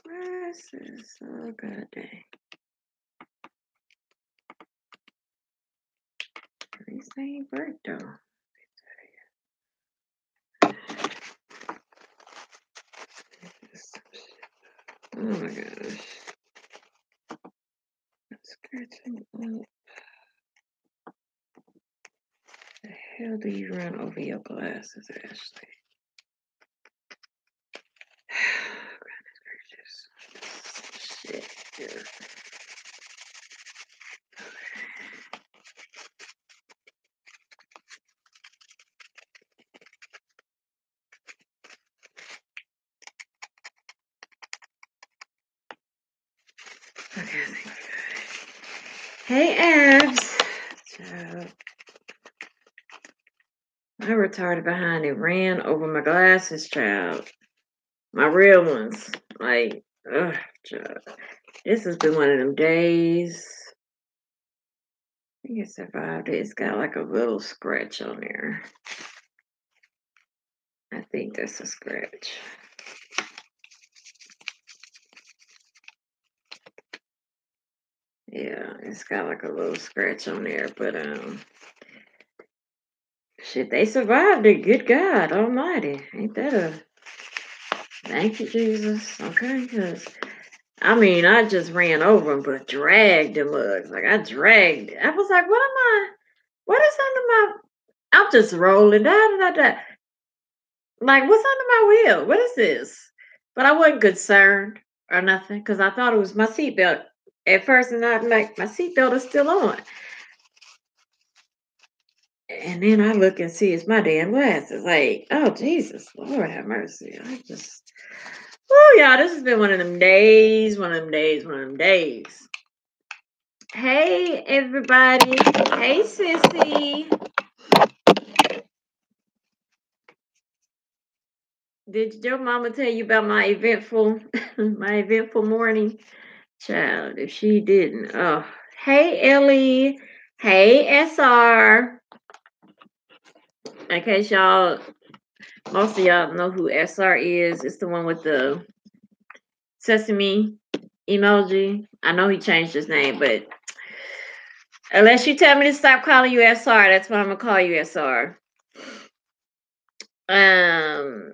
Glasses. Oh, god dang. These ain't work though. Oh my gosh. Scratching up. The hell do you run over your glasses, Ashley? Goodness gracious. Shit here. Okay, I think we're good. Hey, Abs. Child. My retarded behind it ran over my glasses, child. My real ones. Like, ugh, child. This has been one of them days. I think it survived it. It's got like a little scratch on there. I think that's a scratch. Yeah, it's got like a little scratch on there, but shit, they survived it. Good God Almighty, ain't that a thank you, Jesus? Okay, because I mean, I just ran over them, but dragged the mugs. Like I dragged it. I was like, what am I? What is under my? I'm just rolling da. Like, what's under my wheel? What is this? But I wasn't concerned or nothing because I thought it was my seatbelt at first, and I'm like, my seatbelt is still on. And then I look and see it's my damn glasses. Like, oh Jesus, Lord have mercy. I just, oh yeah, this has been one of them days, one of them days, one of them days. Hey everybody. Hey sissy. Did your mama tell you about my eventful my eventful morning? Child, if she didn't. Oh, hey Ellie. Hey SR. In case y'all, most of y'all know who SR is. It's the one with the sesame emoji. I know he changed his name, but unless you tell me to stop calling you SR, that's what I'm gonna call you SR. Oh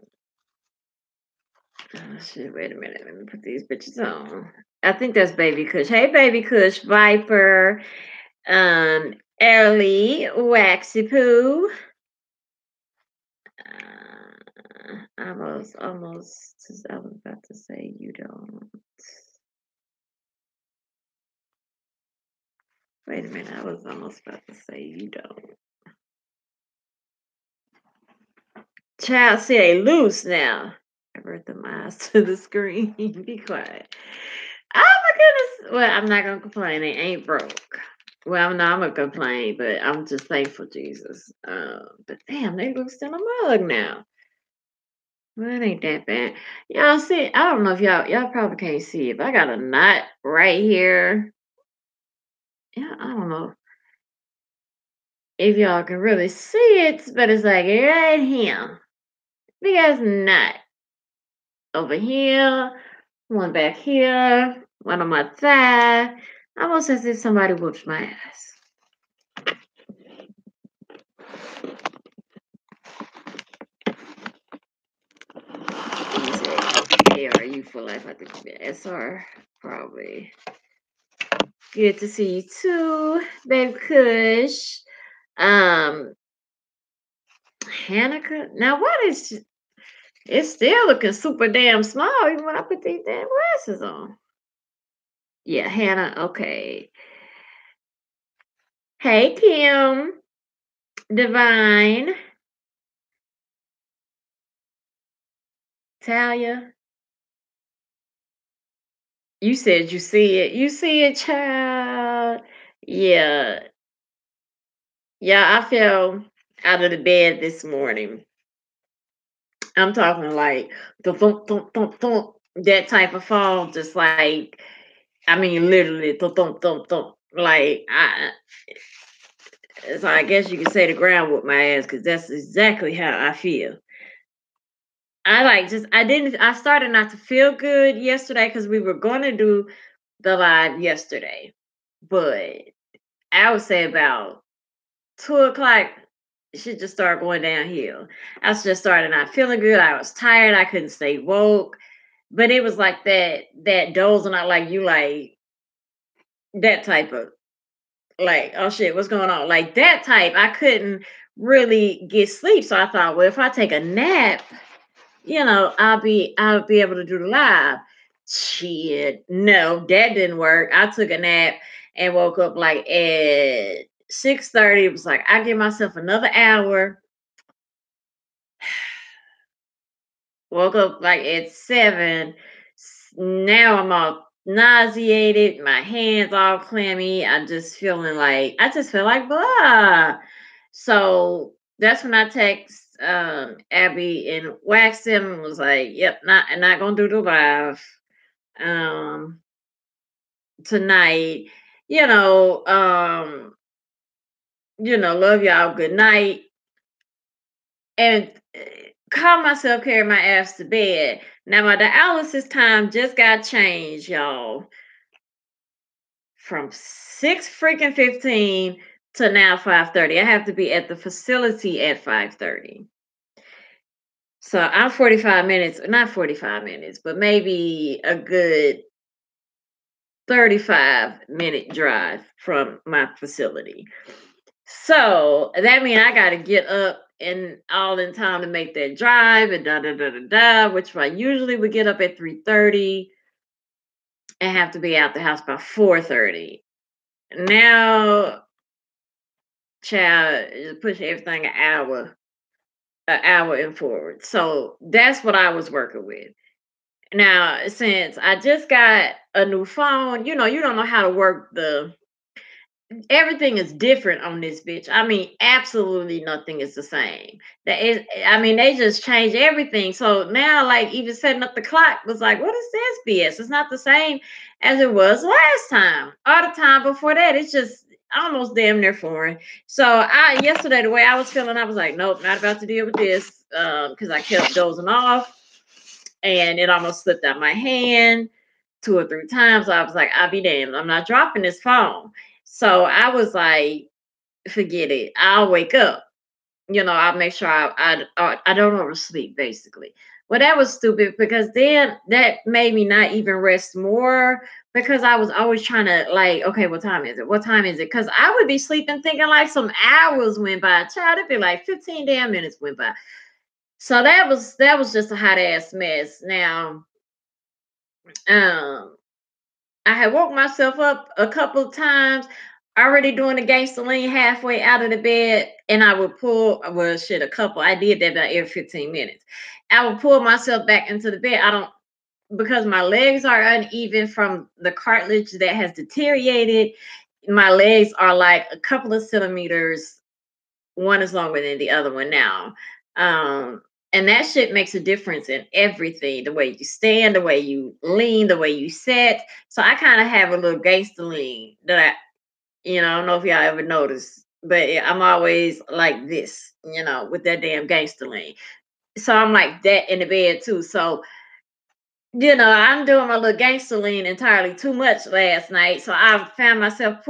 shit, wait a minute. Let me put these bitches on. I think that's Baby Kush. Hey Baby Kush, Viper, Ellie, Waxy Poo. I was about to say you don't. Wait a minute, I was almost about to say you don't. Child, say loose now. I brought them eyes to the screen. Be quiet. Oh my goodness. Well, I'm not gonna complain. It ain't broke. Well, no, I'm gonna complain, but I'm just thankful, Jesus. But damn, they look still a mug now. Well, it ain't that bad. Y'all see, I don't know if y'all probably can't see it, but I got a knot right here. Yeah, I don't know if y'all can really see it, but it's like right here. Big ass knot over here, one back here, one on my thigh. Almost as if somebody whooped my ass. ARU for life. I think SR probably. Good to see you too, babe Kush. Hanukkah. Now what is it's still looking super damn small even when I put these damn glasses on. Yeah, Hannah, okay. Hey Kim, Divine, Talia. You said you see it. You see it, child. Yeah. Yeah, I fell out of the bed this morning. I'm talking like the thump, thump, thump, thump, that type of fall, just like, I mean, literally, the thump, thump, thump. Like, so I guess you could say the ground with my ass because that's exactly how I feel. I started not to feel good yesterday because we were gonna do the live yesterday. But I would say about 2 o'clock, shit just started going downhill. I just started not feeling good. I was tired. I couldn't stay woke. But it was like that dozing out like you like that type of like, oh shit, what's going on? Like that type. I couldn't really get sleep. So I thought, well, if I take a nap, I'll be able to do the live. Shit. No, that didn't work. I took a nap and woke up like at 6:30. It was like I give myself another hour. Woke up like at 7. Now I'm all nauseated, my hands all clammy. I just feel like blah. So that's when I text Abby and waxed him and was like, yep, not gonna do the live um tonight. You know, um, love y'all, good night. And call myself carry my ass to bed. Now my dialysis time just got changed, y'all, from 6 freaking 15 to now 5:30. I have to be at the facility at 5:30. So I'm 45 minutes, not 45 minutes, but maybe a good 35-minute drive from my facility. So that means I got to get up and all in time to make that drive and da da da da da, which I usually would get up at 3:30 and have to be out the house by 4:30. Now, child, just push everything an hour and forward. So that's what I was working with. Now, since I just got a new phone, you don't know how to work everything is different on this bitch. I mean, absolutely nothing is the same. They just changed everything. So now, like, even setting up the clock was like, what is this BS? It's not the same as it was last time or the time before that. It's just almost damn near foreign. So yesterday, the way I was feeling, I was like, nope, not about to deal with this. Because I kept dozing off and it almost slipped out my hand 2 or 3 times. I was like, I'll be damned. I'm not dropping this phone. So I was like, forget it. I'll wake up. I'll make sure I don't oversleep, basically. Well, that was stupid because then that made me not even rest more because I was always trying to like, okay, what time is it? What time is it? Because I would be sleeping thinking like some hours went by. Child, it'd be like 15 damn minutes went by. So that was just a hot ass mess. Now, um, I had woke myself up a couple of times, already doing the gangster lean halfway out of the bed, and I would pull, well, shit, a couple. I did that about every 15 minutes. I would pull myself back into the bed. I don't, because my legs are uneven from the cartilage that has deteriorated. My legs are like a couple of centimeters. One is longer than the other one now. Um, and that shit makes a difference in everything. The way you stand, the way you lean, the way you sit. So I kind of have a little gangster lean that I don't know if y'all ever noticed, but yeah, I'm always like this, with that damn gangster lean. So I'm like that in the bed too. So, I'm doing my little gangster lean entirely too much last night. So I found myself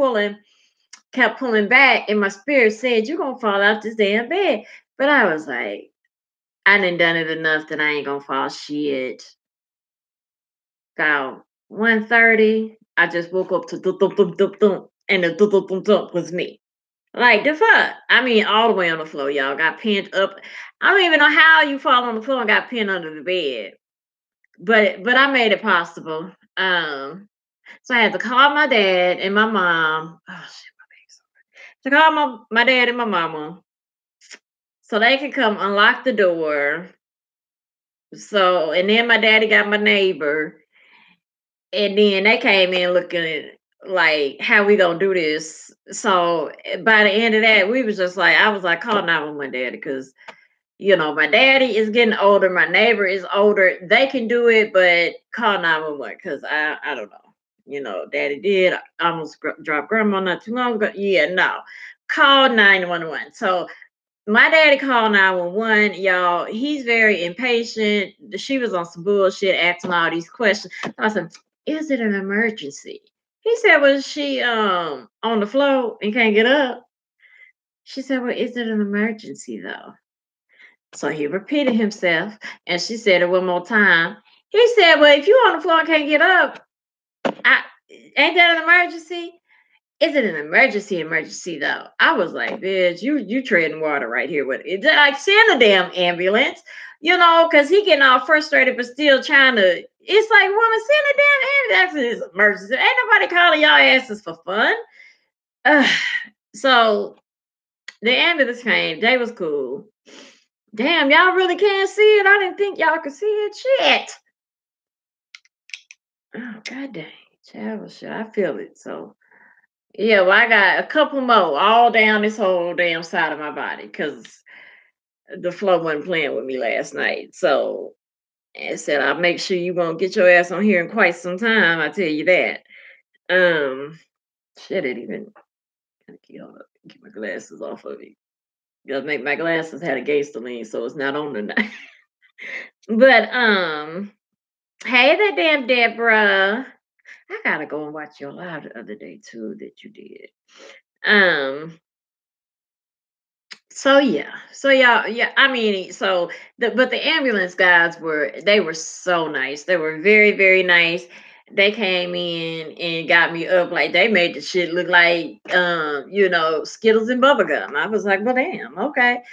kept pulling back, and my spirit said, "You're gonna fall out this damn bed." But I was like, I done it enough that I ain't gonna fall shit. About 1:30, I just woke up to thump thump thump thump thump, and the thump thump thump thump was me. Like the fuck? I mean, all the way on the floor, y'all. Got pinned up. I don't even know how you fall on the floor and got pinned under the bed. But I made it possible. So I had to call my dad and my mom. Oh shit, my baby's so to call my dad and my mama so they could come unlock the door. So and then my daddy got my neighbor, and then they came in looking at like how we gonna do this. So by the end of that, we was just like, I was like, call 911 daddy, because my daddy is getting older, my neighbor is older. They can do it, but call 911 because I don't know. Daddy did almost drop grandma not too long ago. Yeah, no. Call 911. So My daddy called 911, y'all. He's very impatient. She was on some bullshit, asking all these questions. I said, "Is it an emergency?" He said, "Was she on the floor and can't get up?" She said, "Well, is it an emergency though?" So he repeated himself, and she said it one more time. He said, "Well, if you on the floor and can't get up, I ain't that an emergency?" Is it an emergency? Emergency though. I was like, bitch, you treading water right here with it. Like send a damn ambulance, because he getting all frustrated, but still trying to. It's like, woman, send a damn ambulance. It's emergency. Ain't nobody calling y'all asses for fun. Ugh. So the ambulance came. They was cool. Damn, y'all really can't see it. I didn't think y'all could see it. Shit. Oh god dang. Child, shit, I feel it. So yeah, well, I got a couple more all down this whole damn side of my body because the flow wasn't playing with me last night. So I said, I'll make sure you won't get your ass on here in quite some time. I tell you that. Shit, it even get my glasses off of it. Gotta make my glasses had a gangster lean, so it's not on tonight. But hey there, damn Deborah. I gotta go and watch your live the other day too that you did. Um, So yeah, yeah. I mean, but the ambulance guys were so nice. They were very very nice. They came in and got me up like they made the shit look like Skittles and bubblegum. I was like, well, damn, okay,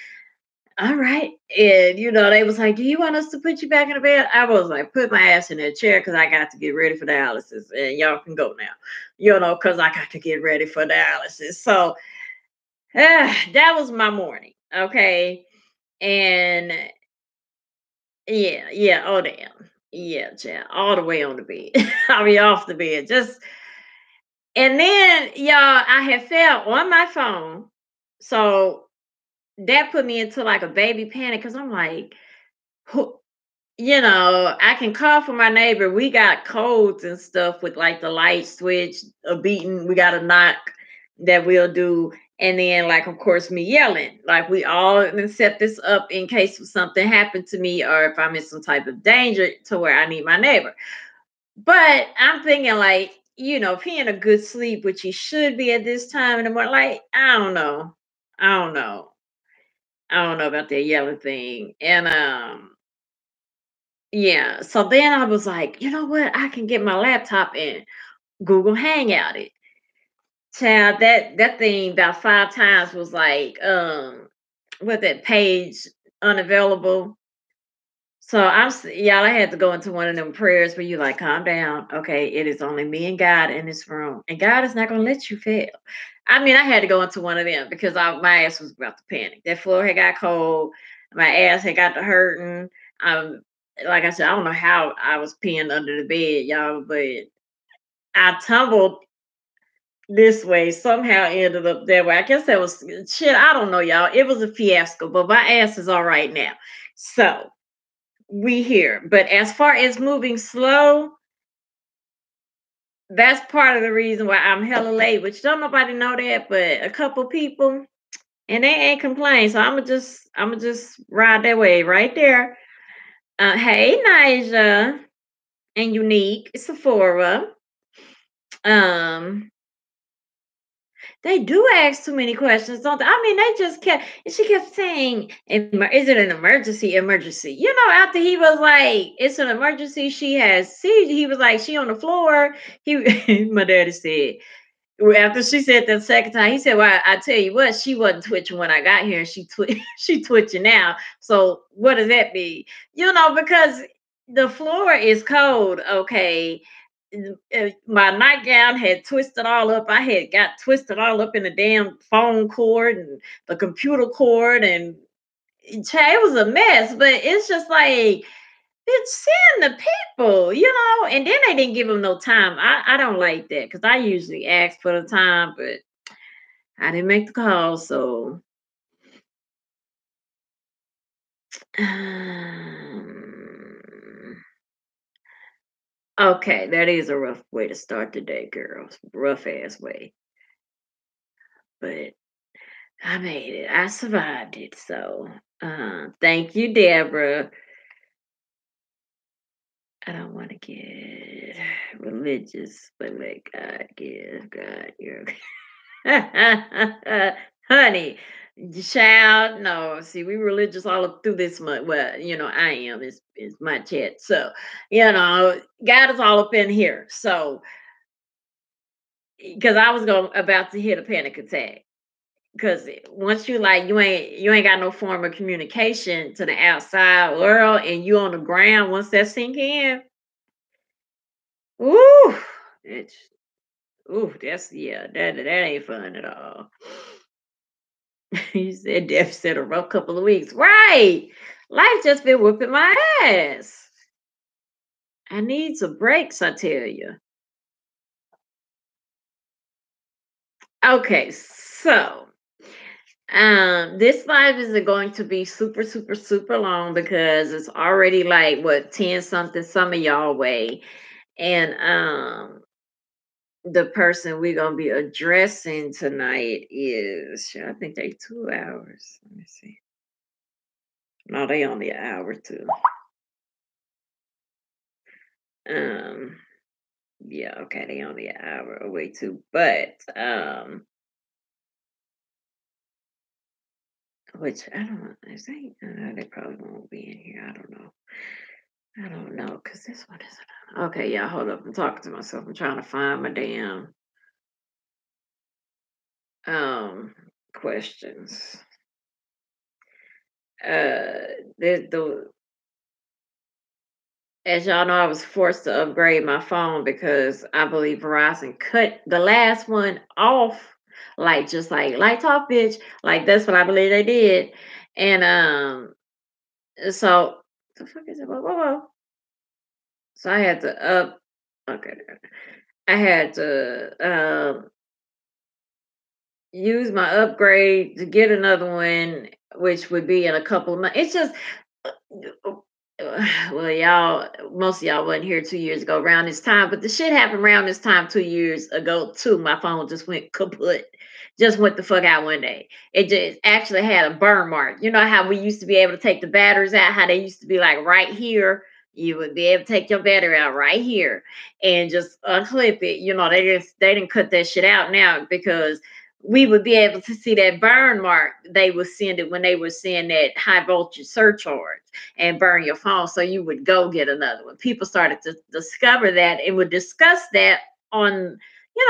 all right. And they was like, do you want us to put you back in the bed? I was like, put my ass in that chair because I got to get ready for dialysis, and y'all can go now. Because I got to get ready for dialysis. So that was my morning. Okay. And yeah, yeah. Oh damn. Yeah, child. All the way on the bed. I mean off the bed. And then y'all, I had fell on my phone. So that put me into like a baby panic because I'm like, who I can call for my neighbor. We got codes and stuff with like the light switch, a beating, we got a knock that we'll do. And then, like, of course, me yelling. Like, we all gonna set this up in case something happened to me or if I'm in some type of danger to where I need my neighbor. But I'm thinking, like, if he in a good sleep, which he should be at this time in the morning, like, I don't know. I don't know. I don't know about that yelling thing. And yeah. So then I was like, you know what? I can get my laptop and Google Hangout it. Child, that thing about 5 times was like, what that page unavailable. So y'all, I had to go into one of them prayers where you like, calm down. Okay, it is only me and God in this room, and God is not gonna let you fail. I mean, I had to go into one of them because my ass was about to panic. That floor had got cold, my ass had got to hurting. Like I said, I don't know how I was pinned under the bed, y'all, but I tumbled this way, somehow ended up that way. I guess that was shit. I don't know, y'all. It was a fiasco, but my ass is all right now. So we here. But as far as moving slow, that's part of the reason why I'm hella late, which don't nobody know that, but a couple people, and they ain't complain. So I'm gonna just ride that way right there. Hey Nija and Unique, Sephora. Um, they do ask too many questions, don't they? I mean, they just kept, and she kept saying, is it an emergency? Emergency. After he was like, it's an emergency. She has seizure. He was like, she on the floor. My daddy said, well, after she said that second time, he said, well, I tell you what, she wasn't twitching when I got here. She twitching now. So what does that mean? Because the floor is cold, okay. My nightgown had twisted all up. I had got twisted all up in the damn phone cord and the computer cord, and it was a mess. But it's just like, it's send the people. And then they didn't give them no time. I don't like that because I usually ask for the time, but I didn't make the call. So okay, that is a rough way to start the day, girls. Rough ass way. But I made it. I survived it. So, thank you, Deborah. I don't want to get religious, but let God give God your honey, child. No, see, we religious all up through this month. Well, I am. It's my chat. So, God is all up in here. So, because I was going about to hit a panic attack. Because once you ain't got no form of communication to the outside world, and you on the ground. Once that sink in, ooh, it's ooh, that's yeah, that ain't fun at all. You said Def said a rough couple of weeks. Right. Life just been whooping my ass. I need some breaks, I tell you. Okay, so this live isn't going to be super, super, super long because it's already like what 10 something some of y'all way. And the person we're gonna be addressing tonight is I think they 2 hours. Let me see. No, they only an hour too. Um Yeah, okay, they only an hour away too. But which I don't know. Is they probably won't be in here. I don't know. I don't know, because this one isn't okay, yeah, hold up. I'm talking to myself. I'm trying to find my damn questions. The As y'all know, I was forced to upgrade my phone because I believe Verizon cut the last one off, like just like lights off, bitch. Like that's what I believe they did. And so the fuck is it? Whoa, whoa, whoa. So I had to okay. I had to use my upgrade to get another one, which would be in a couple of months. It's just well, y'all, most of y'all wasn't here 2 years ago around this time, but the shit happened around this time 2 years ago too. My phone just went kaput, just went the fuck out one day. It just actually had a burn mark. You know how we used to be able to take the batteries out, how they used to be like right here. You would be able to take your battery out right here and just unclip it. They didn't cut that shit out now because we would be able to see that burn mark they would send it when they were seeing that high voltage surcharge and burn your phone. So you would go get another one. People started to discover that and would discuss that on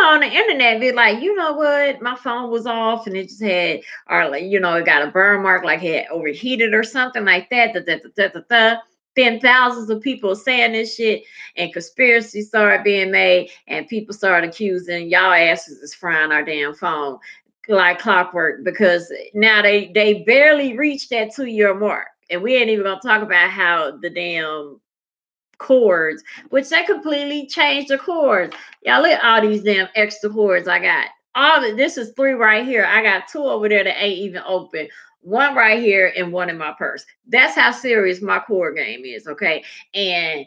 on the internet. Be like, you know what, my phone was off and it just had, or like, it got a burn mark, like it had overheated or something like that. Then thousands of people saying this shit, and conspiracies started being made, and people started accusing y'all asses is frying our damn phone like clockwork because now they barely reached that 2 year mark. And we ain't even gonna talk about how the damn cords, which they completely changed the cords. Y'all look at all these damn extra cords I got. All of this is three right here. I got two over there that ain't even open. One right here and one in my purse. That's how serious my cord game is, okay? And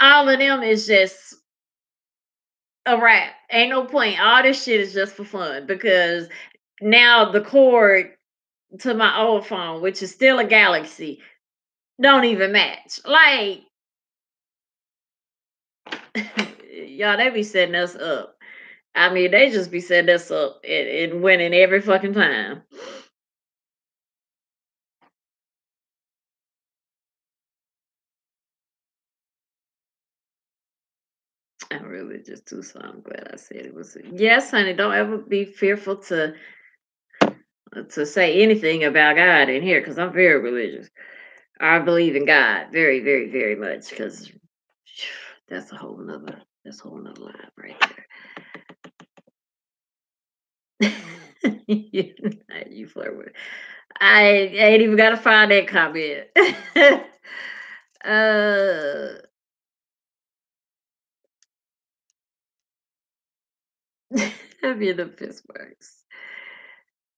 all of them is just a wrap. Ain't no point. All this shit is just for fun because now the cord to my old phone, which is still a Galaxy, don't even match. Like, y'all, they be setting us up. I mean, they just be setting us up and winning every fucking time. I'm religious too, so I'm glad I said it was. Yes, honey, don't ever be fearful to say anything about God in here because I'm very religious. I believe in God very, very, very much because that's a whole nother life right there. You flirt with. I ain't even gotta find that comment. uh, have you the Pittsburgh?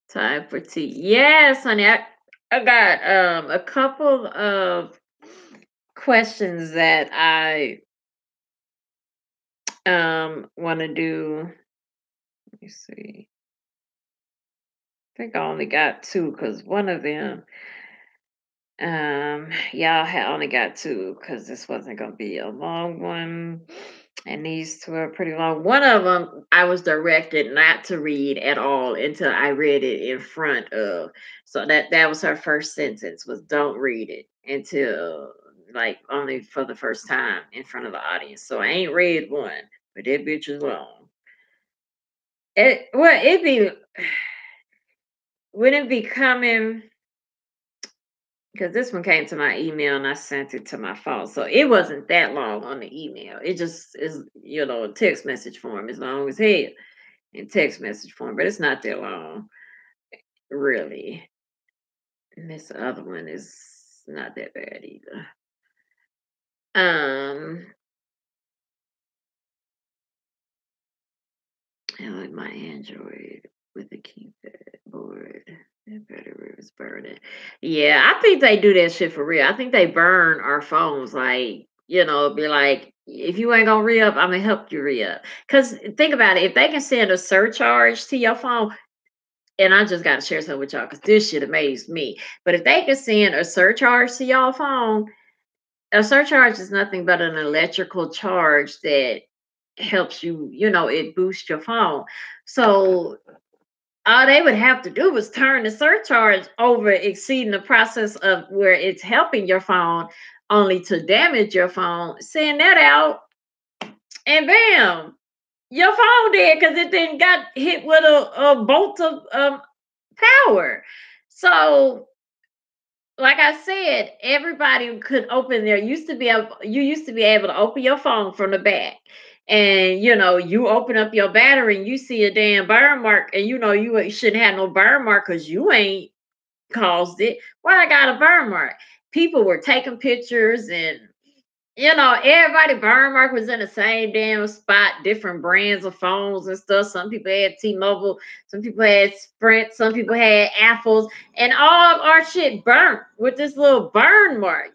Time for tea. Yes, honey. I got a couple of questions that I want to do. Let me see. think I only got two because one of them, y'all had only got two because this wasn't gonna be a long one, and these two are pretty long. One of them I was directed not to read at all until I read it in front of. So that was her first sentence was don't read it until like only for the first time in front of the audience. So I ain't read one, but that bitch is long. It be would it be coming because this one came to my email and I sent it to my phone. So it wasn't that long on the email. It just is, a text message form as long as hell in text message form, but it's not that long, really. And this other one is not that bad either. Um, I like my Android with the keypad board. That battery was burning. Yeah, I think they do that shit for real. I think they burn our phones. Like, be like, if you ain't gonna re up, I'm gonna help you re up. Cause think about it, if they can send a surcharge to your phone, and I just gotta share something with y'all because this shit amazed me. But if they can send a surcharge to y'all phone, a surcharge is nothing but an electrical charge that helps you, it boosts your phone. So all they would have to do was turn the surcharge over exceeding the process of where it's helping your phone only to damage your phone. Send that out and bam, your phone dead because it then got hit with a bolt of power. So like I said, everybody could open there. You used to be able to open your phone from the back. And you open up your battery and you see a damn burn mark, and you shouldn't have no burn mark because you ain't caused it. Well, I got a burn mark. People were taking pictures and everybody burn mark was in the same damn spot, different brands of phones and stuff. Some people had T-Mobile, some people had Sprint, some people had Apples, and all of our shit burnt with this little burn mark.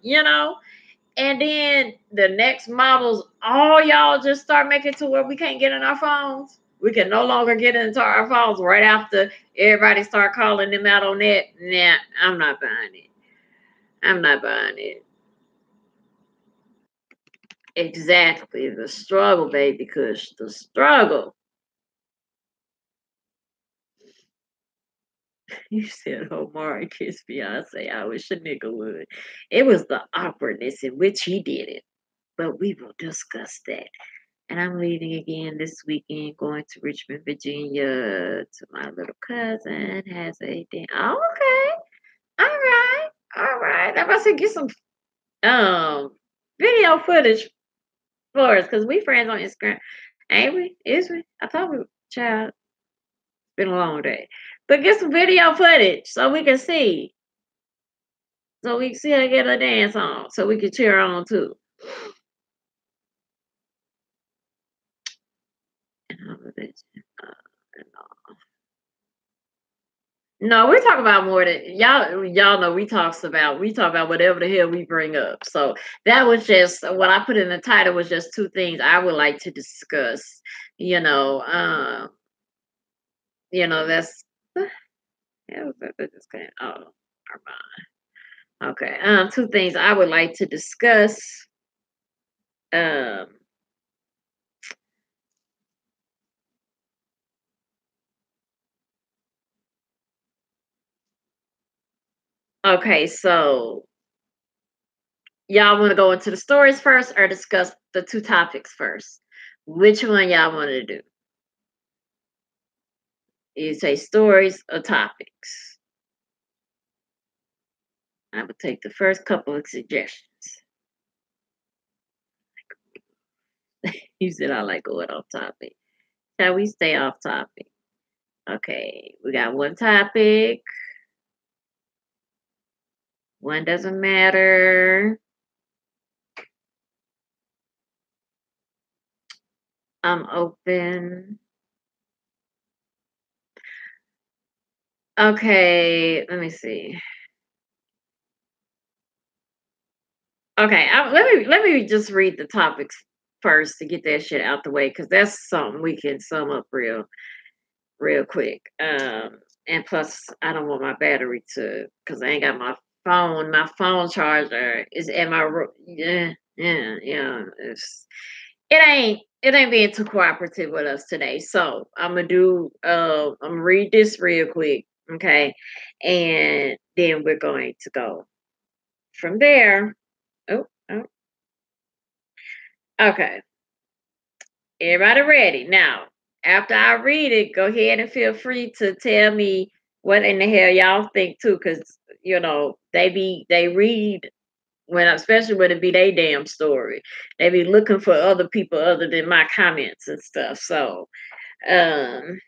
And then the next models, all y'all just start making to where we can't get in our phones. We can no longer get into our phones right after everybody start calling them out on that. Nah, I'm not buying it. I'm not buying it. Exactly. The struggle, baby, because the struggle. You said Omari kissed Beyonce. I wish a nigga would. It was the awkwardness in which he did it. But we will discuss that. And I'm leaving again this weekend, going to Richmond, Virginia, to my little cousin. Has a day. Oh, okay. All right. All right. I'm about to get some um video footage for us because we friends on Instagram. Ain't we? Is we? I thought we were child. It's been a long day. But get some video footage so we can see. So we can see her get her dance on. So we can cheer on too. And all of this. And all. No, we're talking about more than y'all know we talk about whatever the hell we bring up. So that was just what I put in the title was just two things I would like to discuss. You know, that's yeah, that just came oh our mind. Okay. Two things I would like to discuss. Um okay, so y'all want to go into the stories first or discuss the two topics first? Which one y'all want to do? You say stories or topics? I would take the first couple of suggestions. You said I like going off topic. Shall we stay off topic? Okay, we got one topic. One doesn't matter. I'm open. Okay, let me see. Okay, let me just read the topics first to get that shit out the way because that's something we can sum up real quick. And plus, I don't want my battery to, because I ain't got my phone. My phone charger is at my yeah, yeah, yeah. It ain't being too cooperative with us today. So I'm gonna read this real quick, okay, and then we're going to go from there. Oh, oh, okay. Everybody ready? Now, after I read it, go ahead and feel free to tell me what in the hell y'all think too, because they read when especially when it be their damn story. They be looking for other people other than my comments and stuff. So um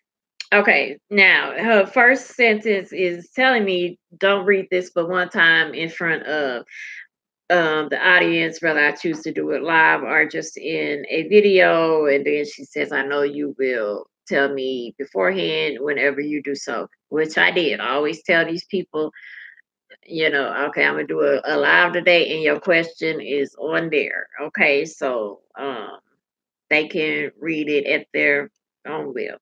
okay, now her first sentence is telling me don't read this but one time in front of the audience, whether I choose to do it live or just in a video. And then she says, I know you will tell me beforehand whenever you do so, which I did. I always tell these people, okay, I'm gonna do a live today, and your question is on there. Okay, so they can read it at their own will.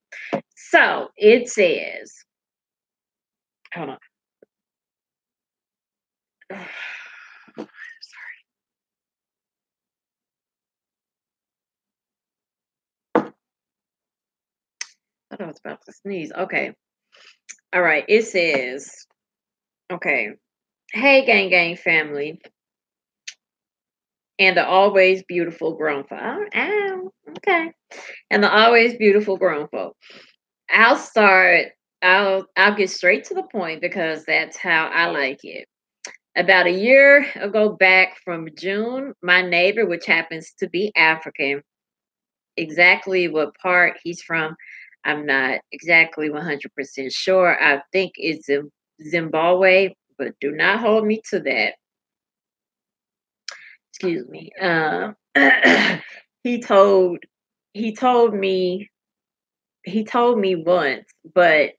So it says, hold on. I thought I was about to sneeze. Okay. All right. It says, okay. Hey, gang family, and the always beautiful grown folk. Oh, ow, okay. And the always beautiful grown folk. I'll start. I'll get straight to the point because that's how I like it. About a year ago, back from June, my neighbor, which happens to be African, exactly what part he's from, I'm not exactly 100% sure. I think it's Zimbabwe, but do not hold me to that. Excuse me. He told he told me he told me once, but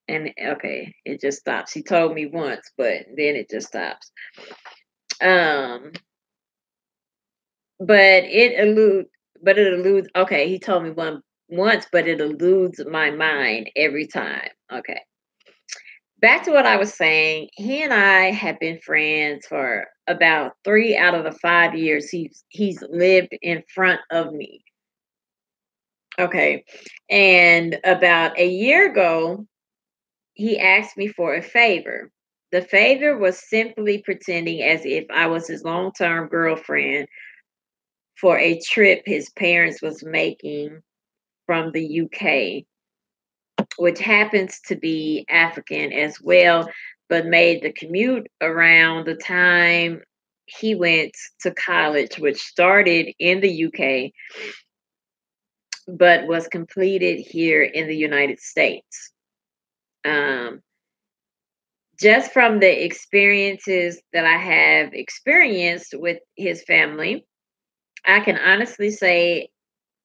and okay, it just stops. He told me once, but then it just stops. Um, but it eludes. Okay, he told me once, but it eludes my mind every time. Okay, back to what I was saying. He and I have been friends for about 3 out of the 5 years he's lived in front of me. Okay. And about a year ago, he asked me for a favor. The favor was simply pretending as if I was his long-term girlfriend for a trip his parents was making from the UK, which happens to be African as well, but made the commute around the time he went to college, which started in the UK but was completed here in the United States. Um, just from the experiences that I have experienced with his family, I can honestly say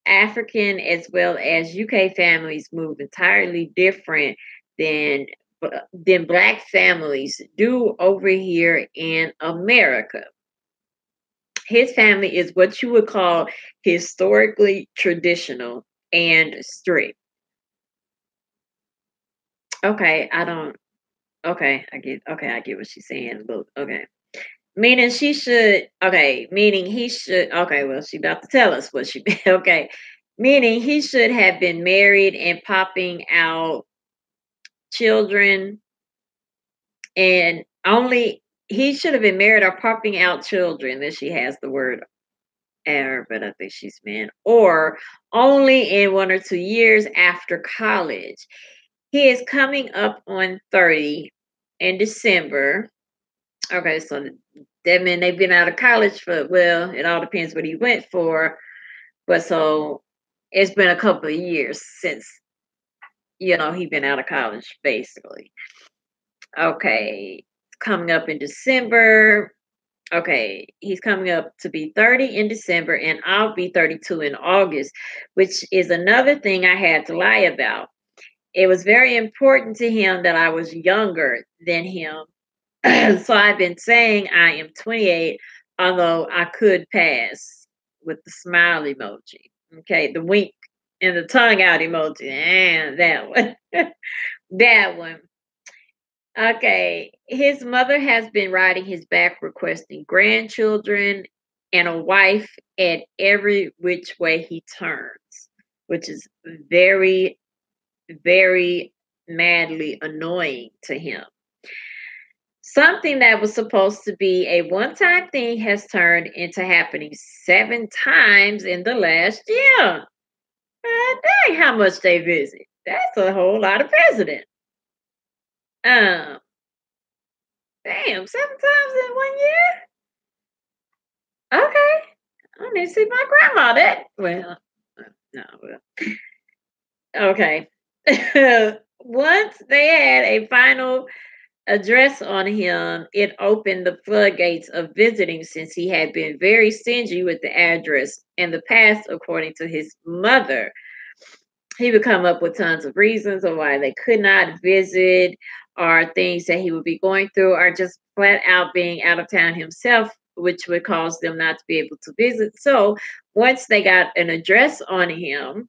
African as well as UK families move entirely different than than black families do over here in America. His family is what you would call historically traditional and strict. Okay, I don't okay, I get what she's saying. But okay. Meaning she should, okay, meaning he should, okay, well, she about to tell us what she, okay. Meaning he should have been married and popping out children and only, he should have been married or popping out children, that she has the word error, but I think she's meant, or only in 1 or 2 years after college. He is coming up on 30 in December. Okay, so that meant they've been out of college for, well, it all depends what he went for. But so it's been a couple of years since, he been out of college, basically. Okay, coming up in December. Okay, he's coming up to be 30 in December, and I'll be 32 in August, which is another thing I had to lie about. It was very important to him that I was younger than him. So I've been saying I am 28, although I could pass with the smile emoji. Okay, the wink And the tongue out emoji. And that one. That one. Okay. His mother has been riding his back requesting grandchildren and a wife at every which way he turns, which is very, very madly annoying to him. Something that was supposed to be a one time thing has turned into happening 7 times in the last year. Dang, how much they visit. That's a whole lot of president. Um, Damn, 7 times in 1 year? Okay. I need to see my grandma that. Well, no, well. Okay. Once they had a final address on him, it opened the floodgates of visiting since he had been very stingy with the address in the past, according to his mother. He would come up with tons of reasons of why they could not visit, or things that he would be going through, or just flat out being out of town himself, which would cause them not to be able to visit. So once they got an address on him,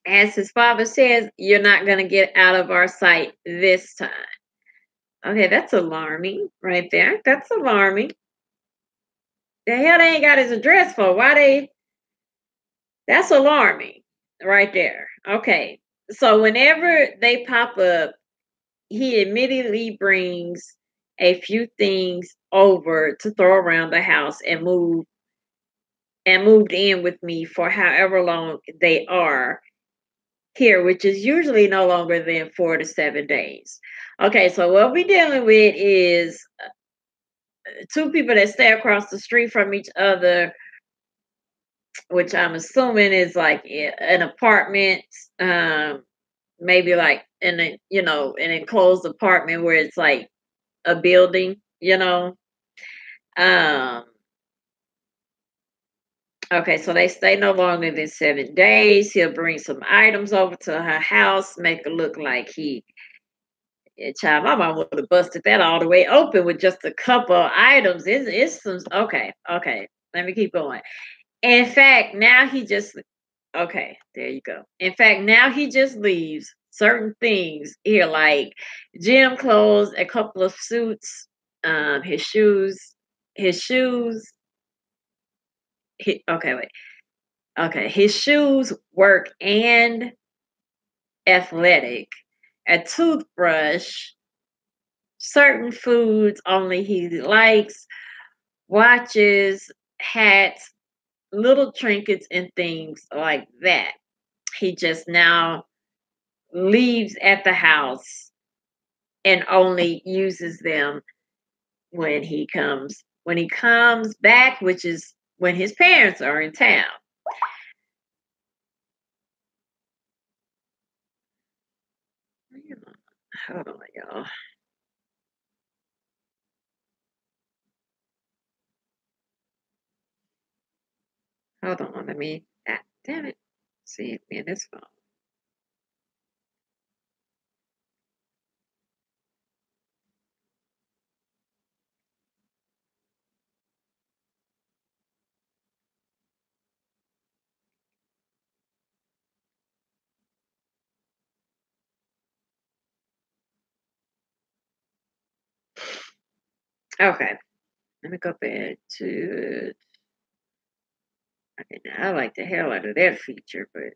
as his father says, you're not going to get out of our sight this time. Okay, that's alarming right there. That's alarming. The hell they ain't got his address for? Why they? That's alarming right there. Okay. So whenever they pop up, he immediately brings a few things over to throw around the house and moved in with me for however long they are here, which is usually no longer than 4 to 7 days. Okay, so what we're dealing with is two people that stay across the street from each other, which I'm assuming is like an apartment, maybe like in a an enclosed apartment where it's like a building. Um, okay, so they stay no longer than 7 days. He'll bring some items over to her house, make it look like child, my mom would have busted that all the way open with just a couple of items. It's some okay. Let me keep going. In fact, now he just okay, there you go. In fact, now he just leaves certain things here, like gym clothes, a couple of suits, his shoes. Okay, wait. Okay, his shoes, work, and athletic, a toothbrush, certain foods only he likes, watches, hats, little trinkets, and things like that. He just now leaves at the house and only uses them when he comes back, which is when his parents are in town. Hold on, y'all. Hold on, let me. Ah, damn it. See it in this phone. Okay, let me go back to. Okay, now I like the hell out of that feature, but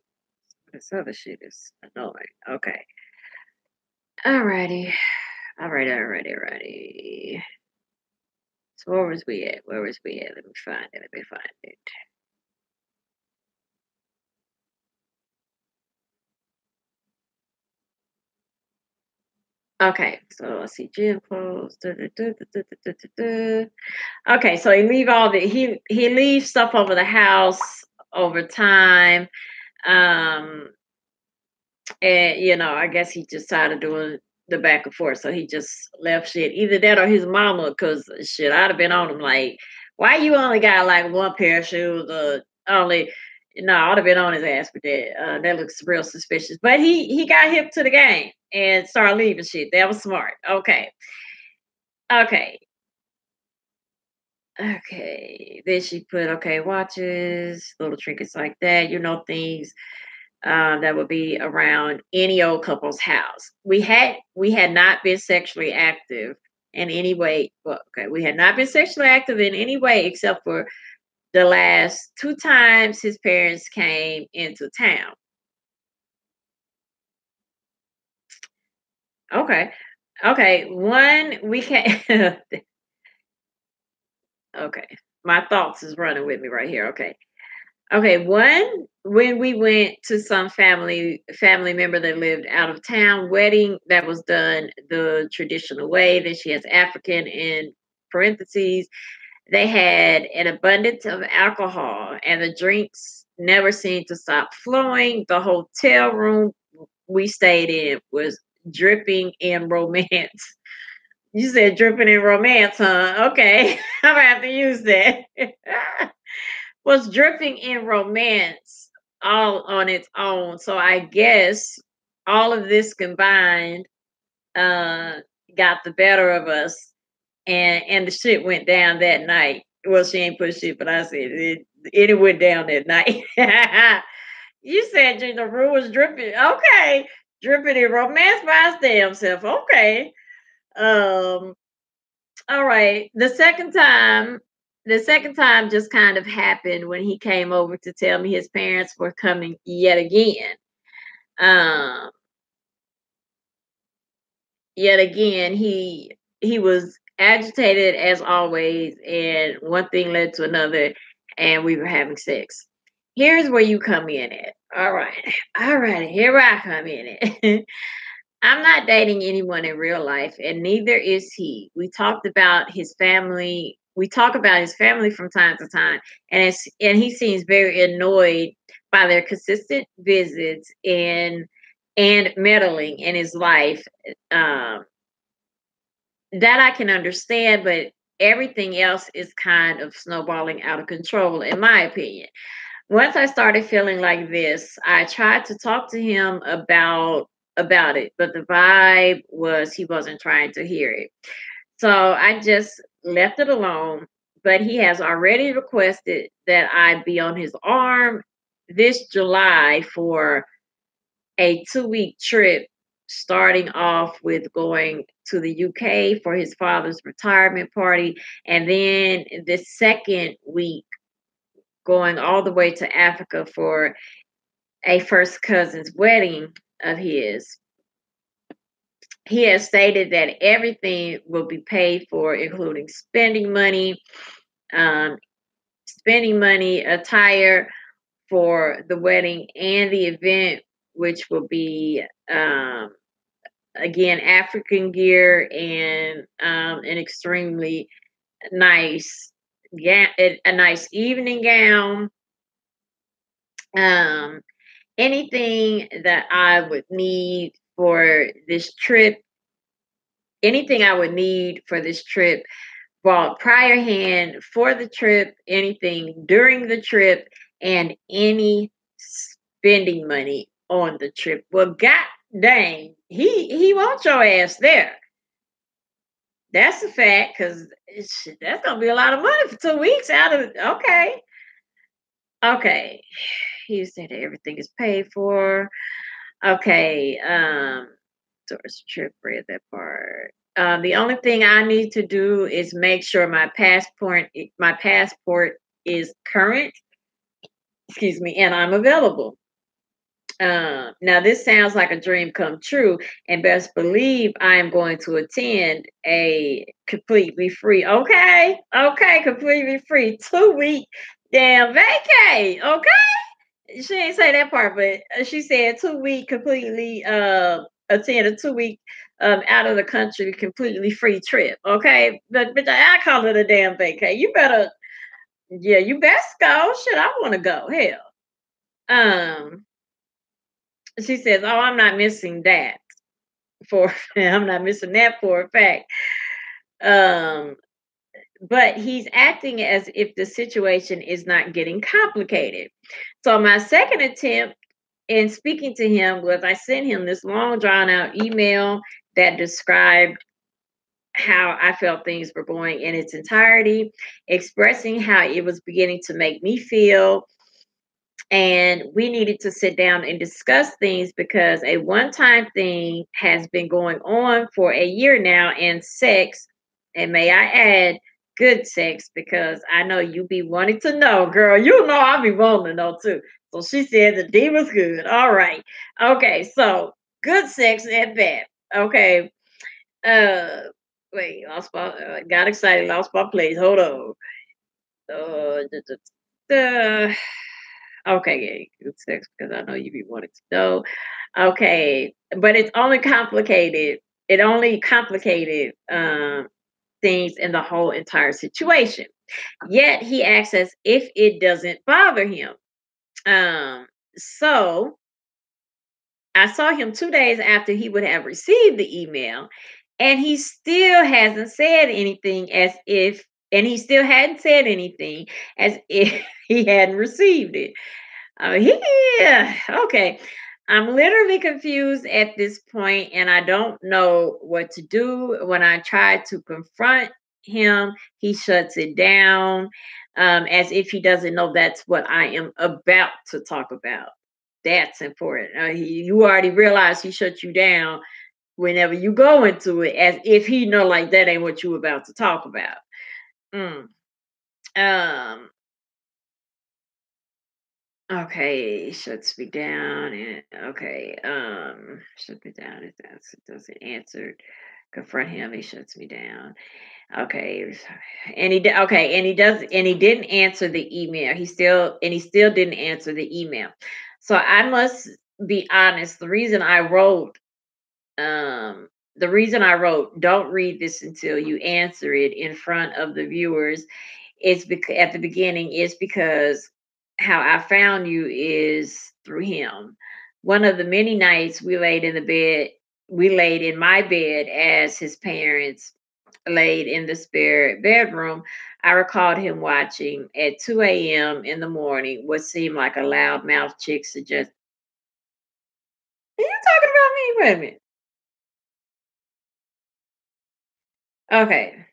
this other shit is annoying. Okay. Alrighty. Alrighty. So where was we at? Where was we at? Let me find it. Let me find it. Okay, so let's see, gym clothes. Okay, so he leaves stuff over the house over time. Um, and I guess he just tired of doing the back and forth, so he just left shit. Either that or his mama, because shit, I'd have been on him like, why you only got like one pair of shoes? Or only, no, I'd have been on his ass for that. That looks real suspicious. But he got hip to the game and started leaving shit. That was smart. Okay, okay. Okay. Then she put, okay, watches, little trinkets like that, things that would be around any old couple's house. We had not been sexually active in any way. Well, okay, we had not been sexually active in any way except for the last two times his parents came into town. Okay. Okay. One we can okay. My thoughts is running with me right here. Okay. Okay, one, when we went to some family member that lived out of town wedding that was done the traditional way, that she has African in parentheses, they had an abundance of alcohol and the drinks never seemed to stop flowing. The hotel room we stayed in was dripping in romance. You said dripping in romance, huh? Okay. I'm gonna have to use that. Was dripping in romance all on its own. So I guess all of this combined uh got the better of us, and the shit went down that night. Well, she ain't put shit, but I said it went down that night. You said the room was dripping. Okay. Dripping in romance by its damn self. Okay. Um all right. The second time just kind of happened when he came over to tell me his parents were coming yet again. Um, Yet again, he was agitated as always, and one thing led to another, and we were having sex. Here's where you come in at. All right. All right. Here I come in at. I'm not dating anyone in real life, and neither is he. We talk about his family from time to time, and he seems very annoyed by their consistent visits and meddling in his life. Um, that I can understand, but everything else is kind of snowballing out of control, in my opinion. Once I started feeling like this, I tried to talk to him about it, but the vibe was he wasn't trying to hear it. So I just left it alone. But he has already requested that I be on his arm this July for a 2-week trip, starting off with going to the UK for his father's retirement party, and then the second week going all the way to Africa for a first cousin's wedding of his. He has stated that everything will be paid for, including um, spending money, attire for the wedding and the event, which will be again African gear and an extremely nice a nice evening gown. Um, Anything that I would need for this trip, anything I would need for this trip, bought prior hand for the trip, anything during the trip, and any spending money on the trip. Well, god dang, he wants your ass there. That's a fact, because that's gonna be a lot of money for 2 weeks out of it. Okay. Okay. He said that everything is paid for. Okay, tourist trip, read that part. The only thing I need to do is make sure my passport is current, excuse me, and I'm available. Now this sounds like a dream come true, and best believe I am going to attend a completely free. Okay, okay, completely free 2-week damn vacay. Okay, she didn't say that part, but she said 2 week completely attend a 2 week out of the country completely free trip. Okay, but I call it a damn vacay. You better, yeah, you best go. Shit, I want to go. Hell, um, she says, "Oh, I'm not missing that for I'm not missing that for a fact." Um, but he's acting as if the situation is not getting complicated. So my second attempt in speaking to him was I sent him this long drawn out email that described how I felt things were going in its entirety, expressing how it was beginning to make me feel. And we needed to sit down and discuss things because a one time thing has been going on for a year now, and sex, and may I add, good sex, because I know you be wanting to know, girl. You know I be wanting to know too. So she said the D was good. All right. Okay, so good sex at that. Okay. Uh wait, lost my got excited, lost my place. Hold on. Uh, Okay, yeah, good sex because I know you be wanting to know. Okay, but it's only complicated. It only complicated things in the whole entire situation. Yet he acts as if it doesn't bother him. Um, so I saw him 2 days after he would have received the email, and he still hasn't said anything as if, and he still hadn't said anything as if he hadn't received it. Yeah, okay. I'm literally confused at this point, and I don't know what to do. When I try to confront him, he shuts it down, as if he doesn't know that's what I am about to talk about. That's important. You already realize he shut you down whenever you go into it, as if he know like that ain't what you about to talk about. Mm. Um, Okay, shuts me down. And okay, shuts me down. It doesn't answer. Confront him. He shuts me down. Okay, okay, and he didn't answer the email. He still didn't answer the email. So I must be honest. Um, the reason I wrote, don't read this until you answer it in front of the viewers, is because at the beginning is because how I found you is through him. One of the many nights we laid in my bed as his parents laid in the spare bedroom. I recalled him watching at 2 a.m. in the morning what seemed like a loudmouth chick suggest. Are you talking about me? Wait a minute. Okay.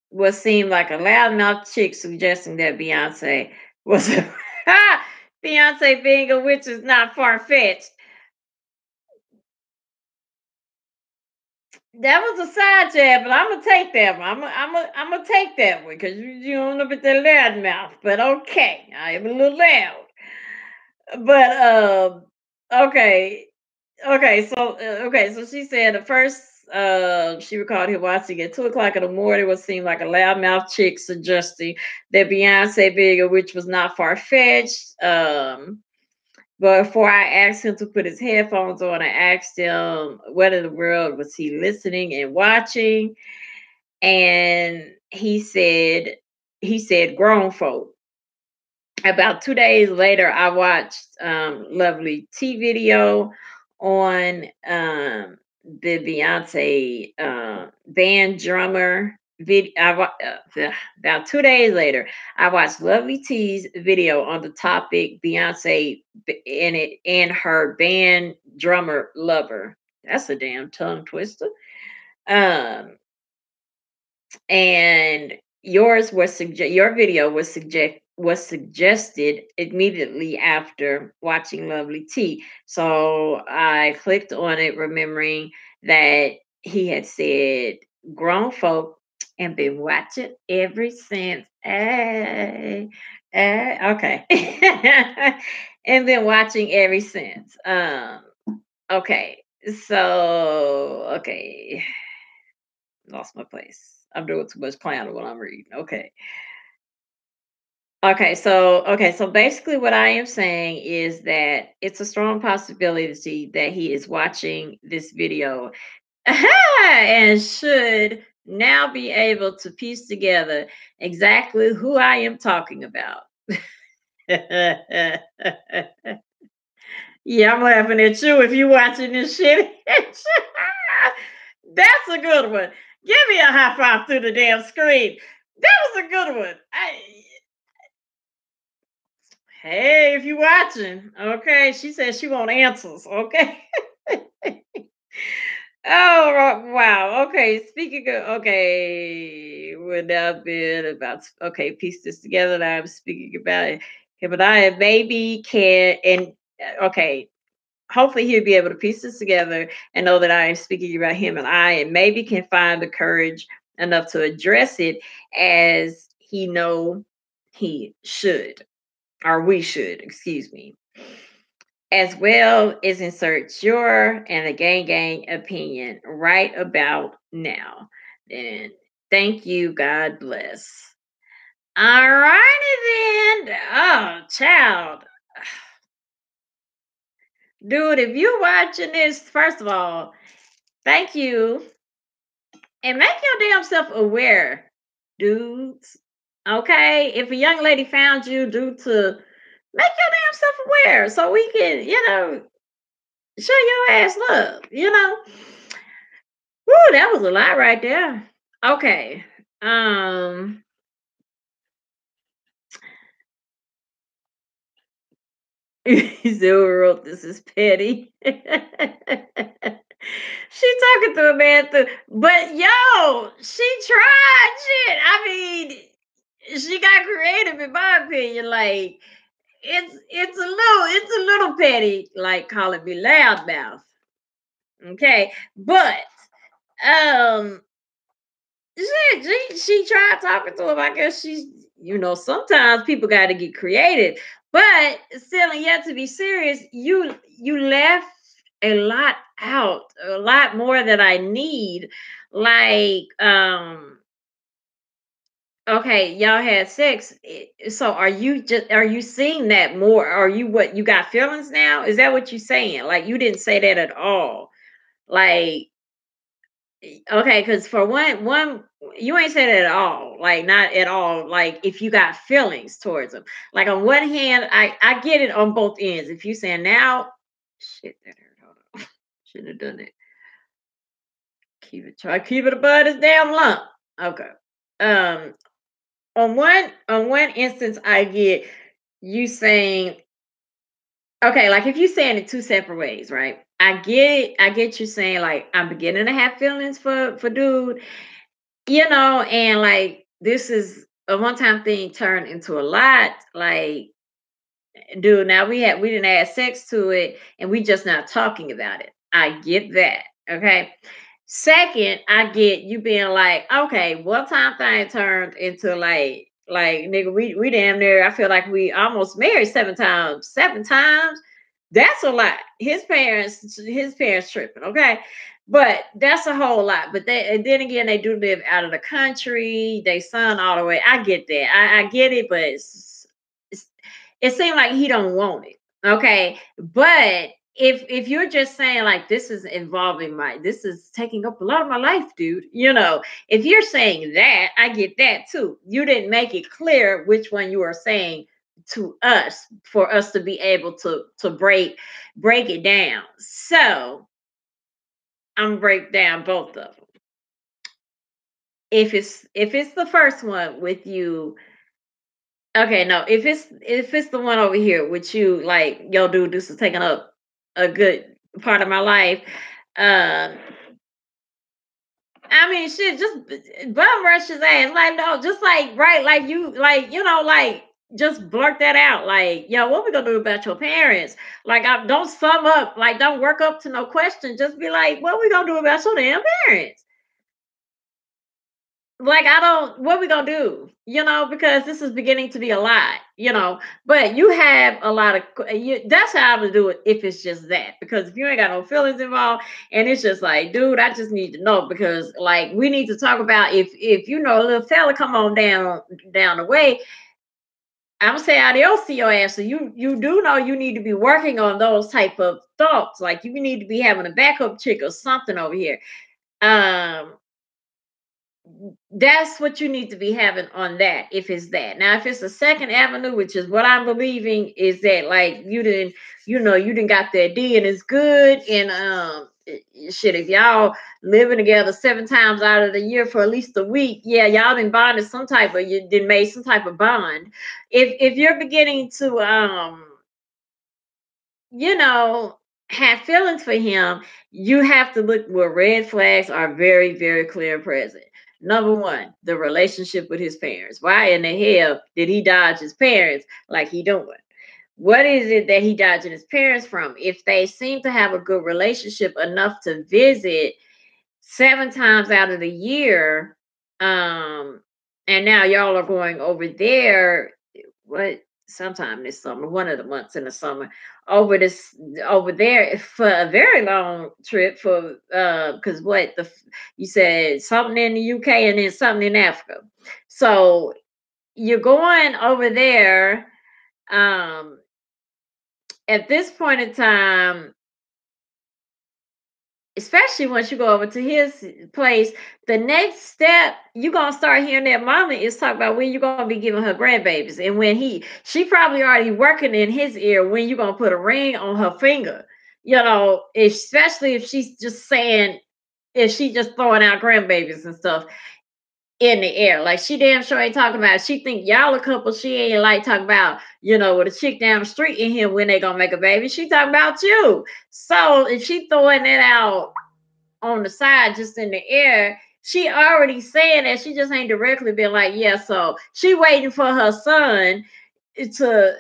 What seemed like a loudmouth chick suggesting that Beyonce was a Beyonce being a witch is not far fetched. That was a side jab, but I'm gonna take that one. I'm gonna take that one because you don't know about the loudmouth. But okay, I am a little loud. But okay, okay, so she said the first she recalled him watching at 2 o'clock in the morning what seemed like a loudmouth chick suggesting that Beyonce bigger, which was not far fetched. But before I asked him to put his headphones on, I asked him what in the world was he listening and watching, and he said grown folk. About 2 days later, I watched Lovely T video on the Beyonce band drummer video. About 2 days later, I watched Lovely T's video on the topic Beyonce in it and her band drummer lover. That's a damn tongue twister. Um, and your video was suggested immediately after watching Lovely T. So I clicked on it, remembering that he had said grown folk and been watching ever since. Okay. And been watching ever since. Okay. So okay. Lost my place. I'm doing too much clowning when I'm reading. Okay. Okay, so basically what I am saying is that it's a strong possibility that he is watching this video and should now be able to piece together exactly who I am talking about. Yeah, I'm laughing at you if you watching this shit. That's a good one. Give me a high five through the damn screen. That was a good one. Hey, if you watching, okay. She said she want answers, okay. Oh, wow. Okay. Speaking of, okay, would that been about, okay, piece this together that I'm speaking about it. Okay, but I maybe can, and okay, hopefully he'll be able to piece this together and know that I am speaking about him and I, and maybe can find the courage enough to address it as he know he should, or we should, excuse me, as well as insert your and the gang opinion right about now. And thank you. God bless. All righty then. Oh, child. Dude, if you're watching this, first of all, thank you. And make your damn self aware, dudes. Okay? If a young lady found you, due to make your damn self aware so we can, show your ass love, Woo, that was a lot right there. Okay. Um, Zero wrote this is petty. She talking to a man through, but yo, she tried shit. I mean, she got creative in my opinion. Like it's a little petty, like calling me loudmouth. Okay, but um she tried talking to him. I guess sometimes people got to get creative, but still, and yet to be serious, you left a lot out, a lot more that I need. Like, okay, y'all had sex. So are you seeing that more? Are you what you got feelings now? Is that what you're saying? Like you didn't say that at all. Like okay, because for one, you ain't said it at all. Like not at all. Like if you got feelings towards them. Like on one hand, I get it on both ends. If you saying now, shit, that hurt. Hold on, shouldn't have done it. Keep it above this damn lump. Okay. Um, on one instance, I get you saying okay. Like if you saying it two separate ways, right? I get it. I get you saying like I'm beginning to have feelings for dude. And like this is a one-time thing turned into a lot. Like, dude, now we didn't add sex to it and we just not talking about it. I get that. Okay. Second, I get you being like, okay, one time thing turned into like nigga, we damn near I feel like we almost married seven times. Seven times? That's a lot. His parents tripping, okay? But that's a whole lot. But and then again, they do live out of the country. They son all the way. I get that. I get it, but it seemed like he don't want it. Okay. But if you're just saying like this is involving this is taking up a lot of my life, dude. If you're saying that, I get that too. You didn't make it clear which one you are saying to us for us to be able to break it down. So I'm gonna break down both of them. If it's the first one with you, okay, no, if it's the one over here with you, like, yo, dude, this is taking up a good part of my life. Uh, I mean, shit, just bum rush his ass, like, no, just like, right, like just blurt that out, like, yo, what we gonna do about your parents? Like, don't sum up, like, don't work up to no question. Just be like, what we gonna do about your damn parents? Like I don't what we gonna do, because this is beginning to be a lot, but you have a lot of that's how I would do it if it's just that, because if you ain't got no feelings involved and it's just like, dude, I just need to know, because like we need to talk about if a little fella come on down the way, I'm gonna say adios to your ass. So you do know you need to be working on those type of thoughts, like you need to be having a backup chick or something over here. um that's what you need to be having on that, if it's that. Now if it's a second avenue, which is what I'm believing, is that like you didn't got that D and it's good, and shit, if y'all living together seven times out of the year for at least a week, yeah, y'all didn't bonded some type of you didn't made some type of bond. If you're beginning to you know have feelings for him, you have to look where red flags are very, very clear and present. Number one, the relationship with his parents. Why in the hell did he dodge his parents like he doing? What is it that he dodging his parents from? If they seem to have a good relationship enough to visit 7 times out of the year, um, and now y'all are going over there, what, sometime this summer, one of the months in the summer, over this over there for a very long trip for because you said something in the UK and then something in Africa. So you're going over there. Um, at this point in time, especially once you go over to his place, the next step you're gonna start hearing that mama is talking about when you're gonna be giving her grandbabies, and when she probably already working in his ear when you're gonna put a ring on her finger. Especially if she's just saying, if she just throwing out grandbabies and stuff in the air. Like she damn sure ain't talking about. She think y'all a couple. She ain't like talking about, with a chick down the street in here when they gonna make a baby. She talking about you. So if she throwing it out on the side, just in the air, she already saying that. She just ain't directly been like, yeah. So she waiting for her son to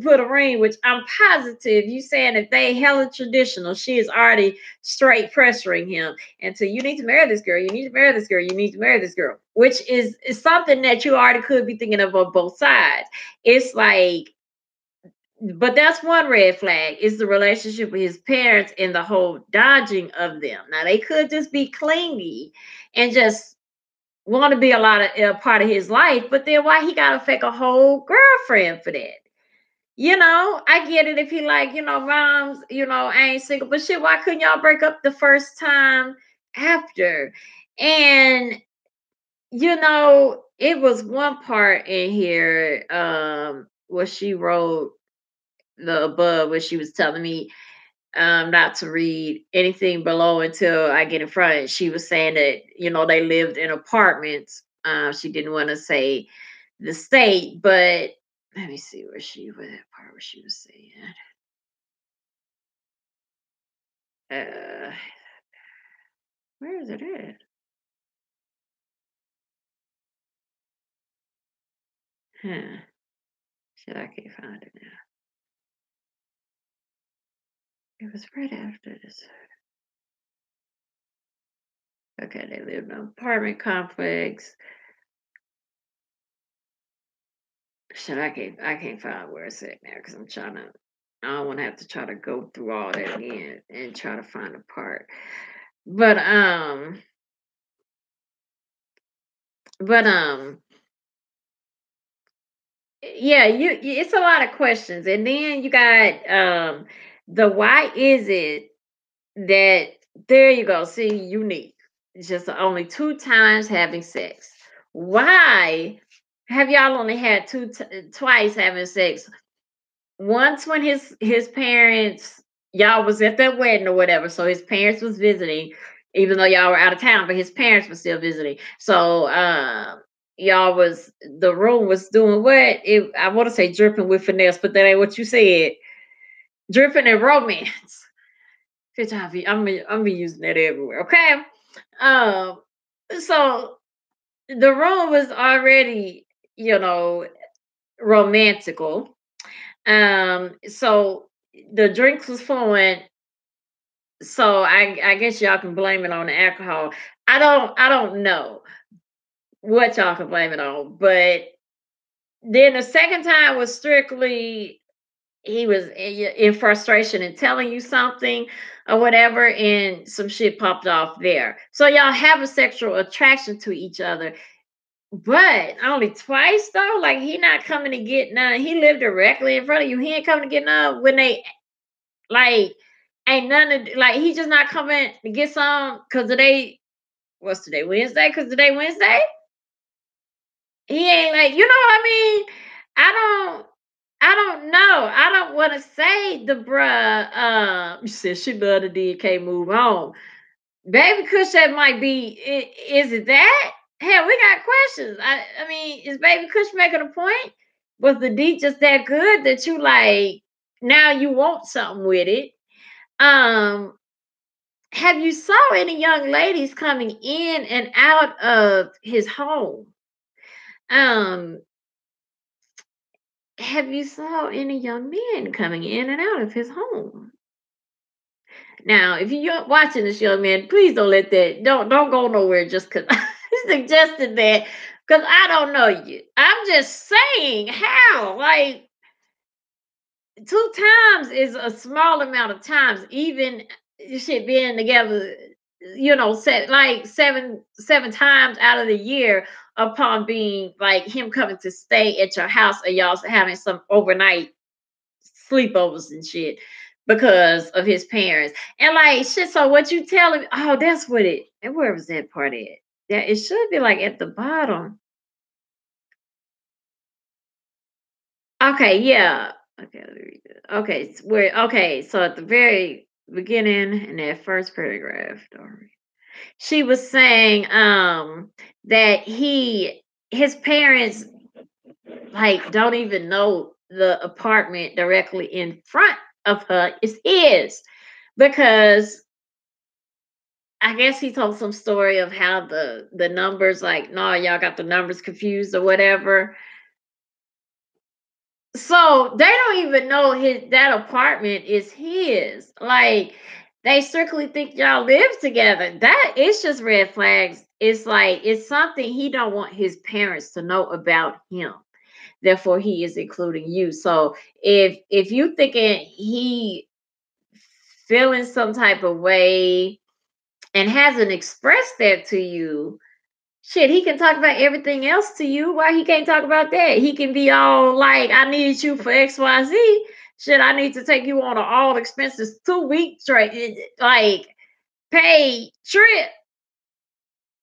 put a ring, which I'm positive you saying if they hella traditional, she is already straight pressuring him until you need to marry this girl, you need to marry this girl, you need to marry this girl, which is something that you already could be thinking of on both sides. It's like, but that's one red flag is the relationship with his parents and the whole dodging of them. Now they could just be clingy and just want to be a part of his life, but then why he gotta fake a whole girlfriend for that? I get it if he like, moms, I ain't single, but shit, why couldn't y'all break up the first time after? And it was one part in here, where she wrote the above, where she was telling me not to read anything below until I get in front. She was saying that, they lived in apartments. She didn't want to say the state, but let me see where that part where she was saying. Uh, where is it at? Huh. Shit, I can't find it now. It was right after this. Okay, they lived in an apartment complex. Shit, I can't find where it's at now because I'm trying to. I don't want to have to try to go through all that again and try to find a part. But but yeah, it's a lot of questions, and then you got the why is it that there you go. See, unique. It's just only 2 times having sex. Why have y'all only had twice having sex? Once when his parents, y'all was at their wedding or whatever, so his parents was visiting, even though y'all were out of town, but his parents were still visiting. So y'all was the room was doing what? I want to say dripping with finesse, but that ain't what you said. Dripping in romance. Good job. I'm be using that everywhere. Okay. Um. So the room was already, romantical. So the drinks was flowing. So I guess y'all can blame it on the alcohol. I don't know what y'all can blame it on, but then the second time was strictly he was in frustration and telling you something or whatever, and some shit popped off there. So y'all have a sexual attraction to each other, but only twice though. Like he not coming to get none. He lived directly in front of you. He ain't coming to get none when they like ain't none of like he just not coming to get some because today what's today Wednesday? Because today Wednesday he ain't like what I mean. I don't. I don't know. I don't want to say the bruh. You said she love the DK move on. Baby Kush, that might be. Is it that? Hell, we got questions. I mean, is Baby Kush making a point? Was the D just that good that you like? Now you want something with it? Um, have you saw any young ladies coming in and out of his home? Um, have you saw any young men coming in and out of his home? Now, if you're watching this, young man, please don't let that don't go nowhere just because I suggested that, because I don't know you. I'm just saying how, like, two times is a small amount of times, even shit being together, like seven times out of the year, upon being like him coming to stay at your house, or y'all having some overnight sleepovers and shit because of his parents. And like shit, so what you tell him, oh, that's what it, and where was that part at? Yeah, it should be like at the bottom. Okay, yeah. Okay, let me read it. Okay, so at the very beginning in that first paragraph, she was saying that his parents like don't even know the apartment directly in front of her is his, because I guess he told some story of how the numbers, like, no, y'all got the numbers confused or whatever. So they don't even know that apartment is his. Like, they strictly think y'all live together. That it's just red flags. It's like it's something he don't want his parents to know about him. Therefore, he is including you. So if you thinking he feeling some type of way and hasn't expressed that to you, shit, he can talk about everything else to you. Why he can't talk about that? He can be all like, I need you for XYZ. Shit, I need to take you on an all expenses 2 week trip, like paid trip,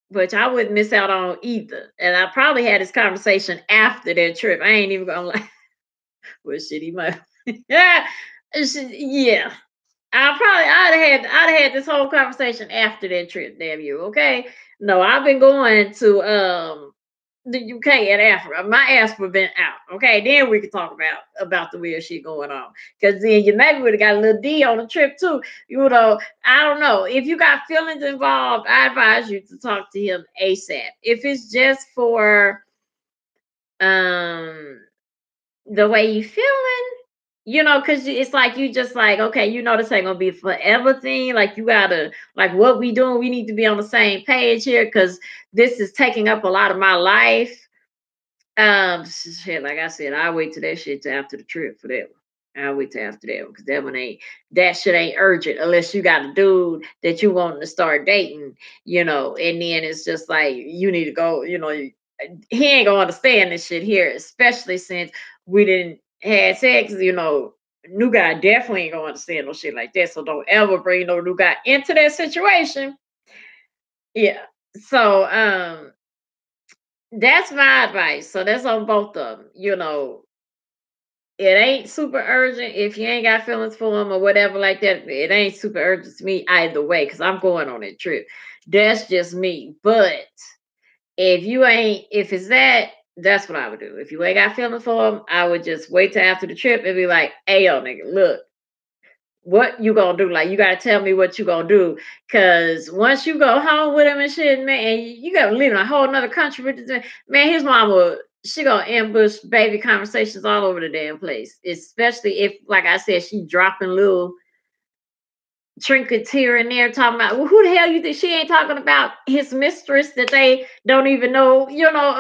which I wouldn't miss out on either. And I probably had this conversation after that trip. I ain't even gonna like, well, shit, he might, yeah, yeah. I'd have had this whole conversation after that trip, damn you, okay? No, I've been going to the UK and Africa. My ass would have been out. Okay, then we could talk about the weird shit going on. Cause then you maybe would have got a little D on the trip too. You know, I don't know. If you got feelings involved, I advise you to talk to him ASAP. If it's just for um the way you feeling, because it's like you just like, okay, this ain't gonna be a forever thing. Like you gotta, like, what we doing, we need to be on the same page here, because this is taking up a lot of my life. Shit, like I said, I'll wait till that shit till after the trip for that one. I'll wait till after that one, because that shit ain't urgent unless you got a dude that you want to start dating, and then it's just like you need to go, he ain't gonna understand this shit here, especially since we didn't had sex, new guy definitely ain't gonna understand no shit like that. So don't ever bring no new guy into that situation. Yeah. So that's my advice. So that's on both of them. It ain't super urgent if you ain't got feelings for him or whatever like that. It ain't super urgent to me either way, because I'm going on that trip. That's just me. But if it's that's what I would do. If you ain't got feelings for him, I would just wait till after the trip and be like, hey, yo, nigga, look, what you gonna do? Like, you gotta tell me what you gonna do. Cause once you go home with him and shit, man, and you gotta live in a whole nother country with this man, his mama, she gonna ambush baby conversations all over the damn place. Especially if, like I said, she dropping little trinkets here and there, talking about, well, who the hell you think she ain't talking about his mistress that they don't even know,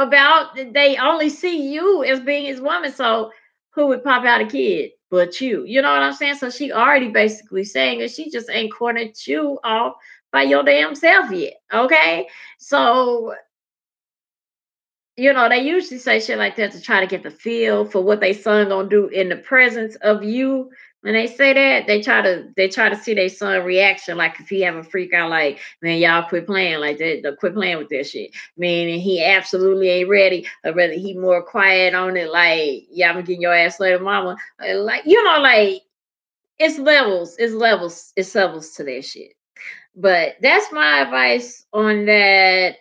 about. They only see you as being his woman. So who would pop out a kid but you? You know what I'm saying? So she already basically saying that she just ain't cornered you off by your damn self yet. Okay. So they usually say shit like that to try to get the feel for what they son gonna do in the presence of you. When they say that, they try to see their son reaction, like if he have a freak out, like, man, y'all quit playing like that, quit playing with that shit. Meaning he absolutely ain't ready, or rather he more quiet on it, like, yeah, I'm gonna get your ass later, mama. Like, like it's levels to that shit. But that's my advice on that.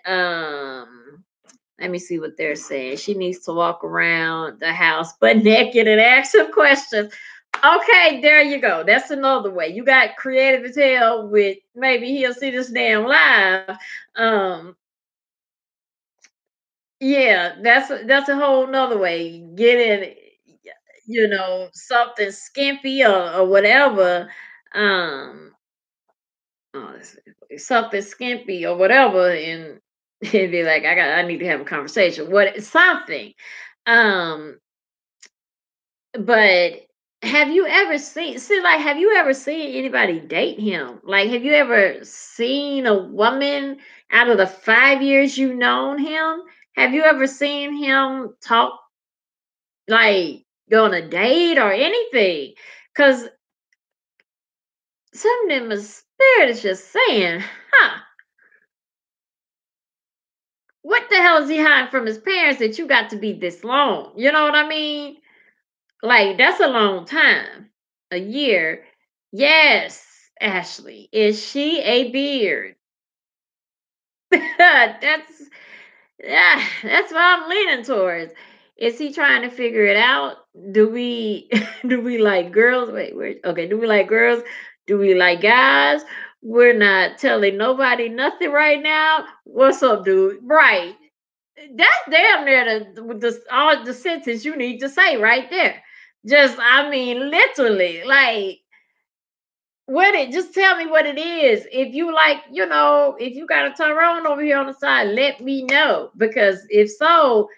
Let me see what they're saying. She needs to walk around the house butt naked and ask him questions. Okay, there you go. That's another way. You got creative as hell with maybe he'll see this damn live. Um, yeah, that's a whole nother way. Get in, something skimpy or whatever. Um, something skimpy or whatever, and he'd be like, I need to have a conversation. What something. Um, But have you ever seen anybody date him? Like, have you ever seen a woman out of the 5 years you've known him? Have you ever seen him talk, like, go on a date or anything? Because something in my spirit is just saying, huh, what the hell is he hiding from his parents that you got to be this long? You know what I mean? Like, that's a long time. A year. Yes, Ashley. Is she a beard? that's that's what I'm leaning towards. Is he trying to figure it out? Do we do we like girls? Okay, do we like girls? Do we like guys? We're not telling nobody nothing right now. What's up, dude? Right. That's damn near all the sentence you need to say right there. Just, I mean, literally, like, what it. Just tell me what it is. If you like, if you got a Tyrone over here on the side, let me know. Because if so,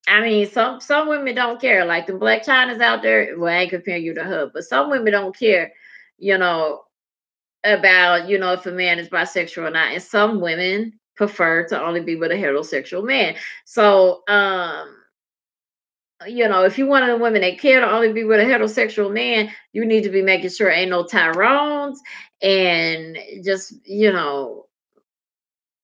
I mean, some women don't care. Like the Black China's out there. Well, I ain't comparing you to her, but some women don't care. You know, about if a man is bisexual or not, and some women prefer to only be with a heterosexual man. So if you one of the women that care to only be with a heterosexual man, you need to be making sure ain't no Tyrones, and just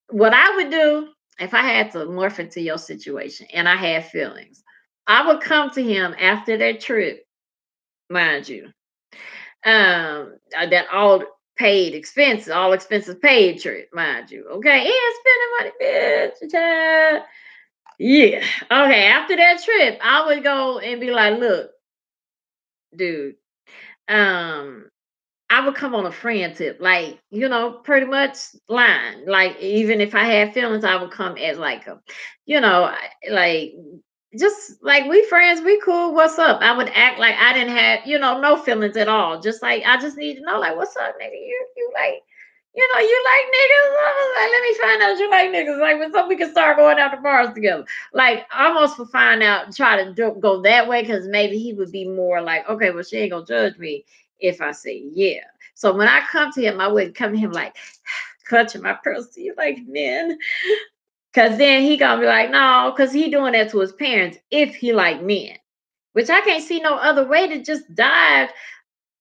what I would do if I had to morph into your situation and I had feelings. I would come to him after that trip, mind you, that all expenses paid trip, mind you. Okay, yeah, spending money, bitch. Child. Yeah. Okay. After that trip, I would go and be like, look, dude, um, I would come on a friend tip, like, pretty much line. Like, even if I had feelings, I would come as like like, just like, we friends, we cool, what's up? I would act like I didn't have, no feelings at all. Just like, I just need to know, like, what's up, nigga? You like, you like niggas? I was like, let me find out you like niggas. Like, so we can start going out to bars together. Like, almost for find out, try to go that way, because maybe he would be more like, okay, well, she ain't gonna judge me if I say yeah. So when I come to him, I wouldn't come to him like clutching my pearls. Do you like men? Because then he gonna be like, no, because he doing that to his parents if he like men. Which I can't see no other way to just dive.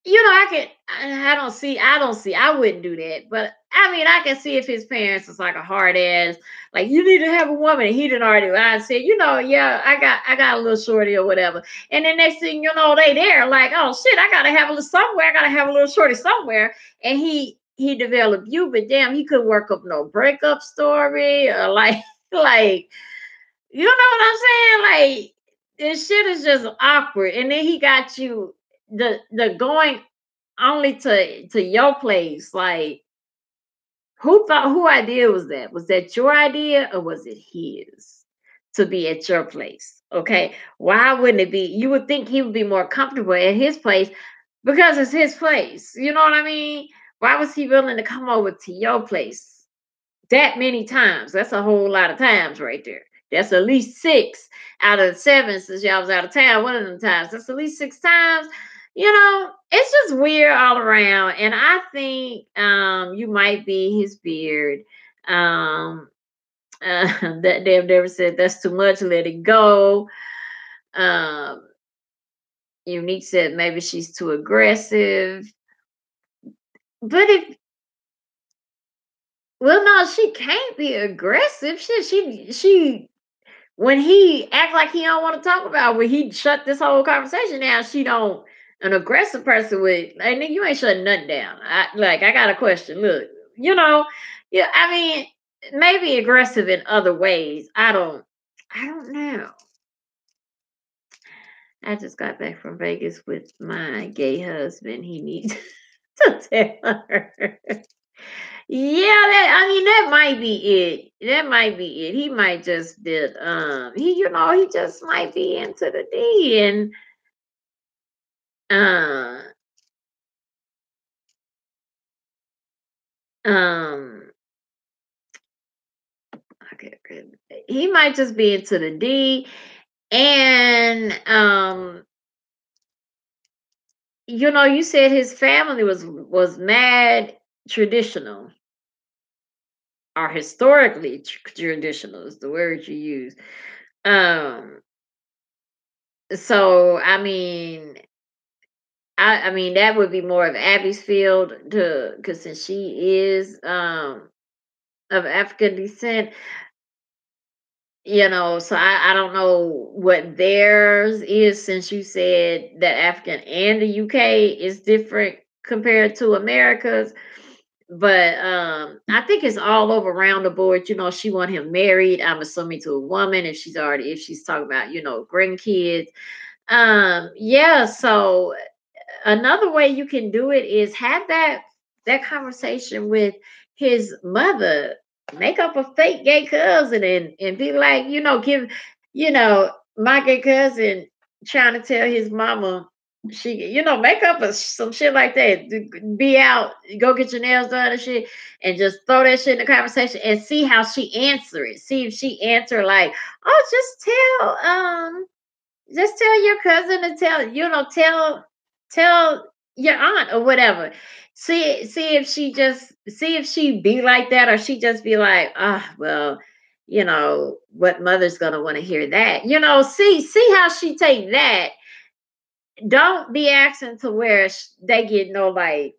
I can. I don't see. I wouldn't do that. But I mean, I can see if his parents is like a hard ass, like, you need to have a woman. And he didn't already. I said, yeah, I got a little shorty or whatever. And then next thing you know, they there like, oh shit, I gotta have a little somewhere. I gotta have a little shorty somewhere. And he developed you, but damn, he couldn't work up no breakup story or like like, you know what I'm saying? Like, this shit is just awkward. And then he got you the going only to your place. Like, who idea was that? Was that your idea or was it his to be at your place? Okay. Why wouldn't it be? You would think he would be more comfortable at his place because it's his place. You know what I mean? Why was he willing to come over to your place that many times? That's a whole lot of times right there. That's at least six out of the seven since y'all was out of town. One of them times. That's at least six times. It's just weird all around. And I think you might be his beard. Um that they've never said that's too much, let it go. Um Unique said maybe she's too aggressive. But if well, no, she can't be aggressive. She when he act like he don't want to talk about, when he shut this whole conversation down, she don't. An aggressive person would, like, nigga, you ain't shutting nothing down. I got a question. Look, yeah. I mean, maybe aggressive in other ways. I don't know. I just got back from Vegas with my gay husband. He needs to tell her. Yeah, I mean that might be it. That might be it. He might just did he just might be into the D and uh um okay, he might just be into the D and you said his family was mad traditional or historically traditional is the word you use. Um, so I mean that would be more of Abby's field to because since she is of African descent, so I don't know what theirs is since you said that African and the UK is different compared to America's. But I think it's all over around the board. She want him married. I'm assuming to a woman if she's talking about grandkids. Yeah. So another way you can do it is have that conversation with his mother. Make up a fake gay cousin and be like, give my gay cousin trying to tell his mama make up some shit like that. Be out, go get your nails done and shit, and just throw that shit in the conversation and see how she answer it. See if she answer like, oh, just tell your cousin to tell your aunt or whatever. See if she be like that or she just be like, well, what mother's gonna want to hear that. See how she take that. Don't be asking to where they get no like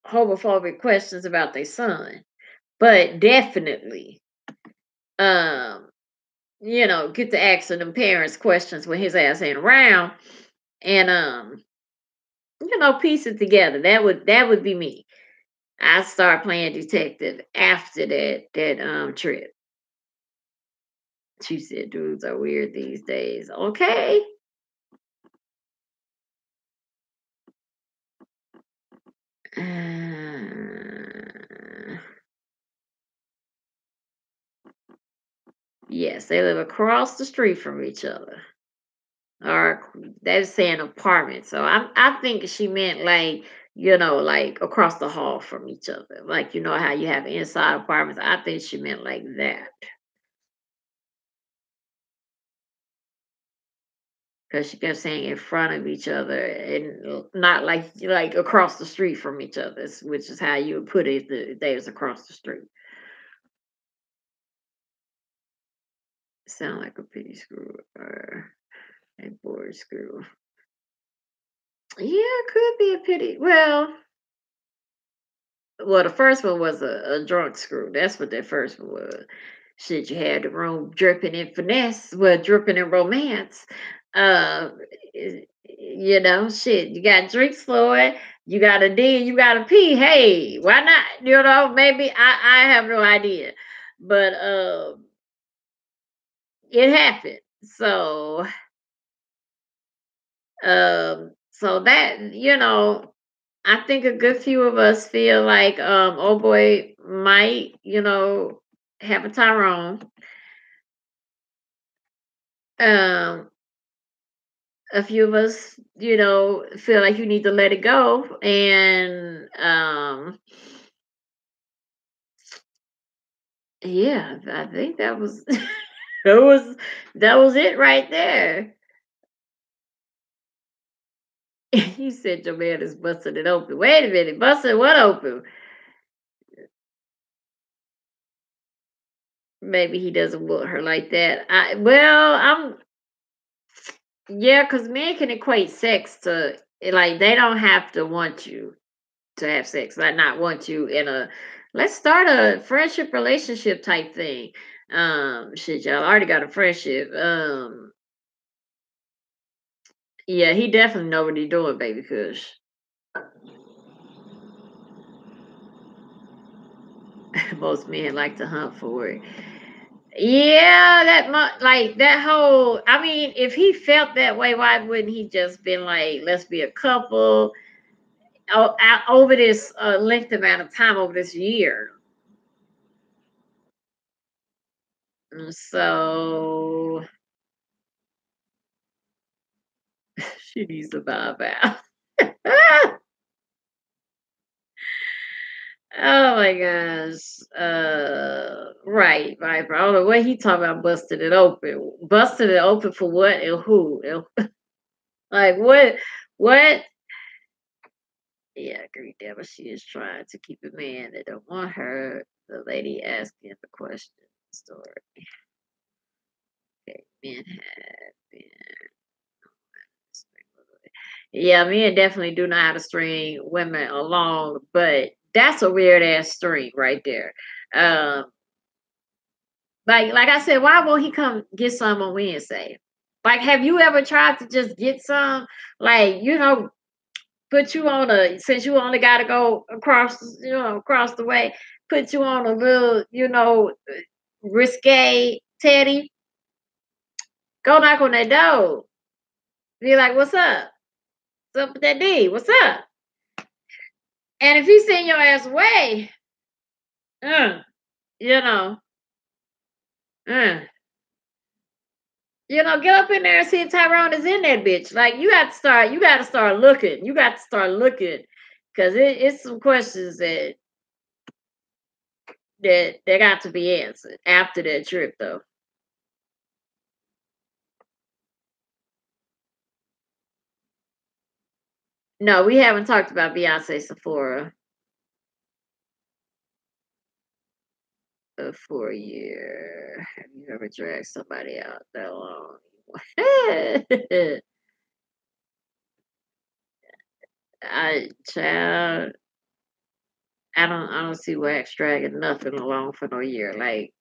homophobic questions about their son, but definitely um get to asking them parents questions when his ass ain't around and piece it together. That would be me. I start playing detective after that trip. She said dudes are weird these days. Okay. Uh, yes, they live across the street from each other. Or they're saying apartment. So I think she meant like, like across the hall from each other. Like how you have inside apartments. I think she meant like that. Because she kept saying in front of each other and not like across the street from each other, which is how you would put it. They was across the street. Sound like a pity screw or a board screw. Yeah, could be a pity. Well, the first one was a drunk screw. That's what that first one was. Shit, you had the room dripping in finesse, well, dripping in romance. Uh, shit, you got drinks flowing, you got a D, you got a P. Hey, why not? Maybe I have no idea, but it happened. So that I think a good few of us feel like oh boy might, have a Tyrone. Um a few of us, feel like you need to let it go. And yeah, I think that was that was it right there. He said your man is busting it open. Wait a minute, busting what open? Maybe he doesn't want her like that. I'm Yeah, because men can equate sex to like they don't have to want you to have sex, like not want you in a let's start a friendship relationship type thing. Shit, y'all already got a friendship. Yeah, he definitely know what he doing, baby Kush. Most men like to hunt for it. Yeah, like that whole. I mean, if he felt that way, why wouldn't he just been like, let's be a couple over this length amount of time over this year? So she needs to bow out. Oh my gosh. Right. Bro. I don't know what he talking about busting it open. Busting it open for what and who? Like what? Yeah, agree, Deborah. She is trying to keep a man that don't want her. The lady asking the question story. Okay, men have been. Yeah, men definitely do know how to string women along, but that's a weird ass string right there. Um, like I said, why won't he come get some on Wednesday? Like, have you ever tried to just get some? Like, put you on a since you only got to go across, across the way. Put you on a little, risque teddy. Go knock on that door. Be like, "What's up? What's up with that D? What's up?" And if he send your ass away, uh, you know, uh, get up in there and see if Tyrone is in that bitch. Like you got to start looking. You got to start looking, because it's some questions that got to be answered after that trip, though. No, we haven't talked about Beyonce Sephora for a year. Have you ever dragged somebody out that long? Child, I don't see Wax dragging nothing along for no year. Like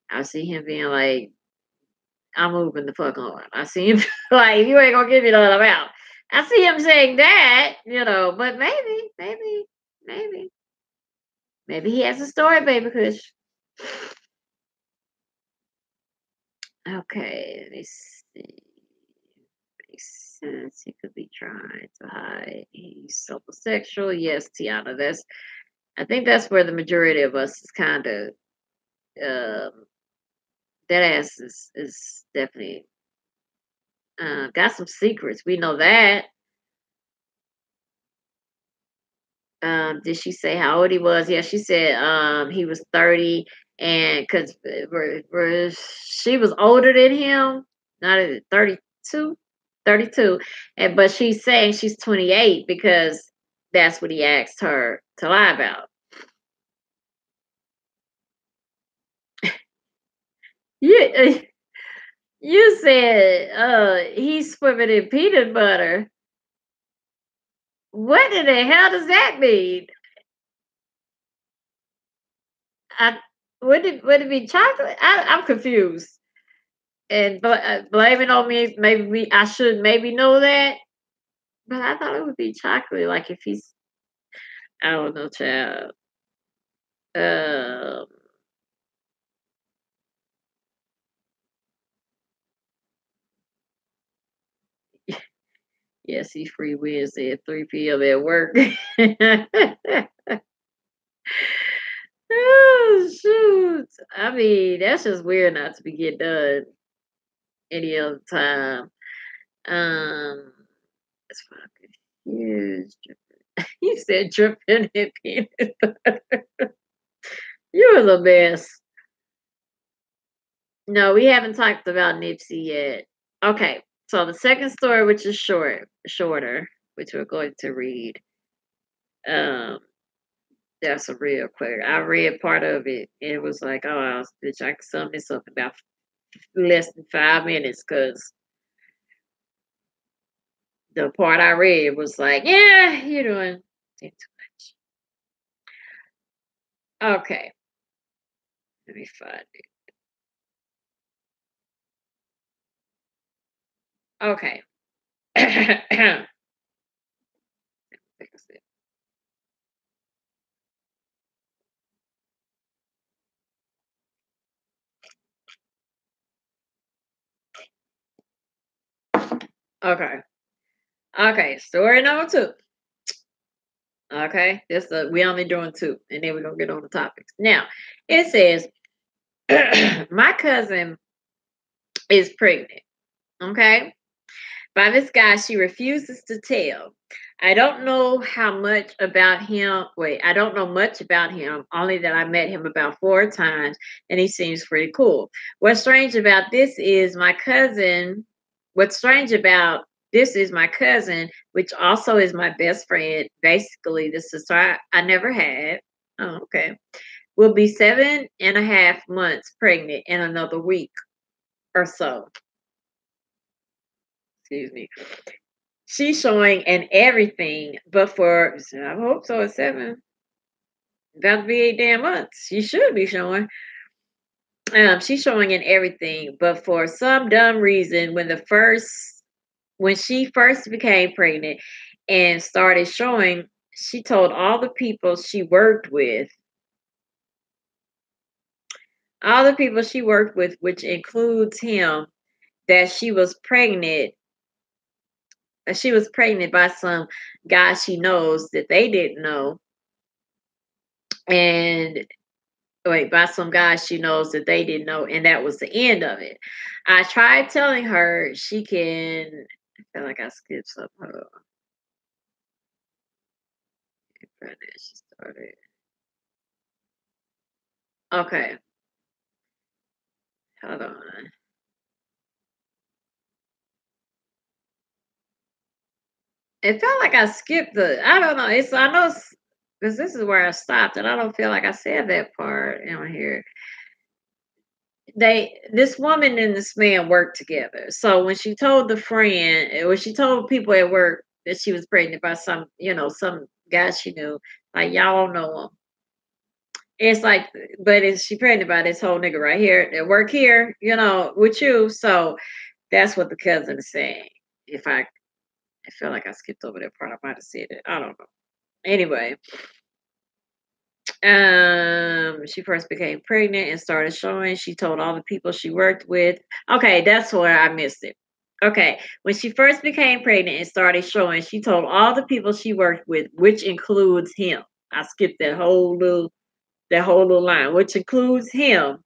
I see him being like, I'm moving the fuck on. I see him like, you ain't gonna give me none of out. I see him saying that, but maybe, maybe he has a story, baby Kush. Okay, let me see. Makes sense. He could be trying to hide. He's homosexual. Yes, Tiana. I think that's where the majority of us is kind of um, that ass is definitely got some secrets. We know that. Did she say how old he was? Yeah, she said he was 30, and because she was older than him, not 32, 32, and but she's saying she's 28 because that's what he asked her to lie about. You you said he's swimming in peanut butter. What in the hell does that mean? I would it be chocolate? I'm confused. And blame it on me. Maybe I should maybe know that, but I thought it would be chocolate. Like if he's, I don't know, child. Um, yes, he's free Wednesday at 3 p.m. at work. Oh shoot! I mean, that's just weird not to be get done any other time. Um, it's fucking huge. You said dripping in peanut butter. You was a mess. No, we haven't talked about Nipsey yet. Okay, so the second story, which is shorter, which we're going to read. Um, that's a real quick. I read part of it. And it was like, oh, bitch, I can sum this up in about less than 5 minutes because the part I read was like, yeah, you're doing too much. Okay, let me find it. Okay. Okay. Okay. Story number two. Okay. We only doing two, and then we're gonna get on the topics. Now, it says my cousin is pregnant. Okay. By this guy she refuses to tell. I don't know how much about him. Wait, I don't know much about him, only that I met him about 4 times and he seems pretty cool. What's strange about this is my cousin. What's strange about this is my cousin, which also is my best friend, basically the sister I never had. Oh, okay. Will be 7.5 months pregnant in another week or so. Excuse me. She's showing and everything, but for I hope so. At 7, about to be 8 damn months. She should be showing. She's showing in everything, but for some dumb reason, when she first became pregnant and started showing, she told all the people she worked with, which includes him, that she was pregnant by some guy she knows that they didn't know, and wait, by some guy she knows that they didn't know, and that was the end of it. I tried telling her she can. I feel like I skipped something. Hold on. She started. Okay, hold on. It felt like I skipped I don't know. I know because this is where I stopped, and I don't feel like I said that part in here. This woman and this man worked together. So when she told people at work that she was pregnant by some guy she knew, like y'all don't know him. It's like, but is she pregnant by this whole nigga right here that work here, with you? So that's what the cousin is saying. If I feel like I skipped over that part, I might have said it. I don't know. Anyway, she first became pregnant and started showing. She told all the people she worked with. Okay, that's where I missed it. Okay, when she first became pregnant and started showing, she told all the people she worked with, which includes him. I skipped that whole little line, which includes him,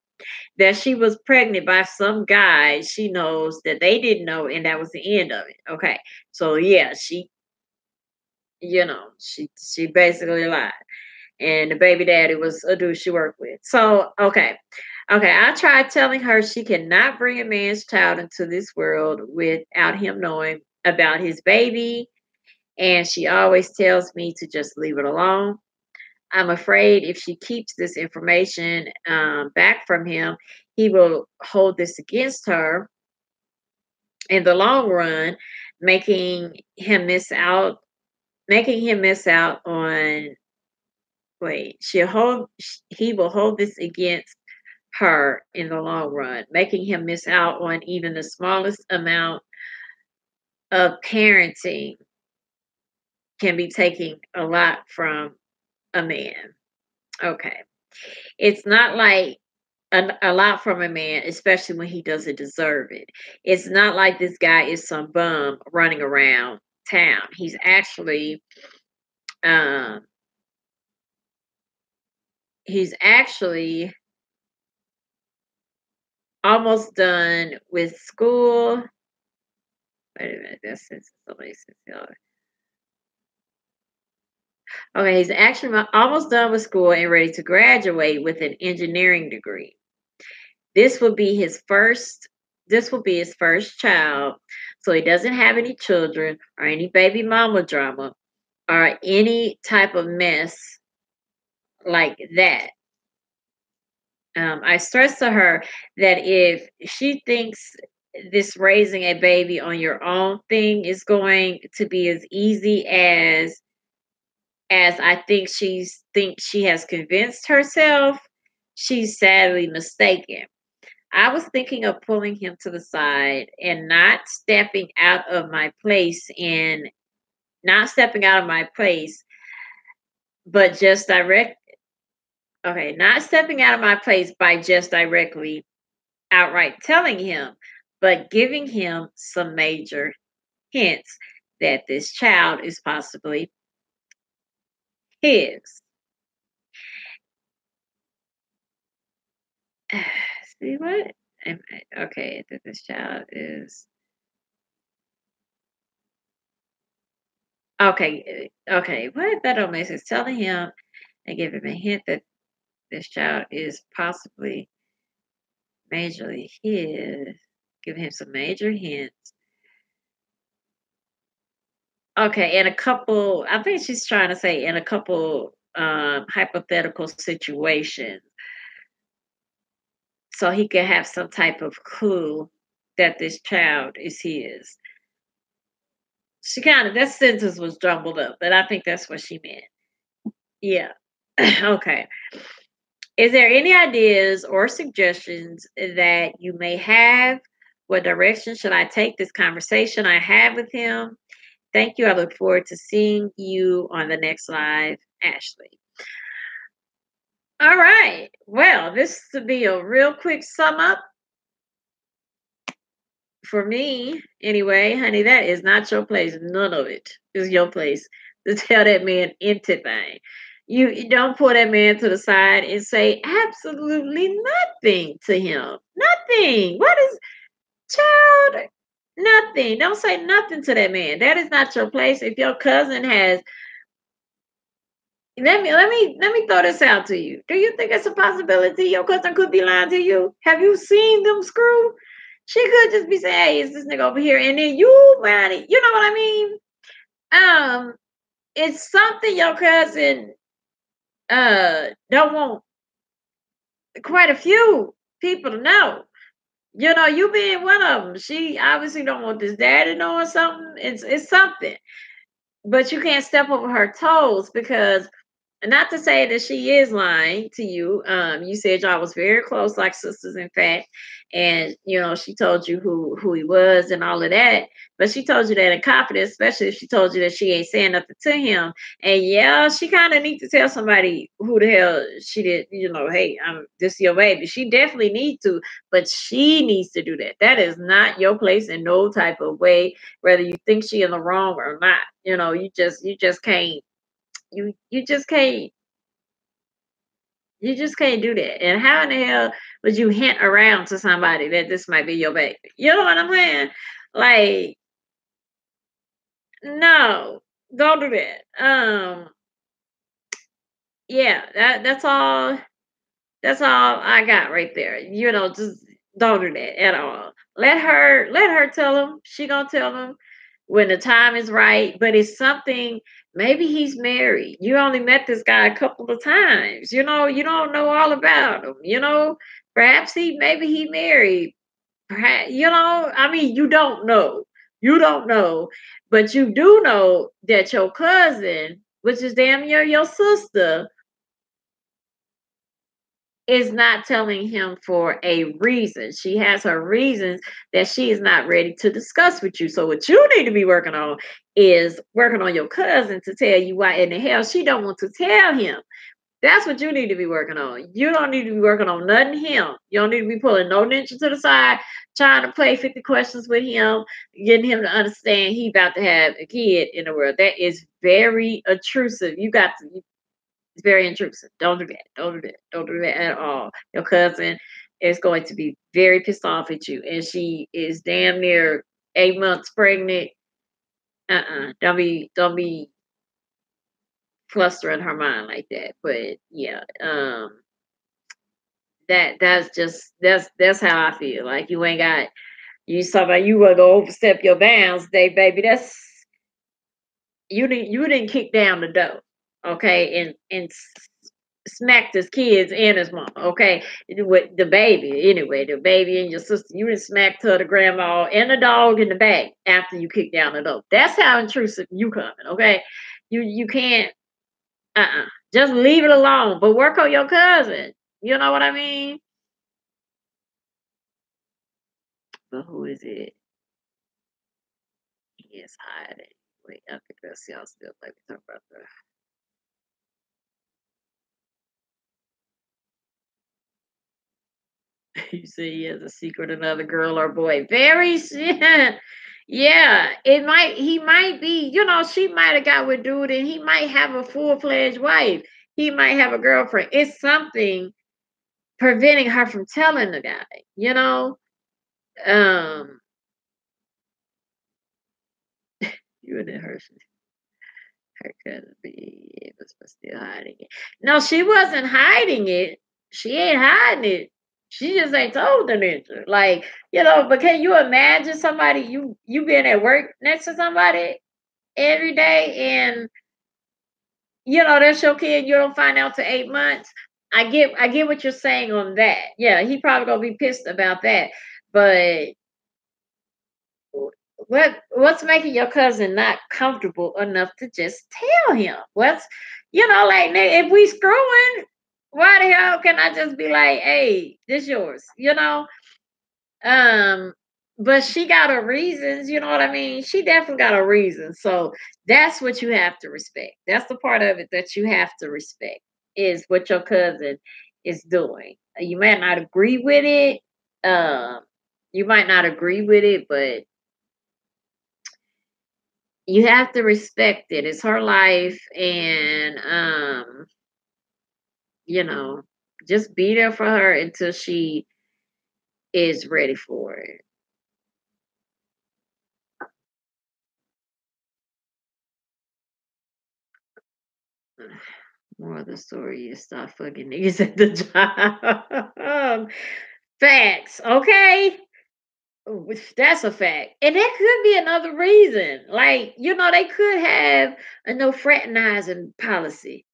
that she was pregnant by some guy she knows that they didn't know, and that was the end of it. Okay, so yeah, she basically lied, and the baby daddy was a dude she worked with. So, okay. Okay, I tried telling her she cannot bring a man's child into this world without him knowing about his baby, and she always tells me to just leave it alone. I'm afraid if she keeps this information back from him, he will hold this against her in the long run, making him miss out, on. Wait, he will hold this against her in the long run, making him miss out on even the smallest amount of parenting can be taking a lot from a man. Okay. It's not like a lot from a man, especially when he doesn't deserve it. It's not like this guy is some bum running around town. Um he's actually almost done with school. Wait a minute, that's somebody says, okay, he's actually almost done with school and ready to graduate with an engineering degree. This will be his first. This will be his first child, so he doesn't have any children or any baby mama drama or any type of mess like that. I stressed to her that if she thinks this raising a baby on your own thing is going to be as easy as I think she has convinced herself, she's sadly mistaken. I was thinking of pulling him to the side and not stepping out of my place, but just direct okay, not stepping out of my place by just directly outright telling him, but giving him some major hints that this child is possibly his. See what? Okay, that this child is okay. Okay, what? That don't make sense. Telling him and give him a hint that this child is possibly majorly his. Give him some major hints. Okay, in a couple, I think she's trying to say in a couple hypothetical situations, so he could have some type of clue that this child is his. She kind of that sentence was jumbled up, but I think that's what she meant. Yeah. Okay. Is there any ideas or suggestions that you may have? What direction should I take this conversation I have with him? Thank you. I look forward to seeing you on the next live, Ashley. All right. Well, this to be a real quick sum up for me, anyway, honey. That is not your place. None of it is your place to tell that man anything. You don't pull that man to the side and say absolutely nothing to him. Nothing. What is child? Nothing. Don't say nothing to that man. That is not your place. If your cousin has let me throw this out to you. Do you think it's a possibility your cousin could be lying to you? Have you seen them screw? She could just be saying, "Hey, is this nigga over here?" And then you mind it. You know what I mean? Um, it's something your cousin don't want quite a few people to know. You know, you being one of them. She obviously don't want this daddy knowing something. It's something, but you can't step over her toes because not to say that she is lying to you. You said y'all was very close, like sisters, in fact, and you know she told you who he was and all of that. But she told you that in confidence, especially if she told you that she ain't saying nothing to him. And yeah, she kind of need to tell somebody who the hell she did. You know, hey, this is your baby. She definitely needs to, but she needs to do that. That is not your place in no type of way. Whether you think she in the wrong or not, you know, you just can't you just can't you just can't do that. And how in the hell would you hint around to somebody that this might be your baby? You know what I'm saying? Like, no, don't do that. Yeah, that's all I got right there. You know, just don't do that at all. Let her tell him. She gonna tell him when the time is right. But it's something. Maybe he's married. You only met this guy a couple of times. You know, you don't know all about him. You know, perhaps maybe he married. Perhaps you know. I mean, you don't know. You don't know, but you do know that your cousin, which is damn near your sister, is not telling him for a reason. She has her reasons that she is not ready to discuss with you. So what you need to be working on is working on your cousin to tell you why in the hell she don't want to tell him. That's what you need to be working on. You don't need to be working on nothing him. You don't need to be pulling no ninja to the side, trying to play 50 questions with him, getting him to understand he about to have a kid in the world. That is very intrusive. It's very intrusive. Don't do that. Don't do that. Don't do that at all. Your cousin is going to be very pissed off at you, and she is damn near 8 months pregnant. Don't be flustering her mind like that. But yeah, that's how I feel. Like you ain't got you somebody you want to go overstep your bounds, day baby. That's you didn't kick down the door, okay, and smacked his kids and his mom, okay, with the baby anyway, the baby and your sister. You didn't smacked her, the grandma, and the dog in the back after you kicked down the door. That's how intrusive you coming, okay. You can't just leave it alone, but work on your cousin. You know what I mean? But who is it? He is hiding. Wait, I think that's y'all still like talk about that. You say he has a secret, another girl or boy. Very Yeah, he might be, she might have got with dude and he might have a full-fledged wife. He might have a girlfriend. It's something preventing her from telling the guy, you know? Um, you and her couldn't be able to still hiding it. No, she wasn't hiding it. She ain't hiding it. She just ain't told the ninja. Like, but can you imagine somebody you being at work next to somebody every day and that's your kid, you don't find out to 8 months. I get what you're saying on that. Yeah, he probably gonna be pissed about that. But what's making your cousin not comfortable enough to just tell him? Like if we screwing, why the hell can I just be like, hey, this yours? Um, but she got her reasons, you know what I mean? She definitely got a reason. So that's what you have to respect. That's the part of it that you have to respect is what your cousin is doing. You might not agree with it. Um, you might not agree with it, but you have to respect it. It's her life and you know, just be there for her until she is ready for it. More of the story is stop fucking niggas at the job. Facts, okay? That's a fact. And that could be another reason. Like, they could have a no fraternizing policy.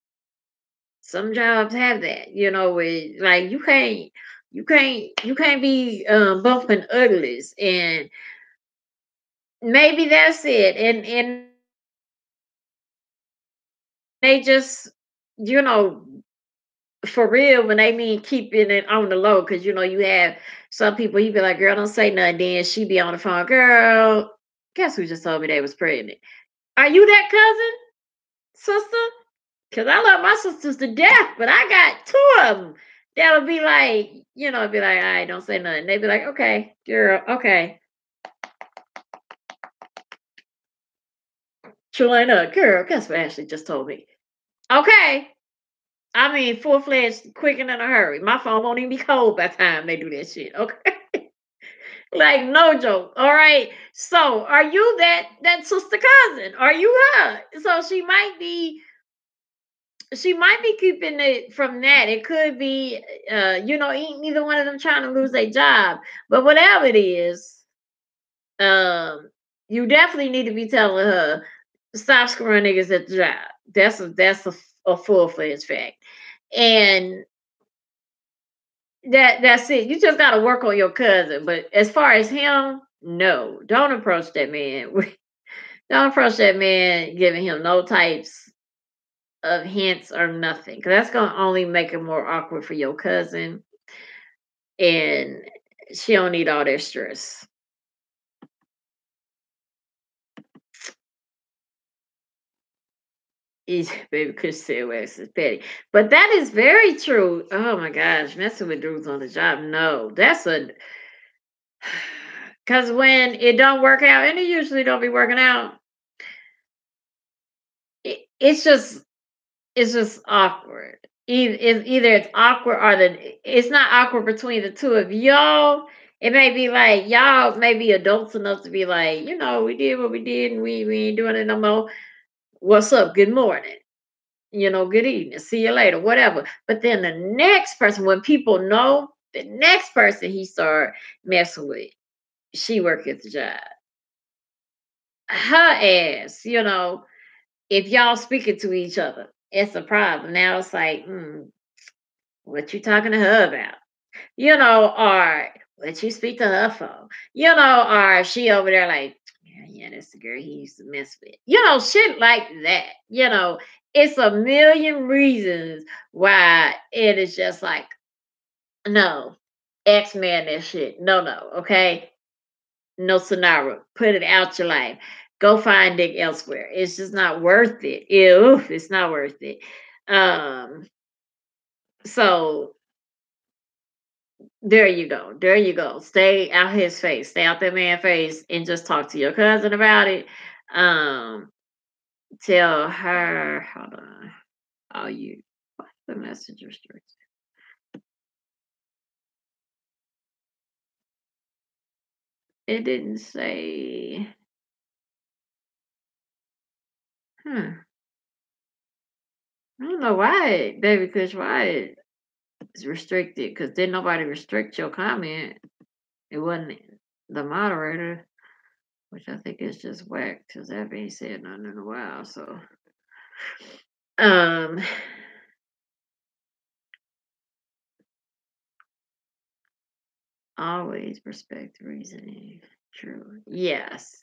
Some jobs have that, where like you can't be bumping uglies and maybe that's it. And they just, you know, for real when they mean keeping it on the low, because you have some people you be like, girl, don't say nothing, then she be on the phone, girl, guess who just told me they was pregnant? Are you that cousin, sister? Because I love my sisters to death, but I got two of them that'll be like, be like, all right, don't say nothing. They be like, okay, girl, okay. Chilena, girl, guess what Ashley just told me? Okay. I mean, full fledged, quick and in a hurry. My phone won't even be cold by the time they do that shit. Okay. Like no joke. All right. So are you that sister cousin? Are you her? So she might be keeping it from that. It could be ain't neither one of them trying to lose their job. But whatever it is, um, you definitely need to be telling her stop screwing niggas at the job. That's a full fledged fact. And that's it. You just gotta work on your cousin. But as far as him, no, don't approach that man. Don't approach that man giving him no types of hints or nothing. Cause that's gonna only make it more awkward for your cousin. And she don't need all that stress. Baby Chris said wax is petty. But that is very true. Oh my gosh, messing with dudes on the job. No, that's a because when it don't work out, and it usually don't be working out, it, it's just it's just awkward. Either it's awkward or it's not awkward between the two of y'all. It may be like y'all may be adults enough to be like, we did what we did and we ain't doing it no more. What's up? Good morning. Good evening. See you later. Whatever. But then the next person, when people know the next person he start messing with, she work at the job. Her ass, if y'all speaking to each other, it's a problem. Now it's like, what you talking to her about? Or what you speak to her for? Or she over there like, yeah, that's the girl he used to mess with. Shit like that. It's a million reasons why it is just like, no, X man that shit. No, no, okay? No scenario. Put it out your life. Go find dick elsewhere. It's just not worth it. Ew, it's not worth it. Um, so There you go. There you go. Stay out his face. Stay out that man face and just talk to your cousin about it. Um, tell her, hold on. Oh, you, what's the message restriction? It didn't say, huh. I don't know why, baby Kush, why it's restricted. Because didn't nobody restrict your comment. It wasn't the moderator, which I think is just whack. Because that being said, nothing in a while. So, um, always respect reasoning. True. Yes.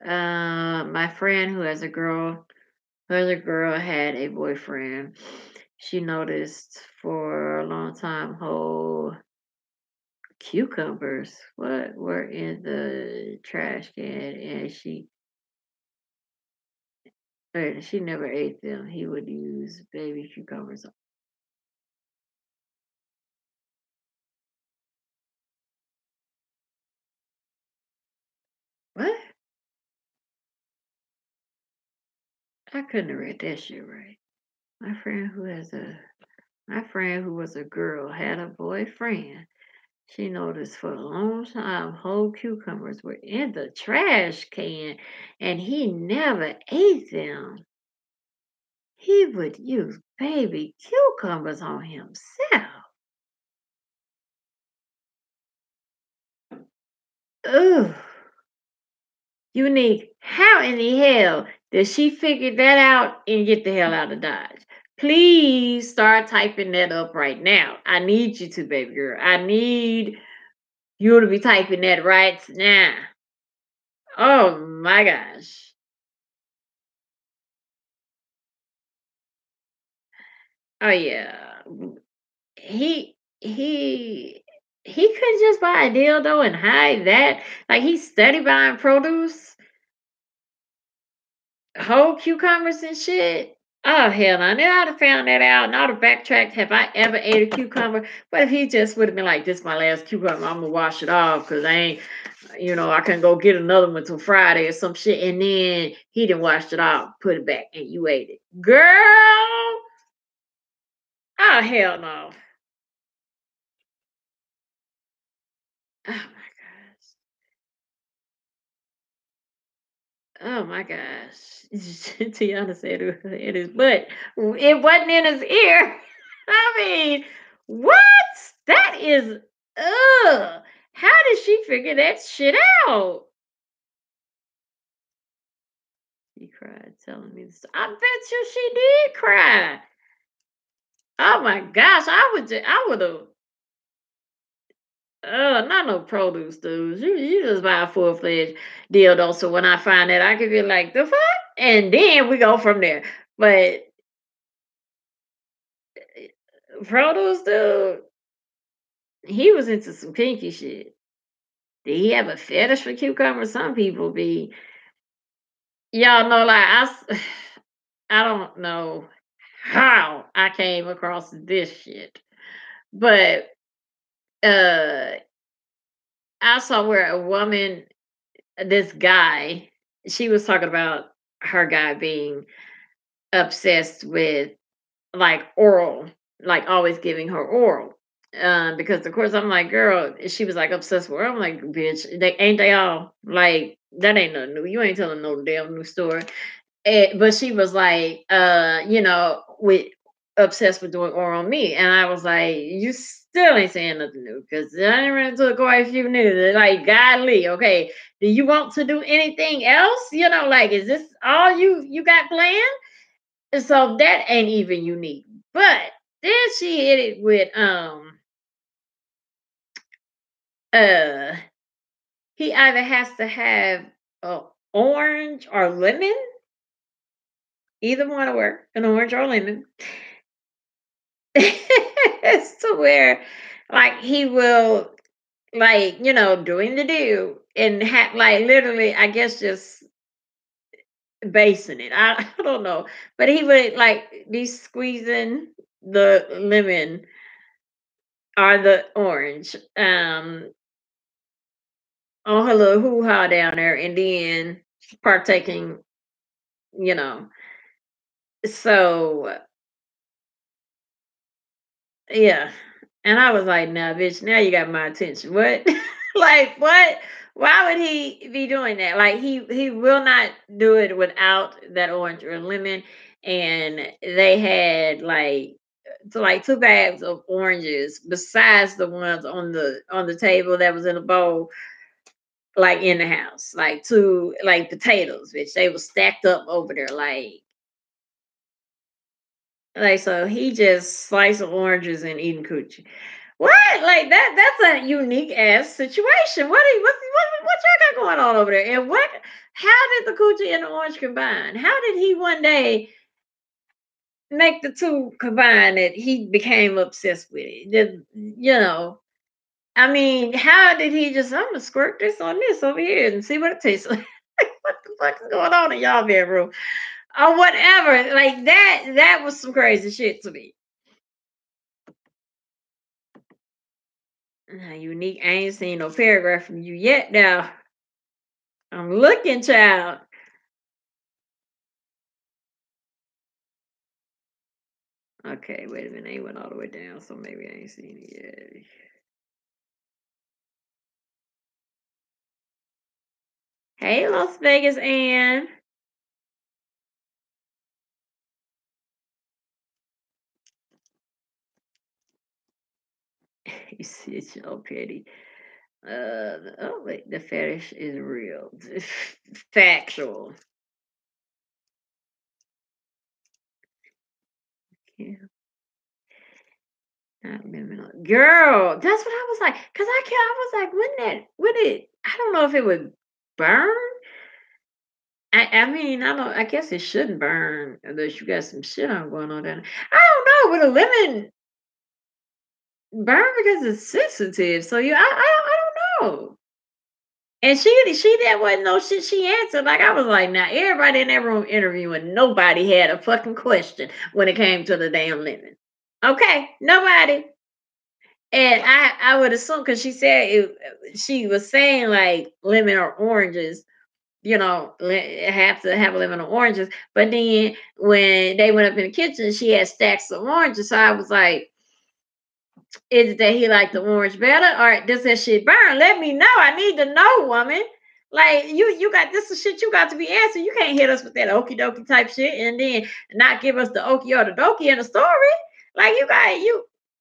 My friend who has a girl had a boyfriend. She noticed for a long time whole cucumbers what were in the trash can, and she never ate them. He would use baby cucumbers. What? I couldn't have read that shit right. My friend who has a my friend who was a girl had a boyfriend. She noticed for a long time whole cucumbers were in the trash can and he never ate them. He would use baby cucumbers on himself. Ugh. Unique. How in the hell did she figure that out and get the hell out of Dodge? Please start typing that up right now. I need you to, baby girl. I need you to be typing that right now. Oh my gosh. Oh yeah. He couldn't just buy a dildo and hide that. Like he's steady buying produce, whole cucumbers and shit. Oh hell no! Then I'd have found that out and I'd have backtracked. Have I ever ate a cucumber? But if he just would have been like, "This is my last cucumber. I'm gonna wash it off because I ain't, I can go get another one till Friday or some shit." And then he didn't wash it off, put it back, and you ate it, girl. Oh hell no! Oh my gosh! Oh my gosh. Tiana said it was in his butt. It wasn't in his ear. I mean, what? That is how did she figure that shit out? She cried telling me this. I bet you she did cry. Oh my gosh. I would have not no produce dudes. You just buy a full fledged dildo. So when I find that I could be like, the fuck? And then we go from there. But produce dude, he was into some kinky shit. Did he have a fetish for cucumbers? Some people be, y'all know, like I don't know how I came across this shit, but uh, I saw where a woman, this guy, she was talking about her guy being obsessed with like oral, like always giving her oral. Because of course I'm like, girl, she was like obsessed with her. I'm like, bitch, they all like that ain't nothing new. You ain't telling no damn new story. But she was like, with obsessed with doing oral on me. And I was like, you still ain't saying nothing new because I ain't ready to quite a few new. Like, godly, okay. Do you want to do anything else? Like, is this all you got planned? And so that ain't even unique. But then she hit it with uh he either has to have orange or lemon. Either one will work, an orange or lemon. It's to where like he will like, doing the do and like literally I guess just basing it. I don't know. But he would like be squeezing the lemon or the orange. On her little hoo ha down there, and then partaking, you know. So yeah. And I was like, nah, bitch, now you got my attention. What? Like what? Why would he be doing that? Like he will not do it without that orange or lemon. And they had like two bags of oranges besides the ones on the table that was in a bowl, like in the house. Like two like potatoes, which they were stacked up over there, like so he just sliced oranges and eating coochie. What? Like that's a unique ass situation. What y'all got going on over there? And what how did the coochie and the orange combine? How did he one day make the two combine that he became obsessed with it? I mean, how did he just I'm gonna squirt this on this over here and see what it tastes like? What the fuck is going on in y'all bedroom? Or whatever. Like that was some crazy shit to me. Unique. I ain't seen no paragraph from you yet now. I'm looking, child. Okay, wait a minute. They went all the way down, so maybe I ain't seen it yet. Hey, Las Vegas, Ann. You see, it's so petty. Oh wait, the fetish is real. Factual. Yeah, not minimal. Girl, that's what I was like. Cause I was like, would it? I don't know if it would burn. I mean, I don't. I guess it shouldn't burn unless you got some shit on going on down there. I don't know. With a lemon burn because it's sensitive. So I don't know. And she that wasn't no shit. She answered like I was like, now everybody in that room interviewing, nobody had a fucking question when it came to the damn lemon. Okay, nobody. And I would assume because she said she was saying like lemon or oranges, have to have lemon or oranges. But then when they went up in the kitchen, she had stacks of oranges. So I was like, is it that he liked the orange better, or does that shit burn? Let me know. I need to know, woman. Like you got this is shit you got to be answered. You can't hit us with that okie dokie type shit and then not give us the okie or the dokie in the story. Like you can't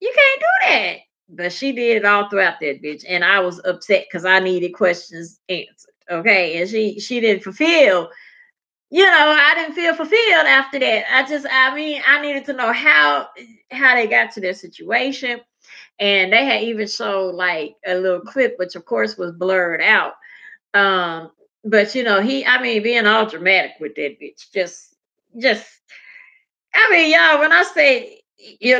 do that. But she did it all throughout that bitch, and I was upset because I needed questions answered. Okay, and she didn't fulfill. I didn't feel fulfilled after that. I mean, I needed to know how they got to their situation, and they had even showed like a little clip, which of course was blurred out. But I mean, being all dramatic with that bitch, just, I mean, y'all, when I say, he's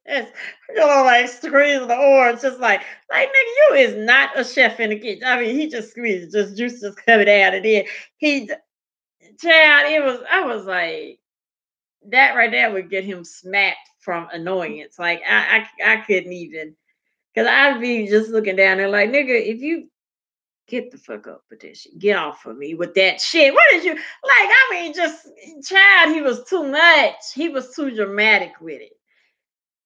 just, like squeezing the orange, just like nigga, you is not a chef in the kitchen. I mean, he just squeezed, just juice just coming out, and then he, child, I was like, that right there would get him smacked from annoyance. Like I couldn't even, because I'd be just looking down there like, nigga, if you get the fuck up with this shit, get off of me with that shit. What did you like? I mean, just child, he was too much. He was too dramatic with it.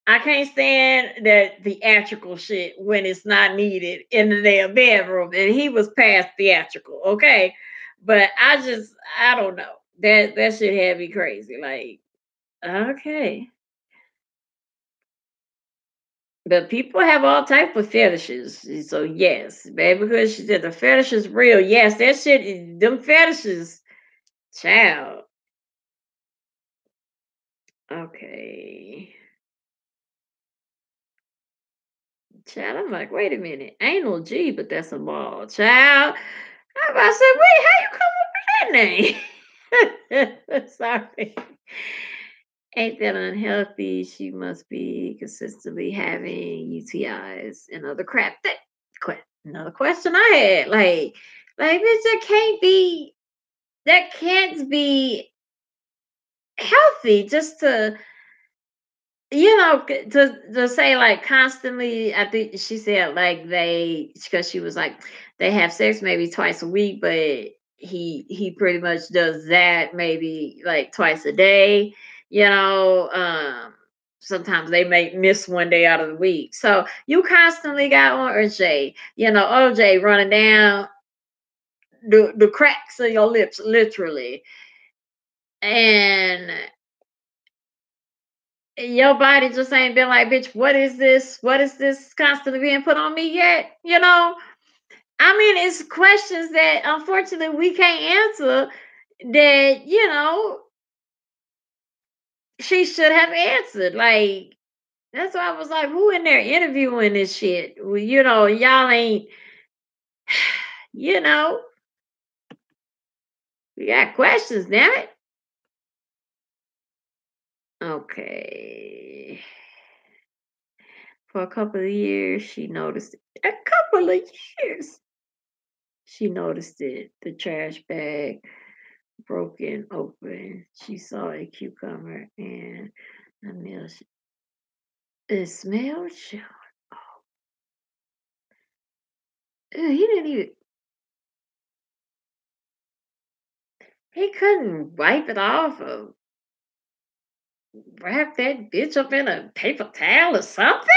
I can't stand that theatrical shit when it's not needed in the damn bedroom. And he was past theatrical, okay? But I don't know. That shit had me crazy. Like, okay. But people have all type of fetishes. So yes, baby, because she said the fetish is real. Yes, that shit them fetishes, child. Okay. Child, I'm like, wait a minute. Anal G, but that's a ball. Child. I'm about to say, wait, how you come up with that name? Sorry. Ain't that unhealthy? She must be consistently having UTIs and other crap. Another question I had. Like, bitch, that can't be healthy just to to say like constantly, I think she said like because she was like they have sex maybe twice a week, but he pretty much does that maybe like twice a day. You know, sometimes they may miss one day out of the week. So you constantly got on OJ, OJ running down the cracks of your lips, literally, and your body just ain't been like, bitch, what is this? What is this constantly being put on me yet? I mean, it's questions that unfortunately we can't answer that, she should have answered. Like, that's why I was like, who in there interviewing this shit? Well, y'all ain't, you know, we got questions, damn it. Okay. For a couple of years, she noticed it. A couple of years. She noticed it. The trash bag broken open. She saw a cucumber and a meal. It smelled. He didn't even. He couldn't wipe it off or wrap that bitch up in a paper towel or something.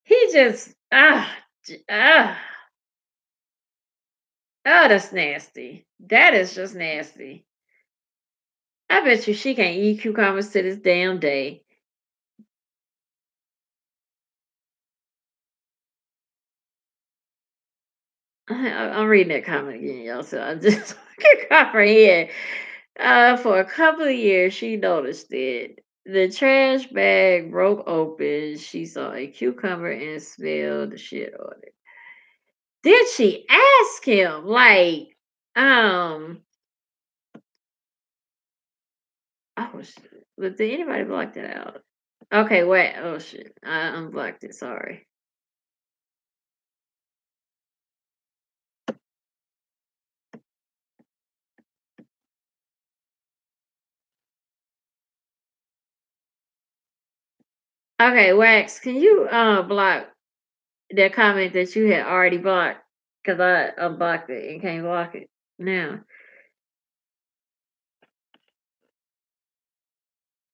He just oh, that's nasty. That is just nasty. I bet you she can't eat cucumbers to this damn day. I'm reading that comment again, y'all, so I just can comprehend. For a couple of years, she noticed it. The trash bag broke open. She saw a cucumber and smelled the shit on it. Did she ask him? Like, oh shit. But did anybody block that out? Okay, wait. Oh shit. I unblocked it. Sorry. Okay, Wax, can you block that comment that you had already blocked? Because I unblocked it and can't block it now.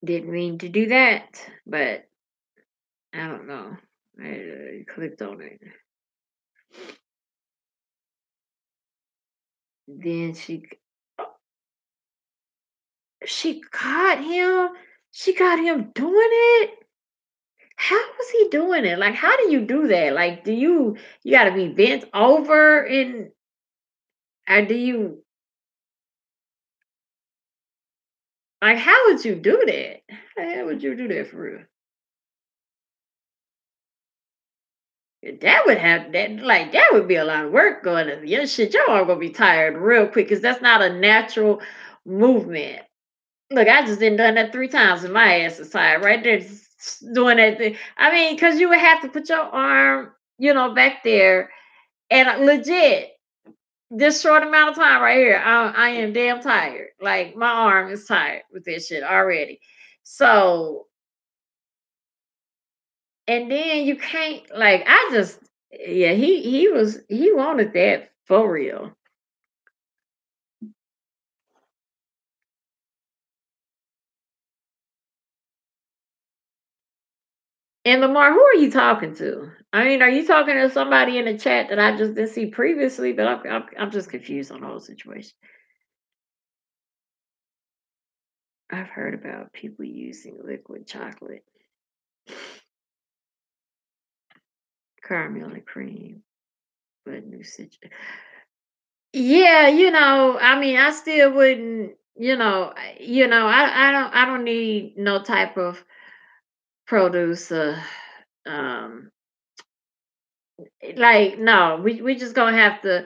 Didn't mean to do that, but I don't know. I clicked on it. Then she caught him. She caught him doing it. How was he doing it? Like, how do you do that? Like, you got to be bent over and or do you like how would you do that? How the hell would you do that for real? That would have that would be a lot of work going to your shit. Your arm gonna be tired real quick because that's not a natural movement. Look, I just done that 3 times and my ass is tired right there doing that thing. I mean, because you would have to put your arm, back there and legit this short amount of time right here, I am damn tired. Like my arm is tired with this shit already. So, and then you can't like I just yeah, he wanted that for real. And Lamar, who are you talking to? I mean, are you talking to somebody in the chat that I just didn't see previously? But I'm just confused on the whole situation. I've heard about people using liquid chocolate, caramel and cream, but new situation. Yeah, I mean, I still wouldn't, I don't need no type of produce. Um, like no, we just gonna have to.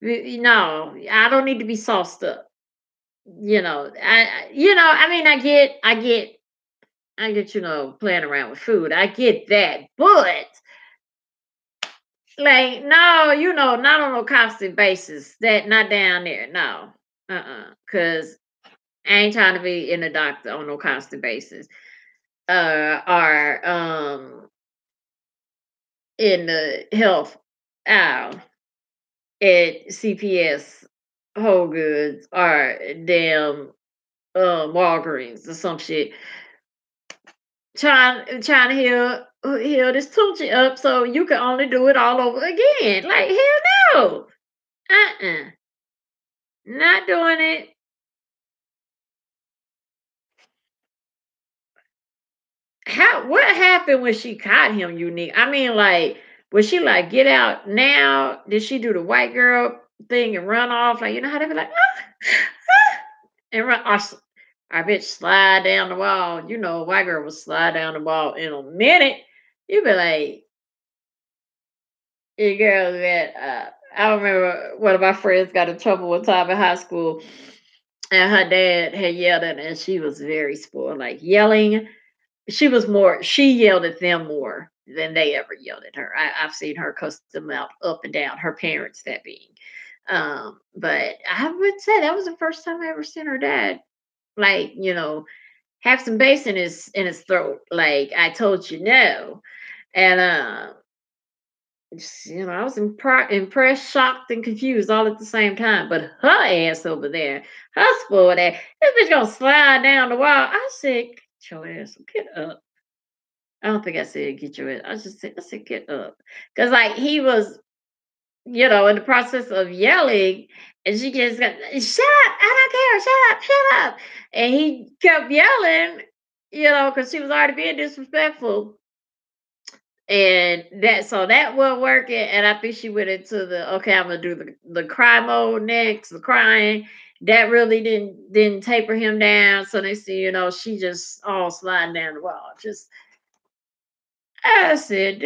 No, I don't need to be sauced up. I mean, I get, playing around with food. I get that, but like, no, not on a constant basis. That not down there. No, because I ain't trying to be in the doctor on no constant basis. are in the health aisle at CPS, Whole Goods, or damn Walgreens or some shit, trying to heal this Tunchi up so you can only do it all over again. Like hell no, not doing it. How what happened when she caught him? Unique. I mean, like, was she like get out now? Did she do the white girl thing and run off? Like you know how they be like and run. I bitch slide down the wall. You know, a white girl will slide down the wall in a minute. You be like, you girl that I remember one of my friends got in trouble one time in high school, and her dad had yelled at her, and she was very spoiled, like yelling. She yelled at them more than they ever yelled at her. I've seen her cuss them out up and down, her parents that being. But I would say that was the first time I ever seen her dad, like, have some bass in his throat. Like I told you no. And I was impressed, shocked, and confused all at the same time. But her ass over there, her spoiled ass, this bitch gonna slide down the wall. I said, get your ass, get up. I don't think I said get your ass. I said get up. Cause like he was, in the process of yelling, and she just got shut up, I don't care, shut up. And he kept yelling, because she was already being disrespectful. And that wasn't working. And I think she went into the okay, I'm gonna do the cry mode next, the crying. That really didn't taper him down. So they see, she just all sliding down the wall. Just I said,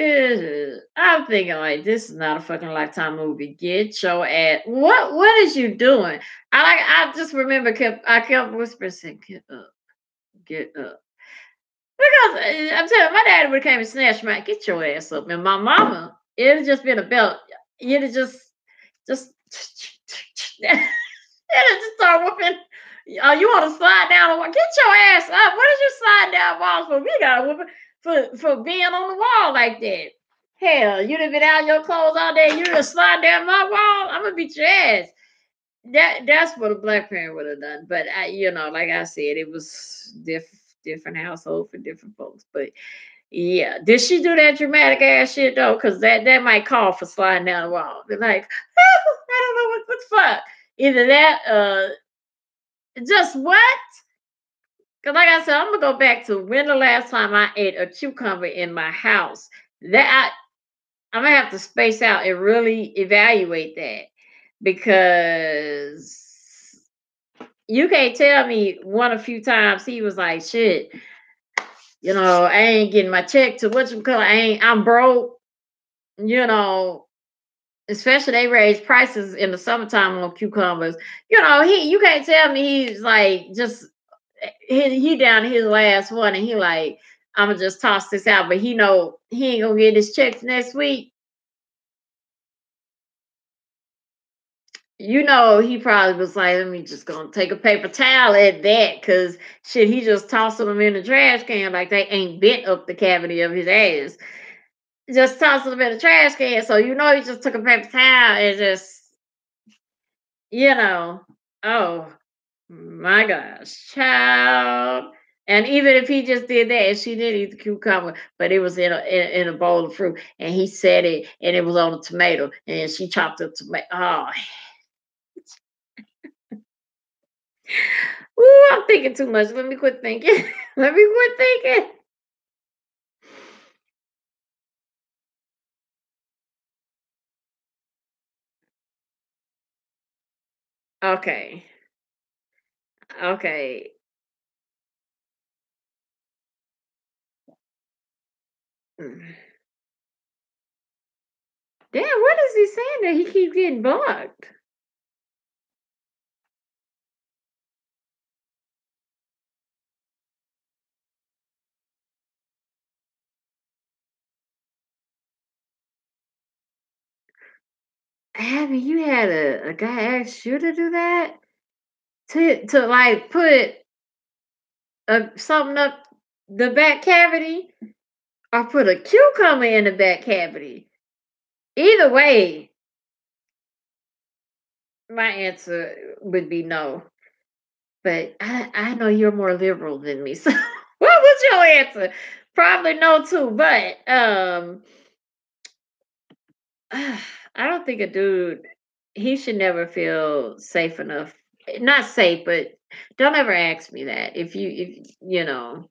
I'm thinking like this is not a fucking Lifetime movie. Get your ass. What is you doing? I just remember I kept whispering, saying, get up. Because I'm telling you, my daddy would have came and snatched my get your ass up. And my mama, it'd have just been a belt. You'd have just it'd have just start whooping. You want to slide down the wall? Get your ass up. What is you sliding down walls for? We got to whoop for being on the wall like that. Hell, you'd have been out in your clothes all day. You'd have slide down my wall. I'm gonna beat your ass. That's what a black parent would have done. But like I said, it was different household for different folks. But yeah, did she do that dramatic ass shit though? Because that might call for sliding down the wall. They're like, I don't know what the fuck. Either that, just what? Because like I said, I'm gonna go back to when the last time I ate a cucumber in my house. I'm gonna have to space out and really evaluate that because you can't tell me one a few times he was like, shit, I ain't getting my check to I'm broke, especially they raise prices in the summertime on cucumbers. You can't tell me he's like just he down to his last one and he like, I'ma just toss this out, but he ain't gonna get his checks next week. He probably was like, let me just gonna take a paper towel at that, cause shit, he just tossing them in the trash can like they ain't bent up the cavity of his ass. Just tossing them in the trash can, so he just took a paper towel and just, you know, oh my gosh, child. And even if he just did that, and she did eat the cucumber, but it was in a bowl of fruit, and he said it, and it was on a tomato, and she chopped up tomato. Oh, ooh, I'm thinking too much. Let me quit thinking. Let me quit thinking. Okay. Okay. Mm. Damn, what is he saying that he keeps getting blocked? Abby, you had a guy ask you to do that? To like put something up. the back cavity or put a cucumber in the back cavity. Either way, my answer would be no. But I know you're more liberal than me. So what was your answer? Probably no too, but I don't think a dude he should never feel safe enough. Not safe, but don't ever ask me that. If you know,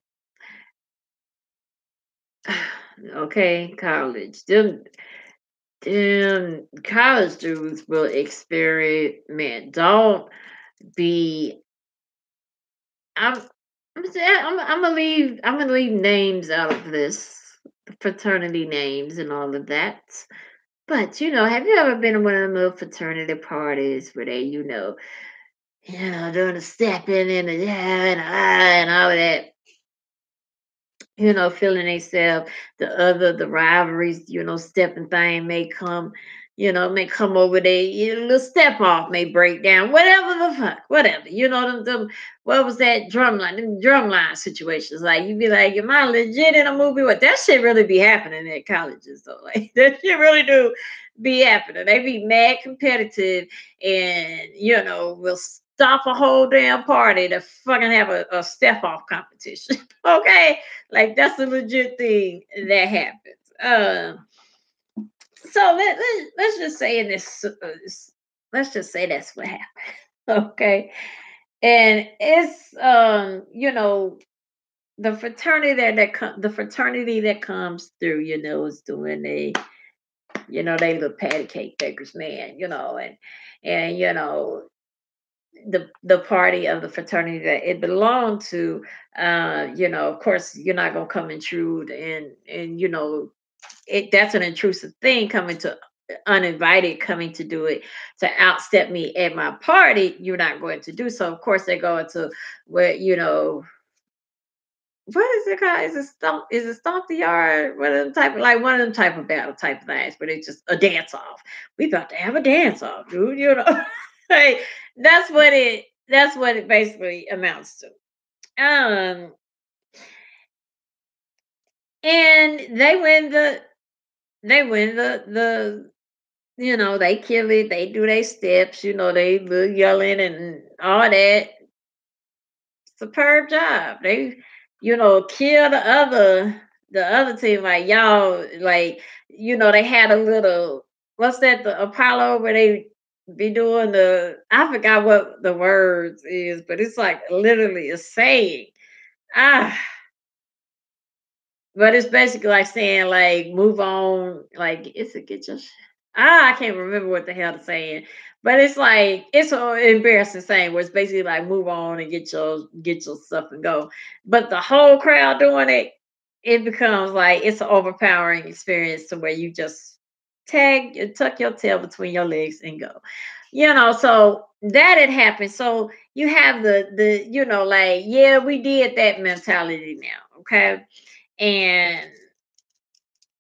okay, college. Them college dudes will experiment. Don't be I'm I'm gonna leave names out of this, fraternity names and all of that. But have you ever been to one of them little fraternity parties where they, doing the stepping and the yeah and and all of that, feeling themselves, the rivalries, stepping thing may come, may come over there, little step off may break down, whatever the fuck, whatever. What was that drum line, them drum line situations? Like you be like, am I legit in a movie? What that shit really be happening at colleges though. Like that shit really do be happening. They be mad competitive and will stop a whole damn party to fucking have a step off competition. Okay, like that's a legit thing that happens. So let's just say in this, let's just say that's what happened. Okay, and it's the fraternity the fraternity that comes through, is doing they little patty cake bakers, man, and the party of the fraternity that it belonged to, of course you're not gonna come intrude and that's an intrusive thing coming to uninvited coming to do it to outstep me at my party. You're not going to do so. Of course they go into where what is it called? Is it stomp the yard? One of them type of like one of them type of battle type of things, but it's just a dance off. We about to have a dance off, dude. Hey, that's what it basically amounts to. Um and they win the they kill it, they do their steps, they little yelling and all that. Superb job. They, kill the other team. Like y'all, like, they had a little what's that, the Apollo where they be doing I forgot what the words is, but it's like literally a saying. Ah, but it's basically like saying like move on, like it's a get your I can't remember what the hell to saying. But it's like it's so embarrassing saying where it's basically like move on and get your stuff and go. But the whole crowd doing it, it becomes like it's an overpowering experience to where you just tuck your tail between your legs and go. So that had happened. So you have the like, yeah, we did that mentality now. Okay. And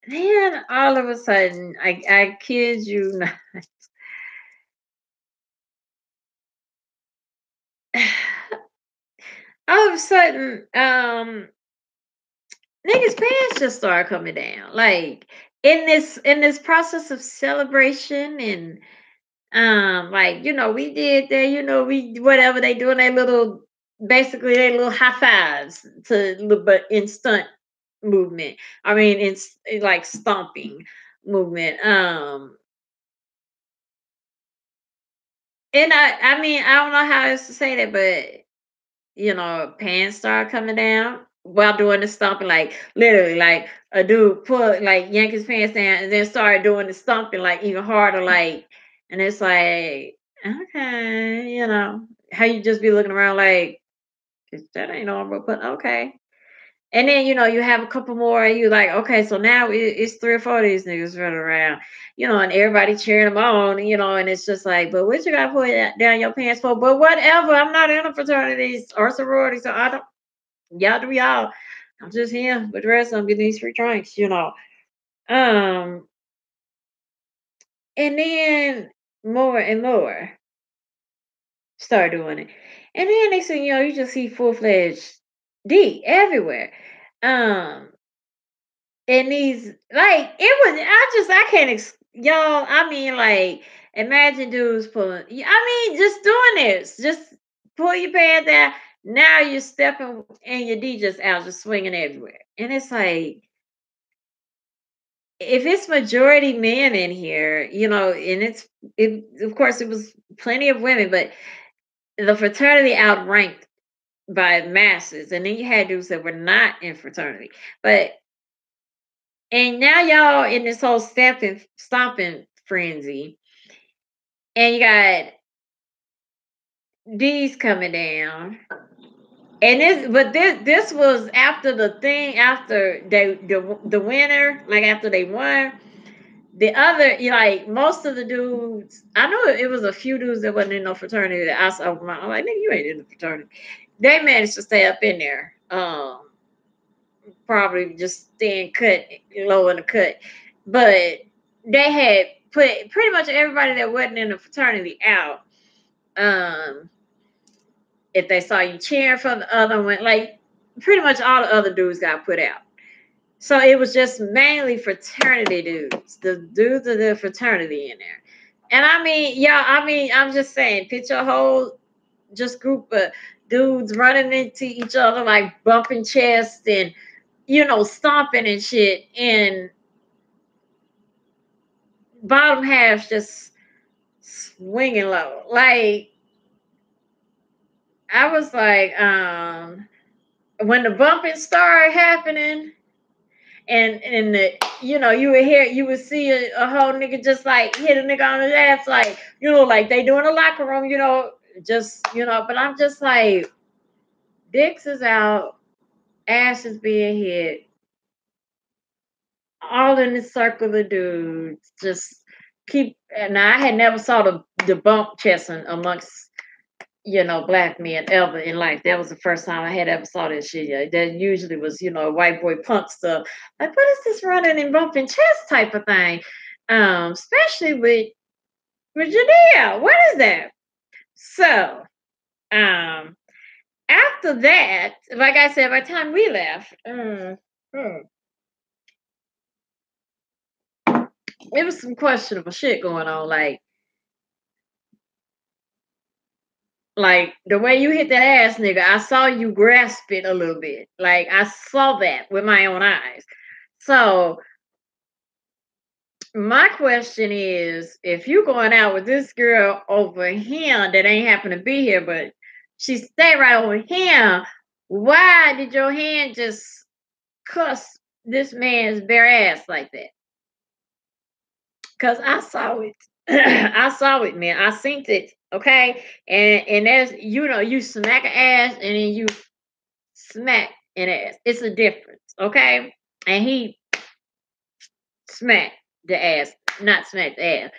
then all of a sudden, I kid you not, all of a sudden, niggas' pants just started coming down. Like in this process of celebration and like we did that, we whatever they doing their little basically their little high fives but in stunt movement. I mean in like stomping movement. And I mean, I don't know how else to say that, but pants start coming down while doing the stomping, like literally, like a dude put like yank his pants down and then started doing the stomping like even harder, like, and it's like, okay, how you just be looking around like that ain't normal, but okay. And then you have a couple more, and you like, okay, so now it's three or four of these niggas running around, and everybody cheering them on, and it's just like, but what you got to put down your pants for? But whatever, I'm not in a fraternity or sorority, so I don't. Y'all do y'all. I'm just here with the rest of them getting these free drinks. Um, and then more and more start doing it, and then they say, you just see full fledged D everywhere. Um, and these like it was I can't y'all. I mean, like imagine dudes pulling. I mean, just doing this. Just pull your pants down. Now you're stepping and your D just out, just swinging everywhere. And it's like if it's majority men in here, and of course it was plenty of women, but the fraternity outranked by masses, and then you had dudes that were not in fraternity. But and now y'all in this whole stomping frenzy, and you got D's coming down. And this was after the thing after the winner, like after they won. The other, like most of the dudes, I know it was a few dudes that wasn't in no fraternity that I saw. I'm like, nigga, you ain't in the fraternity. They managed to stay up in there. Probably just staying cut low in the cut. But they had put pretty much everybody that wasn't in the fraternity out. If they saw you cheering for the other one, like pretty much all the other dudes got put out. So it was just mainly fraternity dudes, the dudes of the fraternity in there. And I mean, yeah, I'm just saying, picture a whole just group of dudes running into each other, like bumping chests and, stomping and shit. And bottom half just swinging low. Like, I was like, when the bumping started happening, and you would see a whole nigga just like hit a nigga on his ass, like like they do in the locker room, just but I'm just like, dicks is out, ass is being hit, all in the circle of dudes, just keep. And I had never saw the bump chesting amongst black men ever in life. That was the first time I had ever saw that shit. Yeah, that usually was, white boy punk stuff. Like, what is this running and bumping chest type of thing? Especially with Judea. What is that? So, after that, like I said, by the time we left, it was some questionable shit going on. Like the way you hit that ass, nigga, I saw you grasp it a little bit. Like I saw that with my own eyes. So my question is, if you going out with this girl over here that ain't happen to be here, but she stay right over here, why did your hand just cuss this man's bare ass like that? Cause I saw it. I saw it, man. I seen it. Okay. And there's you smack an ass and then you smack an ass. It's a difference. Okay. And he smacked the ass, not smacked the ass.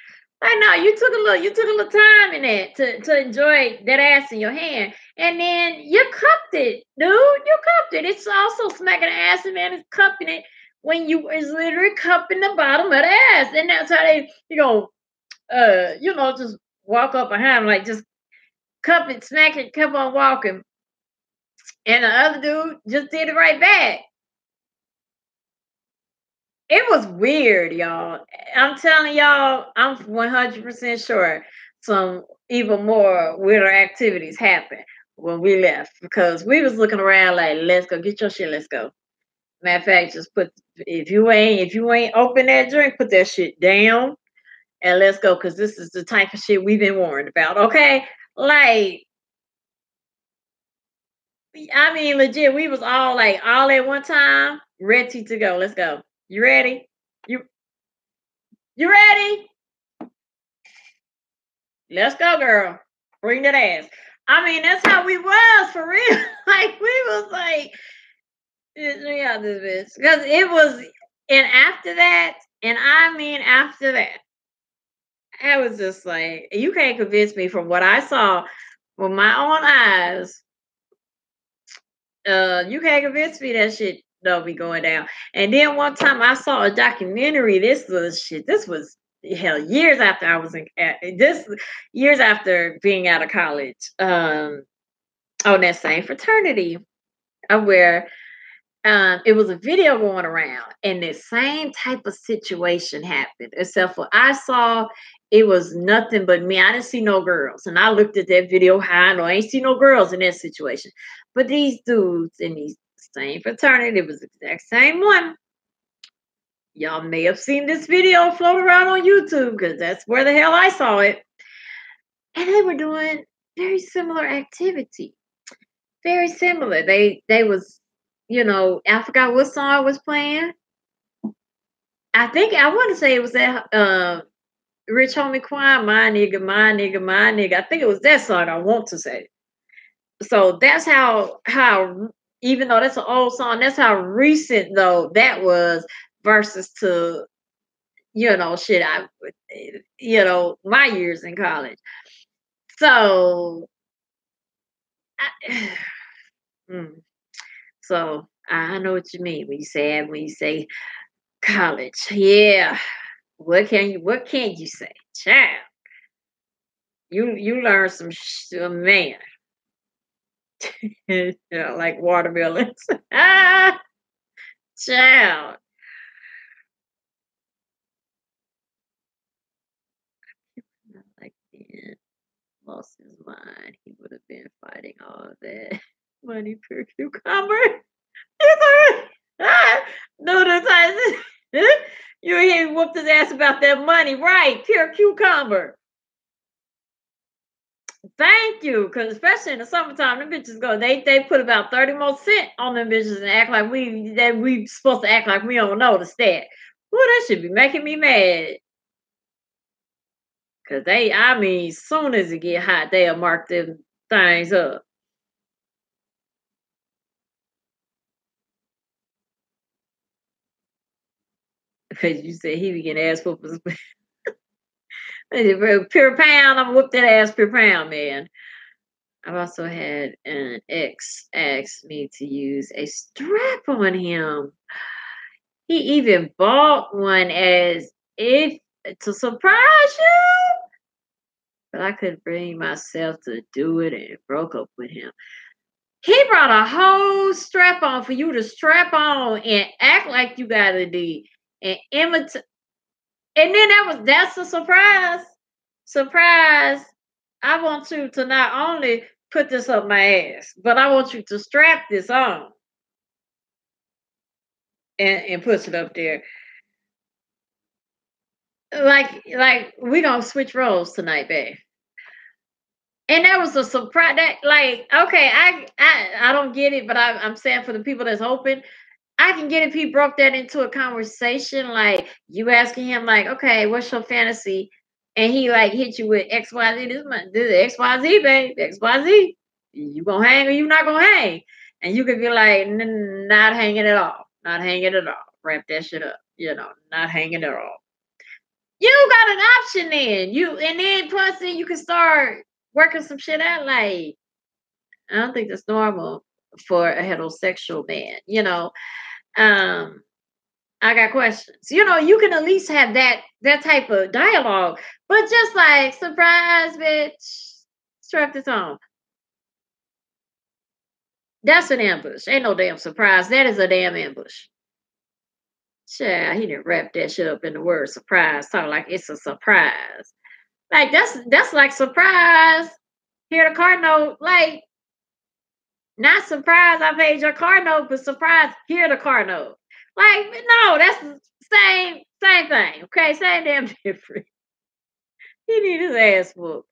Like, no, you took a little time in that to enjoy that ass in your hand. And then you cupped it, dude. You cupped it. It's also smacking the ass, and then it's cupping it when you is literally cupping the bottom of the ass. And that's how they, just walk up behind him, like just cup it, smack it, kept on walking. And the other dude just did it right back. It was weird, y'all. I'm telling y'all, I'm 100% sure some even more weirder activities happened when we left, because we was looking around like, let's go get your shit, let's go. Matter of fact, just put if you ain't open that drink, put that shit down and let's go, because this is the type of shit we've been warned about. Okay, like I mean, legit, we was all like all at one time, ready to go. Let's go. You ready? You you ready? Let's go, girl. Bring that ass. I mean, that's how we was for real. Like we was like, we got this bitch. Because it was, and after that, and I mean after that, I was just like, you can't convince me from what I saw with my own eyes. You can't convince me that shit don't be going down. And then one time I saw a documentary. This was shit. This was hell years after I was this years after being out of college. On that same fraternity, where it was a video going around, and the same type of situation happened, except for I saw it was nothing but me. I didn't see no girls, and I looked at that video. How I know I ain't see no girls in that situation, but these dudes in these same fraternity, it was the exact same one. Y'all may have seen this video float around on YouTube because that's where the hell I saw it, and they were doing very similar activity. Very similar. They was, I forgot what song was playing. I think I want to say it was that Rich Homie Quan, my nigga, my nigga, my nigga. I think it was that song I want to say. So that's how even though that's an old song, that's how recent though that was versus to shit my years in college. So I, mm, so I know what you mean when you say college. Yeah. What can you say? Child. You learn man. Like watermelons. Ah, child. Not like Ben lost his mind. He would have been fighting all of that. Money per cucumber. Ah, no, the Tyson. You ain't whooped his ass about that money, right? Pure cucumber. Thank you, because especially in the summertime, them bitches go. They put about 30 more cent on them bitches and act like we supposed to act like we don't notice that. Well, that should be making me mad. Cause I mean, soon as it get hot, they'll mark them things up. Cause you said he be getting ass whooped. Per pound, I'm whoop that ass per pound, man. I've also had an ex ask me to use a strap on him. He even bought one as if to surprise you, but I couldn't bring myself to do it and broke up with him. He brought a whole strap on for you to strap on and act like you got a D and imitate. And then that's a surprise. Surprise. I want you to not only put this up my ass, but I want you to strap this on and push it up there. Like we gonna switch roles tonight, babe. And that was a surprise. That like, okay, I don't get it, but I'm saying for the people that's open, I can get if he broke that into a conversation, like you asking him, like, okay, what's your fantasy? And he like hit you with XYZ. This is XYZ, babe. XYZ. You gonna hang or you not gonna hang? And you could be like, not hanging at all. Not hanging at all. Wrap that shit up. Not hanging at all. You got an option then. And then plus then you can start working some shit out. Like, I don't think that's normal for a heterosexual man. Um, I got questions. You can at least have that type of dialogue, but just like surprise, bitch, strap this on. That's an ambush. Ain't no damn surprise. That is a damn ambush. Child, he didn't wrap that shit up in the word surprise. Talking like it's a surprise. Like that's like surprise. Here the car note. Like not surprise. I paid your car note, but surprise. Here the car note. Like no, that's the same thing. Okay, same damn difference. He need his ass whooped.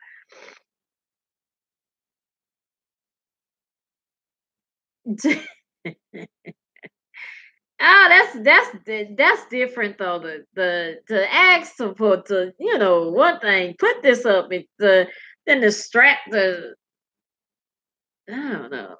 Oh, that's different though. The ask to one thing, put this up. It's then the strap. I don't know.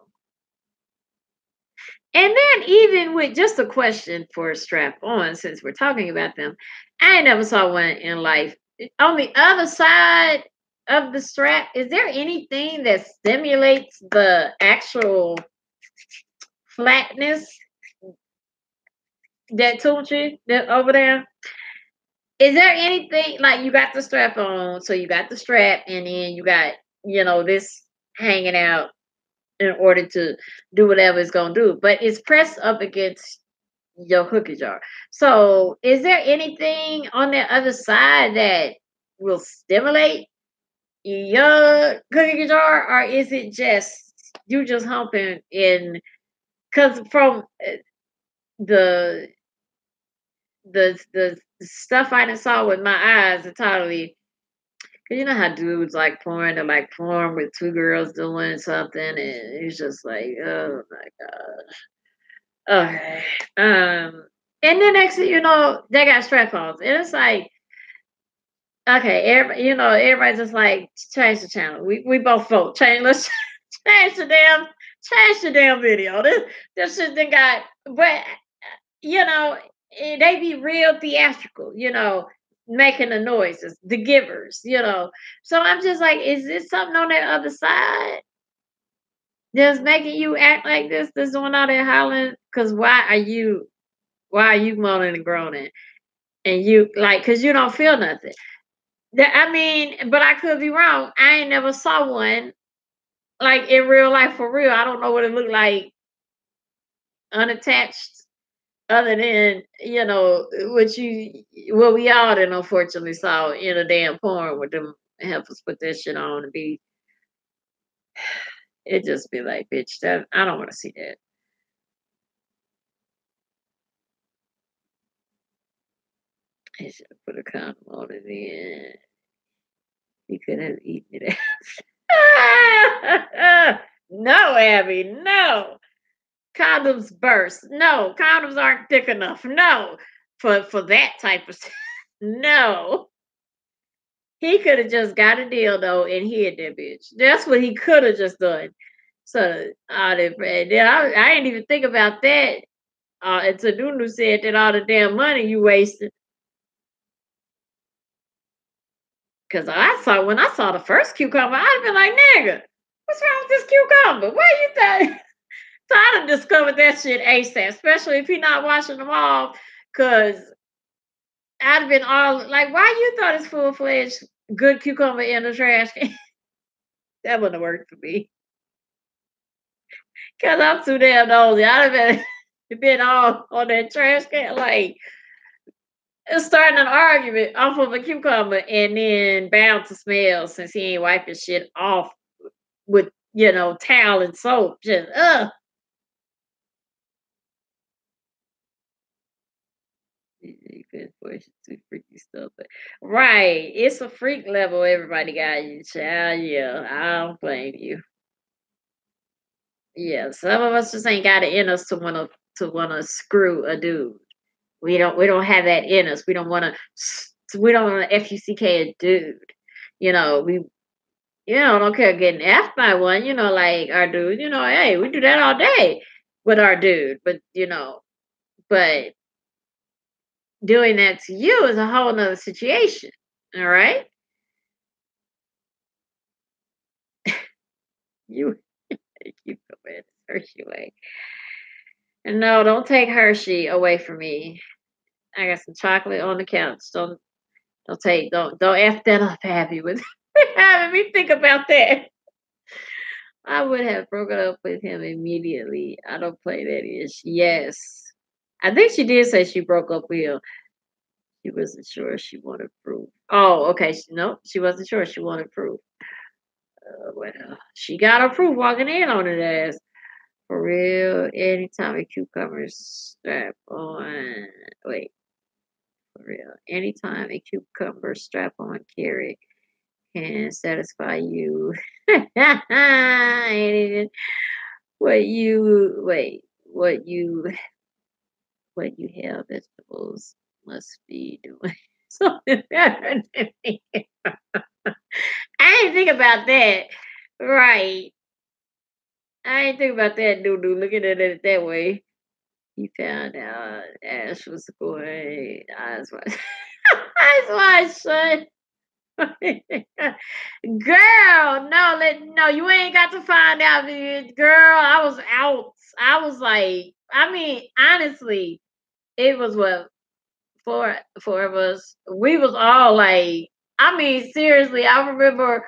And then even with just a question for a strap on, since we're talking about them, I ain't never saw one in life. On the other side of the strap, is there anything that stimulates the actual flatness that Tunchi that over there? Is there anything like you got the strap on? So you got the strap, and then you got this hanging out. in order to do whatever it's gonna do. But it's pressed up against your cookie jar. So is there anything on the other side that will stimulate your cookie jar, or is it just you just humping in? Because from the the stuff I done saw with my eyes, it totally. Cause you know how dudes like porn, they're like porn with two girls doing something, and it's just like, oh my god. Okay. And then next thing you know, they got strap-ons. And it's like, okay, everybody, everybody's just like, change the channel. We both vote. Let's change the damn video. This shit then got, but they be real theatrical, making the noises, the givers. So I'm just like, is this something on that other side that's making you act like this? That's doing all that hollering? Because why are you moaning and groaning? And you like, because you don't feel nothing. I mean, but I could be wrong. I ain't never saw one like in real life for real. I don't know what it looked like unattached, other than what we all then unfortunately saw in a damn porn with them help us put that shit on and be. It just be like, bitch, that I don't want to see that. I should have put a condom on it. Then he could have eaten it. No, Abby, no. Condoms burst. No, condoms aren't thick enough. No, for that type of no. He could have just got a deal though and hid that bitch. That's what he could have just done. So all that, I didn't even think about that. Until Nunu said that all the damn money you wasted. Cause when I saw the first cucumber, I'd been like, nigga, what's wrong with this cucumber? What you think? So I done discovered that shit ASAP, especially if he not washing them off. Cause I'd have been all like, why you thought it's full fledged good cucumber in the trash can? That wouldn't have worked for me. Cause I'm too damn nosy. I'd have been all on that trash can, like starting an argument off of a cucumber and then bound to smell since he ain't wiping shit off with, towel and soap. Just you couldn't push too freaky stuff. But, right. It's a freak level everybody got you, child. Yeah, I don't blame you. Yeah, some of us just ain't got it in us to wanna screw a dude. We don't have that in us. We don't wanna fuck a dude. We don't care getting F by one, like our dude, hey, we do that all day with our dude. But doing that to you is a whole nother situation. All right. You you go ahead, Hershey away. And no, don't take Hershey away from me. I got some chocolate on the couch. Don't F that up, Happy, with having me think about that. I would have broken up with him immediately. I don't play that ish. Yes. I think she did say she broke up with him. She wasn't sure she wanted proof. Oh, okay. No, she wasn't sure she wanted proof. Well, she got her proof walking in on it ass. For real, anytime a cucumber strap on. Wait, for real. Anytime a cucumber strap on carry can satisfy you. Ain't even what you wait. What you have vegetables must be doing something better than me. I didn't think about that. Right. I didn't think about that, dude. Looking at it that way. He found out Ash was going eyes wide. Eyes wide shut. Girl, no, you ain't got to find out, dude. Girl, I was out. I was like, I mean, honestly, it was what four of us. We was all like, I mean, seriously, I remember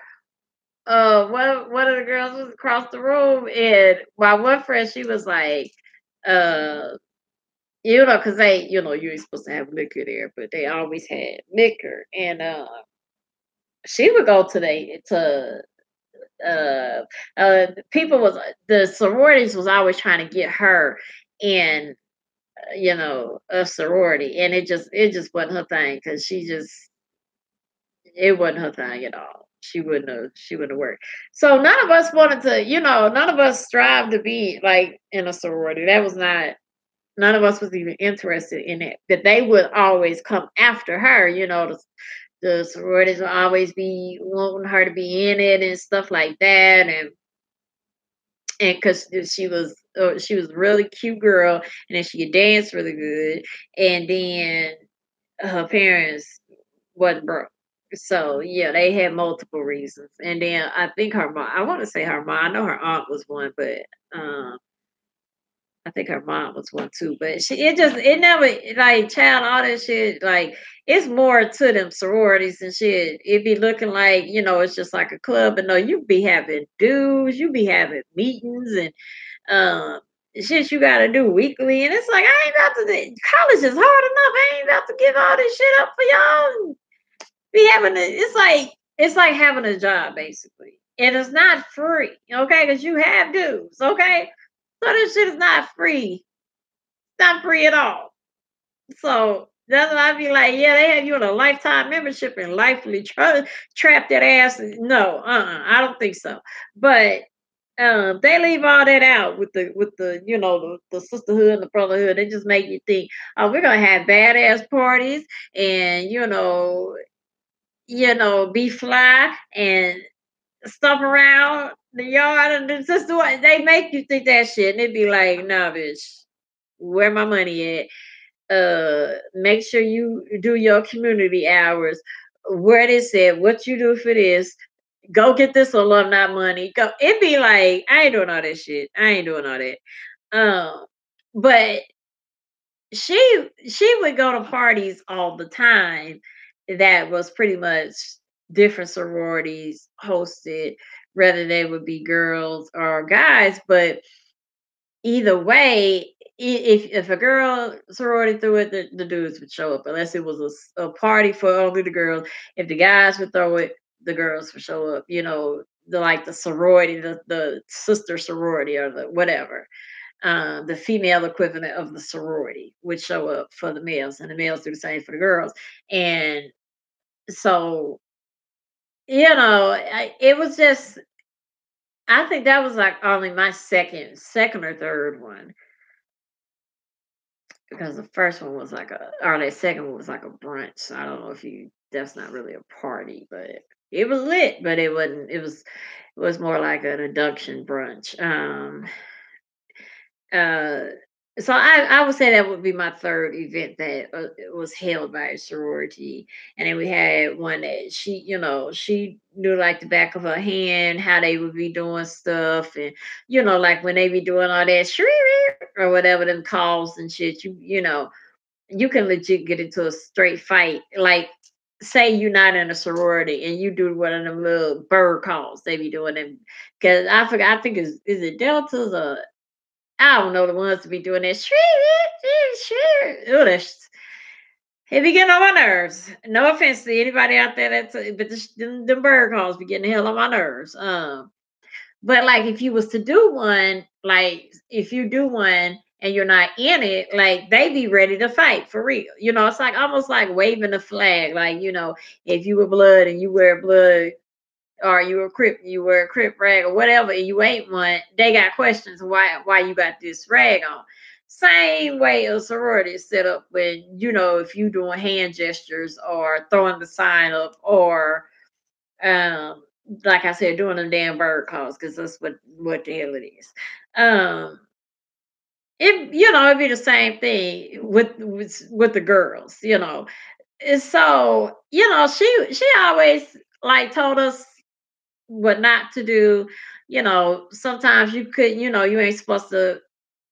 one of the girls was across the room, and my one friend, she was like, uh, because you ain't supposed to have liquor there, but they always had liquor, and she would go to uh people was the sororities was always trying to get her in a sorority, and it just wasn't her thing because it wasn't her thing at all. She wouldn't have worked. So none of us wanted to, none of us strive to be like in a sorority. That was not none of us was even interested in it. But they would always come after her, the sororities would always be wanting her to be in it and stuff like that, and because she was a really cute girl, and then she could dance really good, and then her parents wasn't broke. So yeah, they had multiple reasons. And then I think her mom, I want to say her mom, I know her aunt was one, but um I think her mom was one too. But it never, like, child, all that shit, like, it's more to them sororities and shit. It be looking like, it's just like a club, but no, you be having dues, you be having meetings and um shit you gotta do weekly. And it's like, I ain't about to college is hard enough. I ain't about to give all this shit up for y'all. Be having it's like having a job basically. And it's not free, okay? Because you have dues, okay? So this shit is not free. It's not free at all. So that's why I be like, yeah, they have you on a lifetime membership and lifely trap that ass. No, I don't think so. But they leave all that out with the the sisterhood and the brotherhood. They just make you think, oh, we're gonna have badass parties and be fly and stuff around the yard, and it's just what they make you think that shit, and it be like, nah, bitch, where my money at? Make sure you do your community hours. Where they said what you do for this. Go get this alumni money. Go. It be like I ain't doing all that shit. I ain't doing all that. But she would go to parties all the time that was pretty much different sororities hosted, whether they would be girls or guys. But either way, if a girl sorority threw it, the dudes would show up, unless it was a party for only the girls. If the guys would throw it, the girls would show up. The sorority, the sister sorority, or the whatever, the female equivalent of the sorority would show up for the males, and the males do the same for the girls. And so, it was just, I think that was like only my second or third one, because the first one was like or the second one was like a brunch. So I don't know if that's not really a party, but it was lit, but it wasn't, it was more like an induction brunch. Uh, so I would say that would be my third event that was held by a sorority. And then we had one that she knew like the back of her hand how they would be doing stuff, and like when they be doing all that or whatever them calls and shit. You can legit get into a straight fight. Like, say you're not in a sorority and you do one of them little bird calls they be doing them, because I forgot, I think is it deltas or I don't know, the ones to be doing that. Ooh, it be getting on my nerves. No offense to anybody out there but them bird calls be getting the hell on my nerves. But like if you was to do one, like if you do one and you're not in it, like they be ready to fight for real. It's like almost like waving a flag. Like, if you were blood and you wear blood, or you wear a crip rag or whatever, and you ain't one, they got questions why you got this rag on. Same way a sorority is set up when, if you doing hand gestures or throwing the sign up, or um like I said, doing them damn bird calls, because that's what the hell it is. Um it'd be the same thing with the girls. And so, she always like told us what not to do. Sometimes you could, you ain't supposed to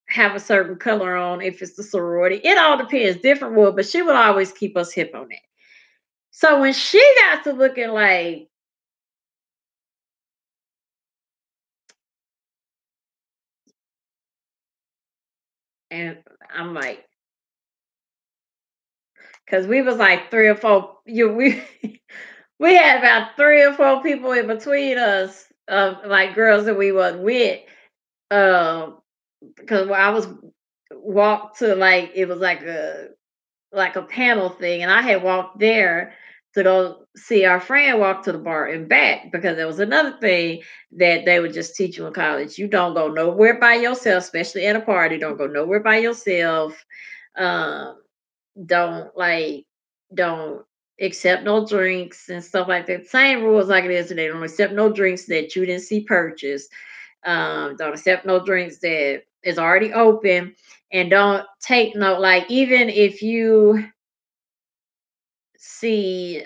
have a certain color on if it's the sorority. It all depends, different wood, but she would always keep us hip on that. So when she got to looking like And I'm like, because we was like three or four, we we had about three or four people in between us, like girls that we was with. Um, because I was walked to like it was like a panel thing, and I had walked there to go see our friend walk to the bar and back because there was another thing that they would just teach you in college. You don't go nowhere by yourself, especially at a party. Don't go nowhere by yourself. Um, don't like don't accept no drinks and stuff like that. Same rules like it is today. Don't accept no drinks that you didn't see purchased. Don't accept no drinks that is already open, and don't take no like even if you see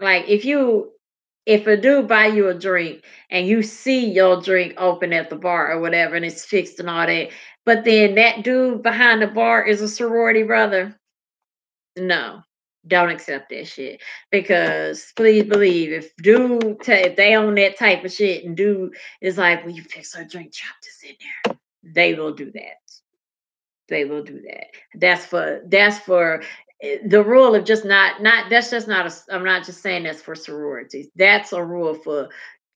like if a dude buy you a drink and you see your drink open at the bar or whatever and it's fixed and all that, but then that dude behind the bar is a sorority brother. No, don't accept that shit. Because please believe if they own that type of shit and dude is like, "Will you fix her drink? Drop this in there." They will do that. They will do that. That's for the rule of just not that's just not a I'm not just saying that's for sororities. That's a rule for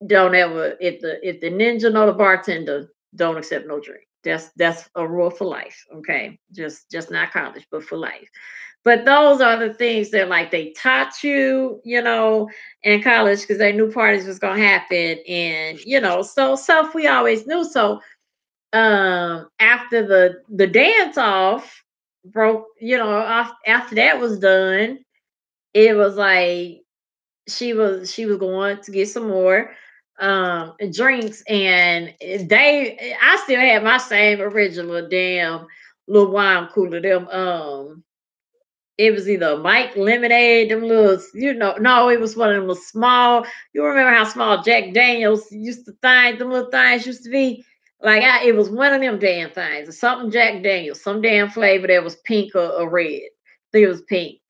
don't ever if the ninja know the bartender, don't accept no drink. That's a rule for life. Okay. Just not college, but for life. But those are the things that like they taught you, in college because they knew parties was gonna happen, and so stuff we always knew. So after the dance off broke, after that was done, it was like she was going to get some more drinks, and I still had my same original damn little wine cooler, them it was either Mike Lemonade, them little, no, it was one of them little small. You remember how small Jack Daniels used to them little things used to be? Like, it was one of them damn things, or something Jack Daniels, some damn flavor that was pink or red. I think it was pink.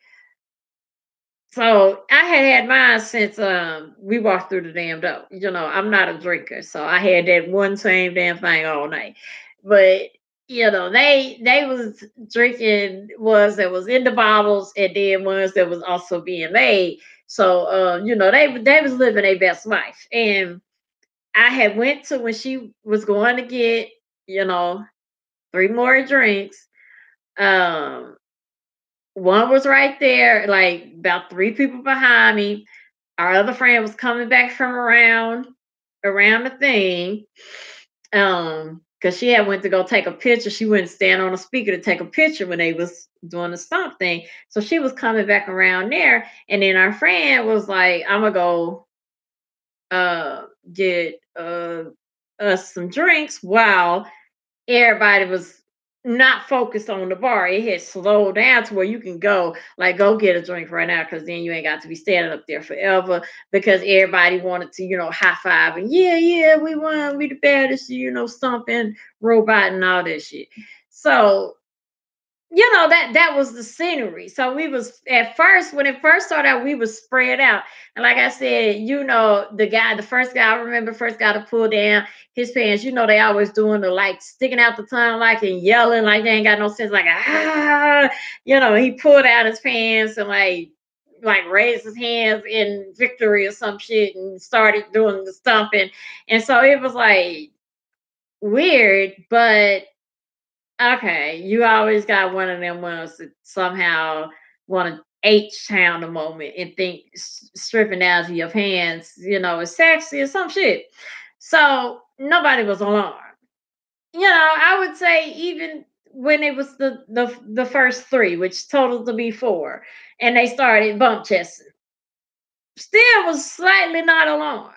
So I had mine since we walked through the damn door. I'm not a drinker, so I had that one same damn thing all night. But they was drinking was that was in the bottles, and then ones that was also being made. So they was living their best life. And I had went to when she was going to get you know three more drinks. Um, One was right there, like about three people behind me. Our other friend was coming back from around the thing. Because she had went to go take a picture. She wouldn't stand on a speaker to take a picture when they was doing the stomp thing. So she was coming back around there. And then our friend was like, I'm gonna go get us some drinks while everybody was not focused on the bar. It had slowed down to where you can go get a drink right now, because then you ain't got to be standing up there forever, because everybody wanted to, high five and yeah, we won, we the baddest, stomping robot and all that shit. So that was the scenery. So we was at first when it first started out, we was spread out. And like I said, the first guy, I remember first guy to pull down his pants, they always doing the like sticking out the tongue like and yelling like they ain't got no sense, like he pulled out his pants and like raised his hands in victory or some shit and started doing the stomping. And so it was like weird, but okay, you always got one of them ones that somehow want to H-town the moment and think stripping down to your pants, is sexy or some shit. So nobody was alarmed. I would say even when it was the first three, which totaled to be four, and they started bump chesting, still was slightly not alarmed,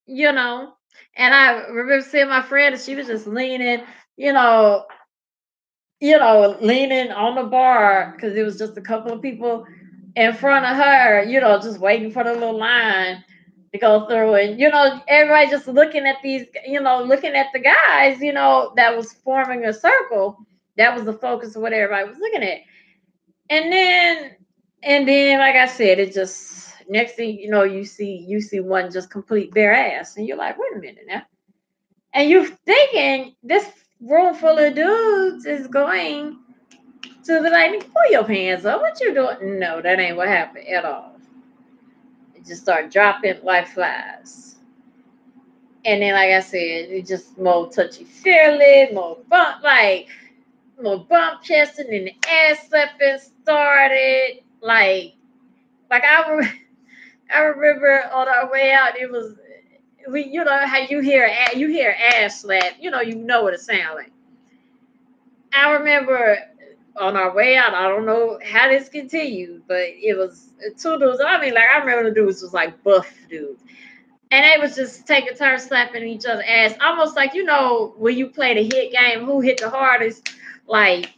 you know. And I remember seeing my friend, and she was just leaning, you know, leaning on the bar because it was just a couple of people in front of her, just waiting for the little line to go through. And, everybody just looking at looking at the guys, that was forming a circle. That was the focus of what everybody was looking at. And then, like I said, it just, next thing you see one just complete bare ass. And you're like, wait a minute now. And you're thinking this room full of dudes is going to be like, pull your pants up. What you doing? No, that ain't what happened at all. It just start dropping like flies. And then, like I said, it just more touchy feely, more bump chesting, and the ass slapping started. I remember on our way out, it was you know how you hear ass slap, you know what it sounds like. I remember on our way out, I don't know how this continued, but it was two dudes. I mean, like I remember the dudes was like buff dudes. And they was just taking turns slapping each other's ass, almost like when you play the hit game, who hit the hardest, like,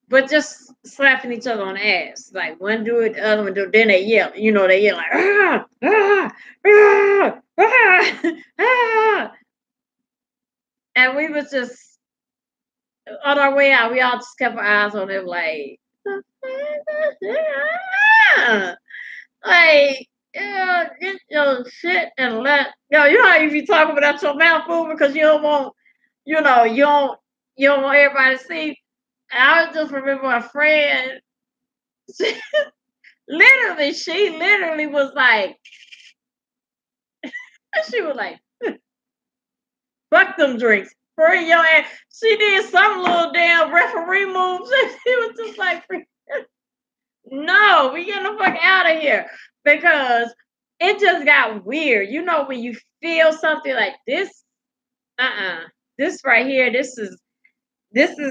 but just slapping each other on the ass. Like one do it, the other one do it, then they yell. They yell like ah, ah, ah, ah, ah. And we was just on our way out, we all just kept our eyes on them like like, yeah, get your shit and you know how you be talking without your mouth moving because you don't want, you don't want everybody to see. I just remember my friend, she, she literally was like, she was like, fuck them drinks. Bring your ass. She did some little damn referee moves. And she was just like, no, we getting the fuck out of here because it just got weird. When you feel something like this, this right here, this is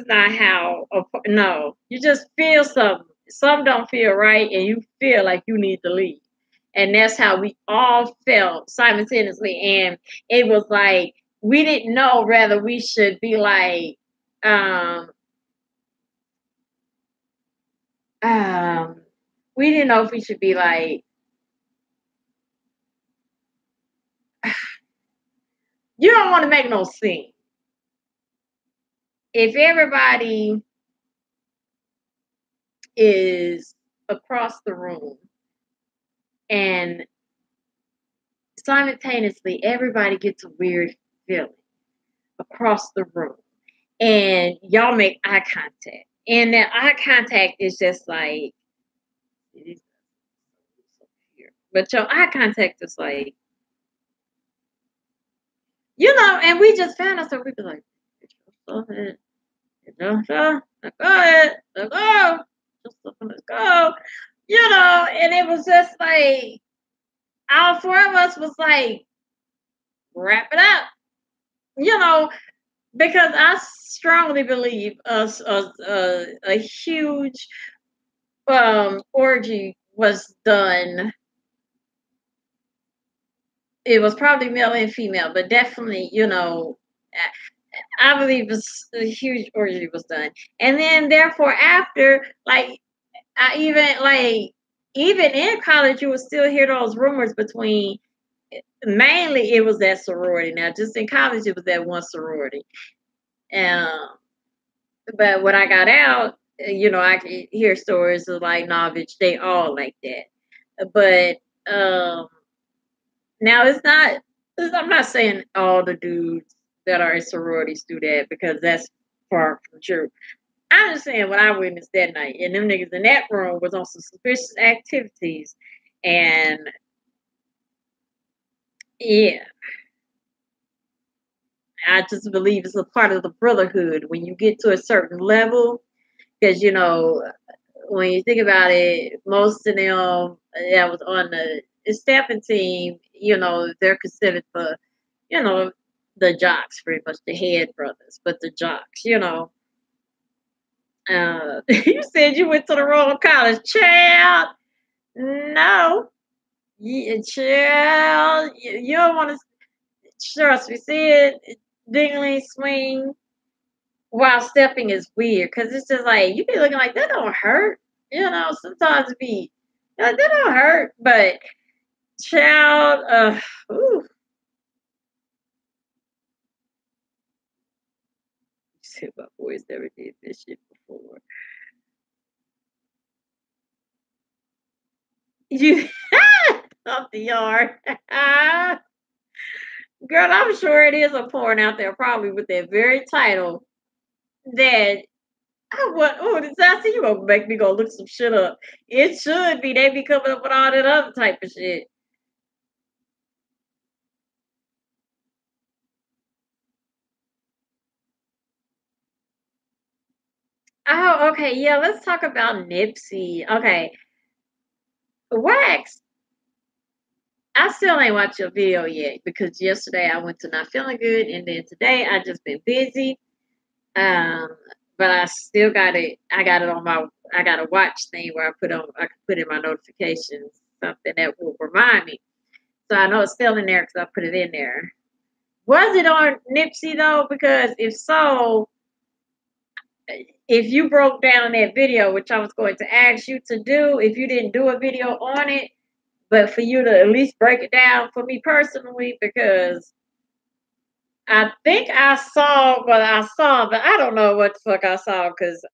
not how. No, you just feel something. Some don't feel right, and you feel like you need to leave. And that's how we all felt simultaneously. And it was like we didn't know whether we should be like, um, um, we didn't know if we should be like, you don't want to make no scene. If everybody is across the room and simultaneously everybody gets a weird feeling across the room and y'all make eye contact and that eye contact is just like but your eye contact is like and we just found ourselves we be like go ahead go ahead let's go let's go and it was just like all four of us was like wrap it up you know because I strongly believe a huge orgy was done. It was probably male and female, but definitely, I believe a huge orgy was done. And then, therefore, after, like, I even in college, you would still hear those rumors between. Mainly, it was that sorority. Now, just in college, it was that one sorority. Um, But when I got out, I could hear stories of like, nah, bitch, they all like that. But now I'm not saying all the dudes that are in sororities do that because that's far from true. I'm just saying what I witnessed that night, and them niggas in that room was on some suspicious activities, and yeah, I just believe it's a part of the brotherhood when you get to a certain level, because when you think about it, most of them that was on the staffing team, they're considered for, you know, the jocks, pretty much the head brothers, but the jocks. You said you went to the wrong college, child. No, child, you don't want to trust me. See it, dingling swing while stepping is weird because it's just like you be looking like that don't hurt. Sometimes it be like that don't hurt, but child, ooh, shit, my boys never did this shit before. You off the yard, girl. I'm sure it is a porn out there, probably with that very title. That I want. Oh, this I see you gonna make me go look some shit up. It should be. They be coming up with all that other type of shit. Oh, okay. Yeah, let's talk about Nipsey. Okay, Wax. I still ain't watched your video yet because yesterday I went to not feeling good, and then today I just been busy. Um, but I still got it. I got it on my. I got a watch thing where I put on. I can put in my notifications something that will remind me. So I know it's still in there because I put it in there. Was it on Nipsey though? Because if so, if you broke down that video, which I was going to ask you to do, if you didn't do a video on it, but for you to at least break it down for me personally, because I think I saw what I saw, but I don't know what the fuck I saw because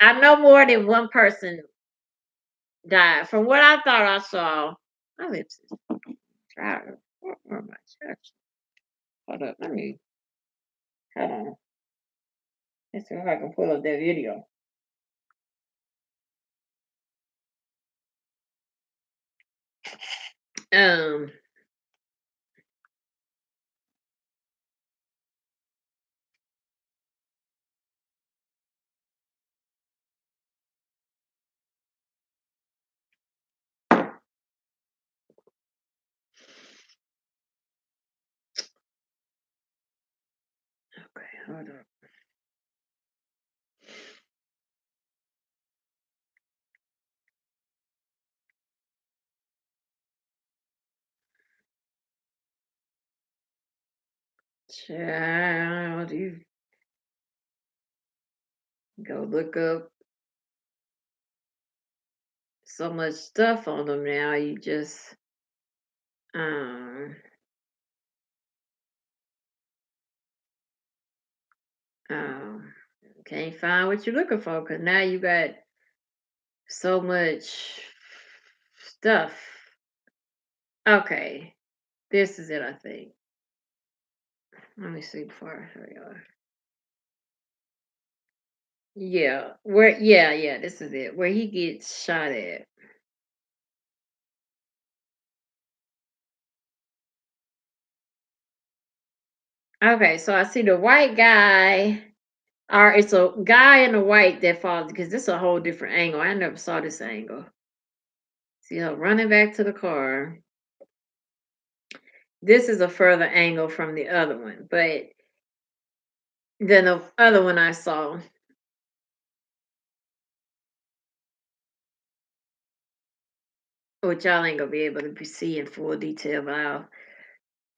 I know more than one person died. From what I thought I saw, my lips is dry. Where my church? Hold up, let me hold on. Let's see if I can pull up that video. Um, okay, hold up. Child, you go look up so much stuff on them now. You just um um can't find what you're looking for because now you got so much stuff. Okay, this is it. I think. Let me see before I hurry on. Yeah, where? Yeah, yeah. This is it. Where he gets shot at. Okay, so I see the white guy. Or it's a guy in a white that falls because this is a whole different angle. I never saw this angle. See her running back to the car. This is a further angle from the other one, but then the other one I saw, which y'all ain't gonna be able to see in full detail, but I'll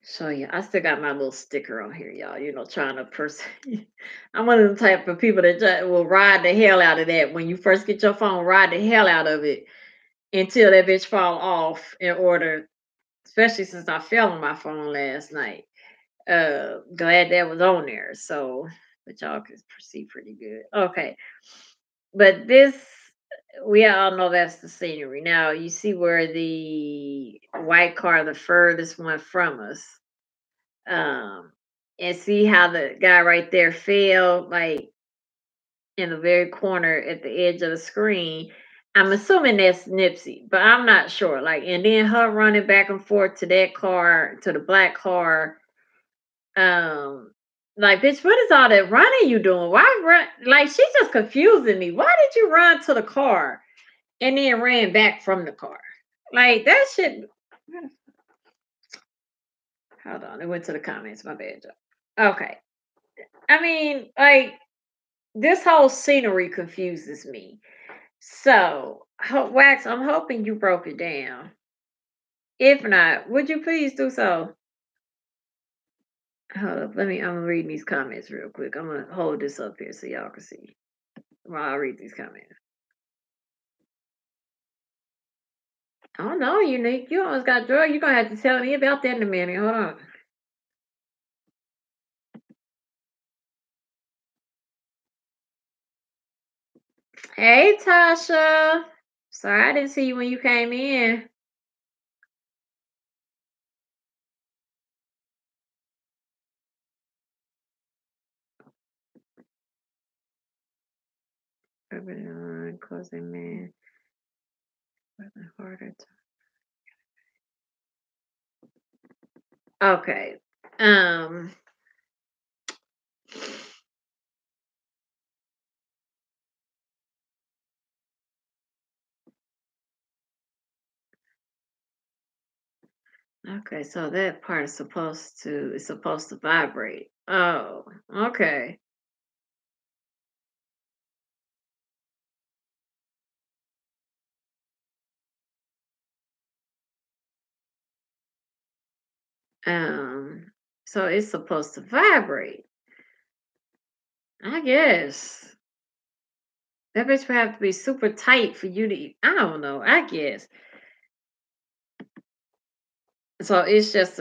show you. I still got my little sticker on here, y'all. You know, trying to I'm one of the type of people that will ride the hell out of that. When you first get your phone, ride the hell out of it until that bitch fall off in order. Especially since I fell on my phone last night. Glad that was on there. So, but y'all can see pretty good. Okay, but this we all know that's the scenery. Now you see where the white car, the furthest one from us, um, and see how the guy right there fell, like in the very corner at the edge of the screen. I'm assuming that's Nipsey, but I'm not sure. Like, and then her running back and forth to that car, to the black car. Um, like, bitch, what is all that running you doing? Why run? Like, she's just confusing me. Why did you run to the car and then ran back from the car? Like, that shit. Hold on, it went to the comments. My bad, Joe. Okay. I mean, like, this whole scenery confuses me. So, Wax, I'm hoping you broke it down. If not, would you please do so? Hold up, I'm reading these comments real quick. I'm gonna hold this up here so y'all can see while I read these comments. Oh no, Unique. You almost got drugged. You're gonna have to tell me about that in a minute. Hold on. Hey Tasha. Sorry I didn't see you when you came in. Urban on closing man. Working harder okay. Um. Okay, so that part is supposed to vibrate. Oh, okay. Um, so it's supposed to vibrate. I guess that bitch would have to be super tight for you to. I don't know. I guess so. It's just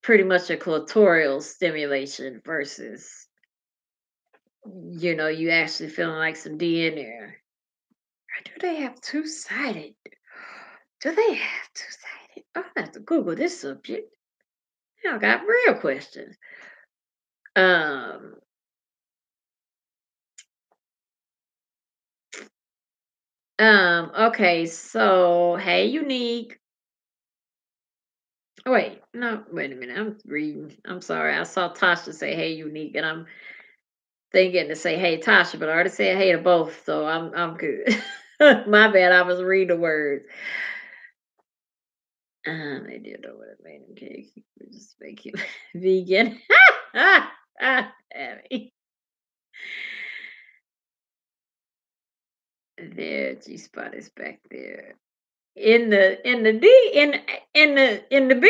pretty much a clitoral stimulation versus you actually feeling like some D in there. Or do they have two sided? Do they have two sided? I have to Google this subject. Y'all got real questions. Um, okay, so hey, unique. Oh, wait, no, wait a minute. I'm reading. I'm sorry. I saw Tasha say hey, unique, and I'm thinking to say hey, Tasha, but I already said hey to both, so I'm good. My bad. I was reading the words. They did know what it made him cake. We just make him vegan. Abby. There, G spot is back there. In the D in the B.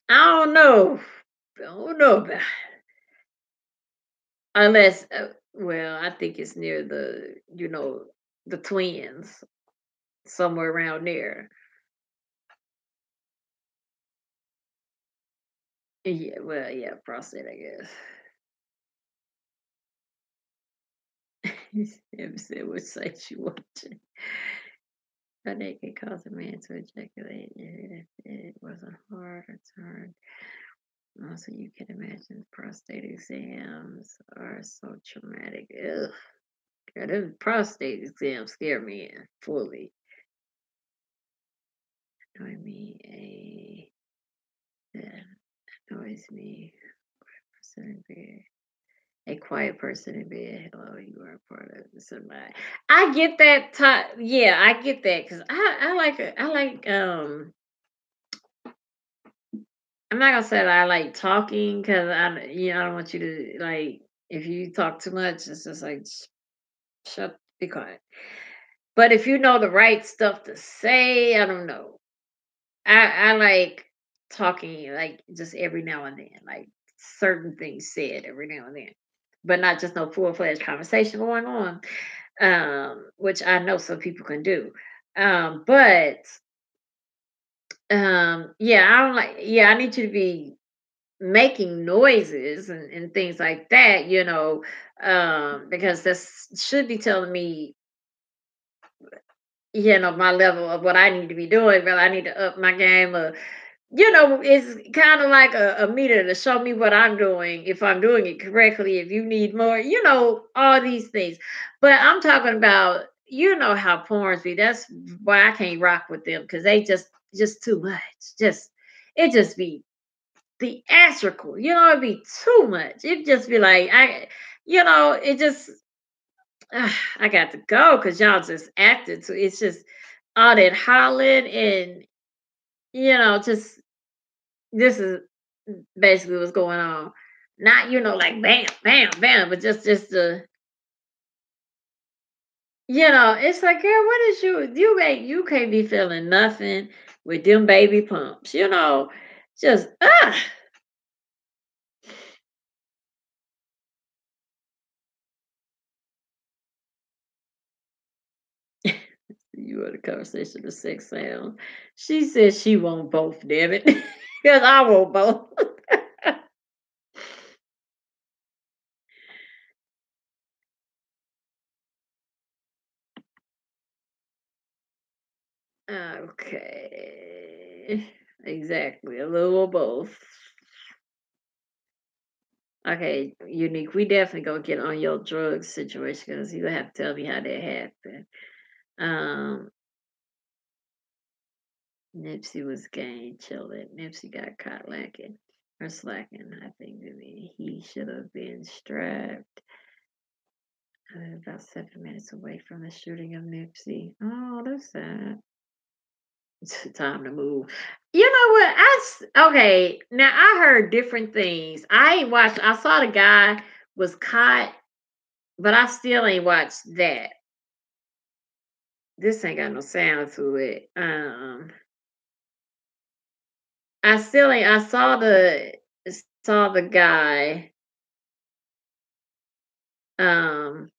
I don't know. I don't know about unless well, I think it's near the twins somewhere around there. Yeah, well, yeah, prostate, I guess. Em said which site you watching. How they can cause a man to ejaculate if it wasn't hard or turned. Also, you can imagine prostate exams are so traumatic. Ugh. God, them prostate exams scare me fully. Annoy me that annoys me. Person in bed. A quiet person in bed. Hello, you are part of somebody. I get that. Yeah, I get that because I like. I'm not gonna say that I like talking because I don't want you to like. If you talk too much, it's just like shut, be quiet. But if you know the right stuff to say, I don't know. I like talking like just every now and then, like certain things said every now and then, but not just no full fledged conversation going on, which I know some people can do. But yeah, I don't like. Yeah, I need you to be making noises and things like that, because this should be telling me my level of what I need to be doing, but I need to up my game. It's kind of like a meter to show me what I'm doing, if I'm doing it correctly, if you need more, all these things. But I'm talking about, how porns be. That's why I can't rock with them because they just too much. It just be theatrical, it'd be too much. It'd just be like, it just, I got to go because y'all just acted. So it's just all that hollering and, just this is basically what's going on. Not, like bam, bam, bam, but just the, it's like, girl, what is you can't be feeling nothing with them baby pumps, just you had a conversation with sex sound. She said she want both, damn it. Because I want both. Okay. Exactly. A little of both. Okay, Unique. We definitely gonna get on your drug situation because you have to tell me how that happened. Um, Nipsey was gang chilling. Nipsey got caught lacking or slacking. I think he should have been strapped. About 7 minutes away from the shooting of Nipsey. Oh, that's sad. It's time to move. You know what? Okay. Now I heard different things. I ain't watched. I saw the guy was caught, but I still ain't watched that. This ain't got no sound to it. I still ain't. I saw the guy. Um,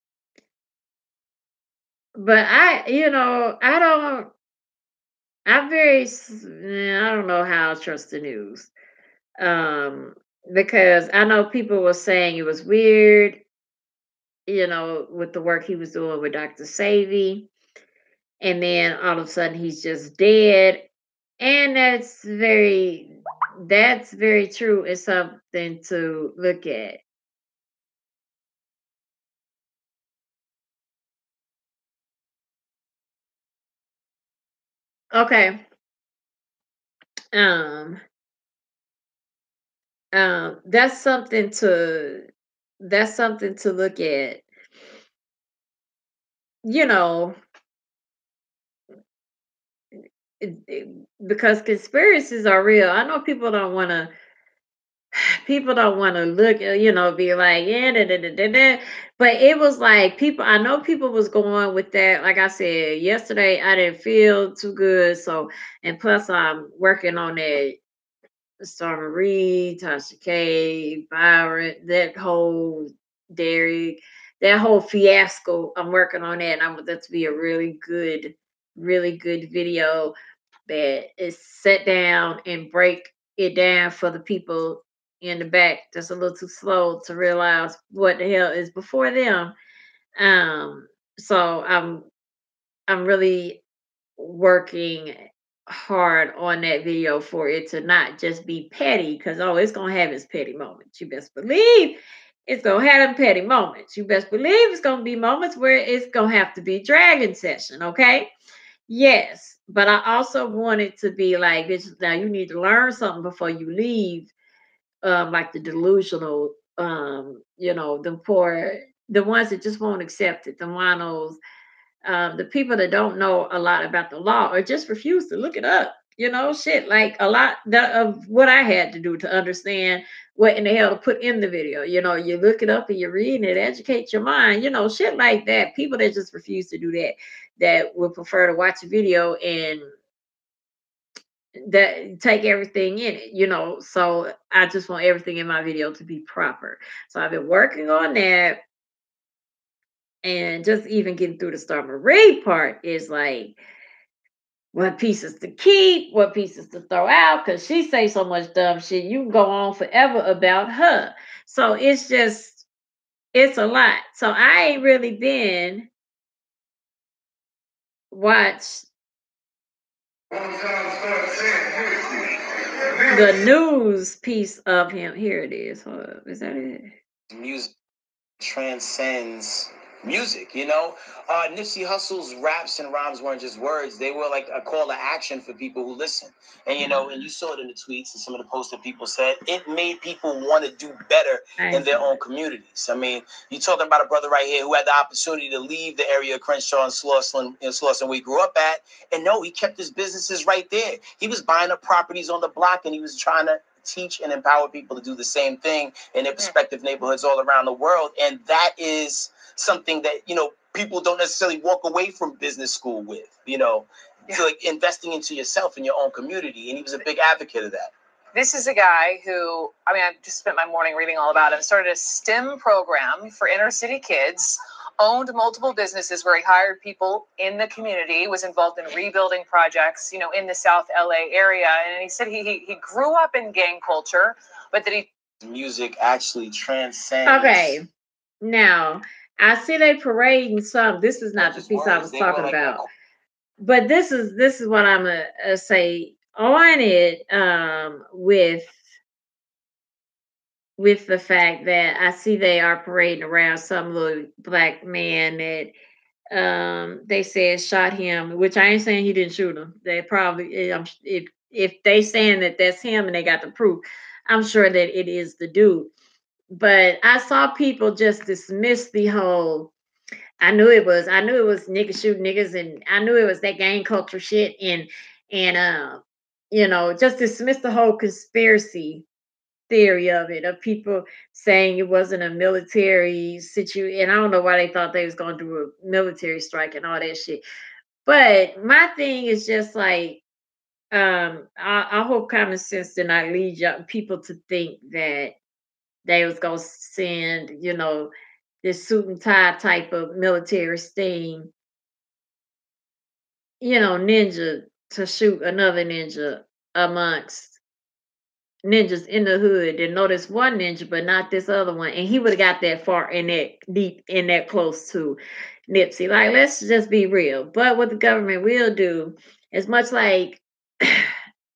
but I don't. I don't know how I trust the news. Um, because I know people were saying it was weird, with the work he was doing with Dr. Savy, and then all of a sudden he's just dead. And that's very true. It's something to look at. Okay. Um, that's something to look at, you know, because conspiracies are real. I know people don't want to look, be like, yeah, da, da, da, da, da. But it was like I know people was going with that. Like I said yesterday, I didn't feel too good. So, and plus I'm working on that Star Marie, Tasha K, Byron, that whole Derek, that whole fiasco. I'm working on that, and I want that to be a really good video that is set down and break it down for the people in the back that's a little too slow to realize what the hell is before them. So I'm really working hard on that video for it to not just be petty, because it's gonna have its petty moments. You best believe it's gonna have them petty moments. You best believe it's gonna be moments where it's gonna have to be dragon session, okay? Yes, but I also want it to be like, bitch, now you need to learn something before you leave. Like the delusional, the poor, the ones that just won't accept it, the winos, the people that don't know a lot about the law or just refuse to look it up. Shit, like a lot of what I had to do to understand what in the hell to put in the video. You look it up and you read and it educates your mind, shit like that. People that just refuse to do that, that would prefer to watch a video and that take everything in it, So I just want everything in my video to be proper. So I've been working on that, and just even getting through the Star Marie part is like, what pieces to keep, what pieces to throw out, because she say so much dumb shit. You can go on forever about her. So it's a lot. So I ain't really been watched the news piece of him. Here it is. Hold up. Is that it? Music transcends music, Nipsey Hussle's raps and rhymes weren't just words, they were like a call to action for people who listen. And and you saw it in the tweets and some of the posts that people said, it made people want to do better in their own communities. I mean, you're talking about a brother right here who had the opportunity to leave the area of Crenshaw and Slauson, where he grew up at, and no, he kept his businesses right there. He was buying up properties on the block, and he was trying to teach and empower people to do the same thing in their respective neighborhoods all around the world. And that is something that, people don't necessarily walk away from business school with, so like investing into yourself and your own community. And he was a big advocate of that. This is a guy who, I just spent my morning reading all about him, started a STEM program for inner city kids, owned multiple businesses where he hired people in the community, was involved in rebuilding projects, in the South LA area. And he said he grew up in gang culture, but that music actually transcends. Okay. Now, I see they parading some. This is not the piece I was talking about. But this is what I'm gonna say on it, with with the fact that I see they are parading around some little black man that they said shot him, which I ain't saying he didn't shoot him. They probably if they saying that that's him and they got the proof, I'm sure that it is the dude. But I saw people just dismiss the whole. I knew it was niggas shooting niggas, and I knew it was that gang culture shit, and just dismiss the whole conspiracy theory of it, of people saying it wasn't a military situation. And I don't know why they thought they was going to do a military strike and all that shit. But my thing is just like, I hope common sense did not lead people to think that they was gonna send, this suit and tie type of military sting, ninja to shoot another ninja amongst ninjas in the hood, and notice one ninja, but not this other one. And he would have got that far in that deep in that close to Nipsey. Like, let's just be real. But what the government will do is much like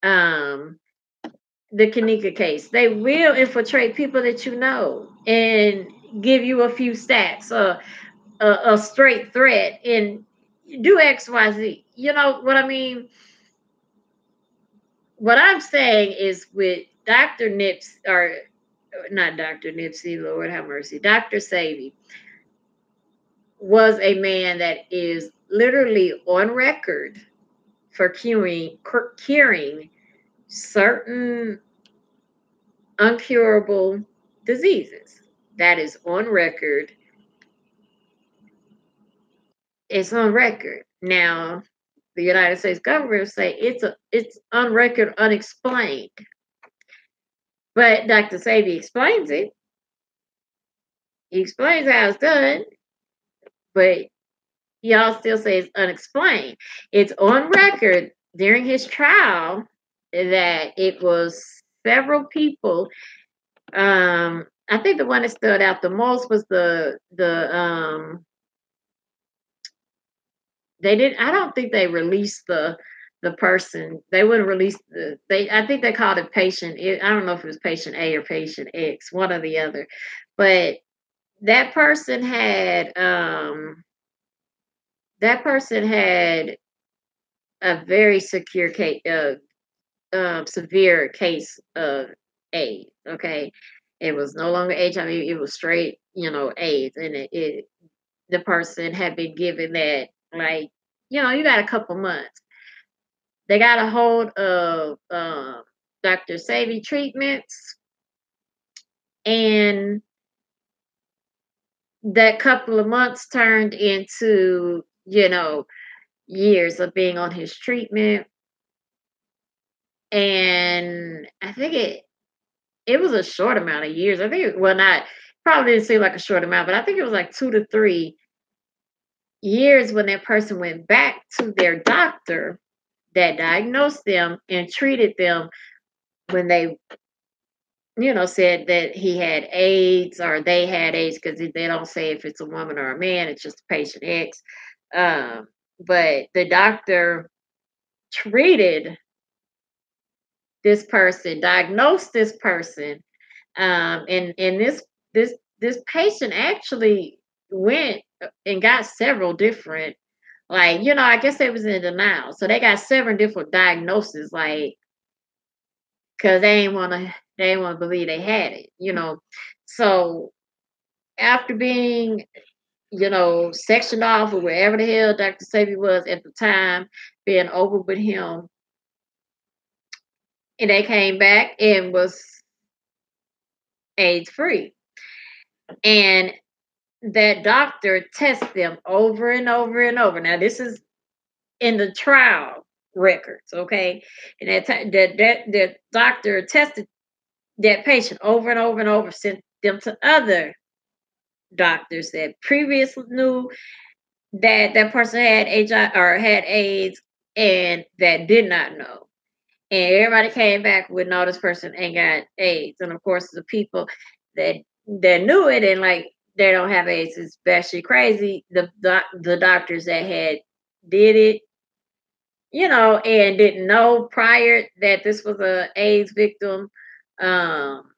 um the Kanika case. They will infiltrate people that you know and give you a few stats or a straight threat and do XYZ. You know what I mean? What I'm saying is with Dr. Nips, or not Dr. Nipsey, Lord have mercy, Dr. Savy was a man that is literally on record for curing certain uncurable diseases. That is on record. It's on record. Now, the United States government say it's on record, unexplained. But Dr. Savy explains it. He explains how it's done, but y'all still say it's unexplained. It's on record during his trial that it was several people. I think the one that stood out the most was the they didn't. I don't think they released the person. They wouldn't release they. I think they called it patient. I don't know if it was patient A or patient X, one or the other. But that person had that person had a very severe case of AIDS. Okay, it was no longer HIV; it was straight, AIDS, and the person had been given that, like, you got a couple months. They got a hold of Dr. Savy treatments, and that couple of months turned into, years of being on his treatment. And I think it was a short amount of years. I think not probably didn't seem like a short amount, but I think it was like 2 to 3 years when that person went back to their doctor that diagnosed them and treated them when they, said that he had AIDS or they had AIDS, because they don't say if it's a woman or a man, it's just patient X. But the doctor treated this person, diagnosed this person, and this patient actually went and got several different, like, I guess they was in denial, so they got several different diagnoses, like, because they ain't want to believe they had it. So after being, sectioned off or wherever the hell Dr. Savy was at the time, being over with him, and they came back and was AIDS free. And that doctor tested them over and over and over. Now, this is in the trial records, okay? And that doctor tested that patient over and over and over, sent them to other doctors that previously knew that that person had HIV or had AIDS, and that did not know. And everybody came back with, no, this person ain't got AIDS. And of course, the people that knew it and, like, they don't have AIDS is batshit crazy. The doctors that had did it, and didn't know prior that this was a AIDS victim, um,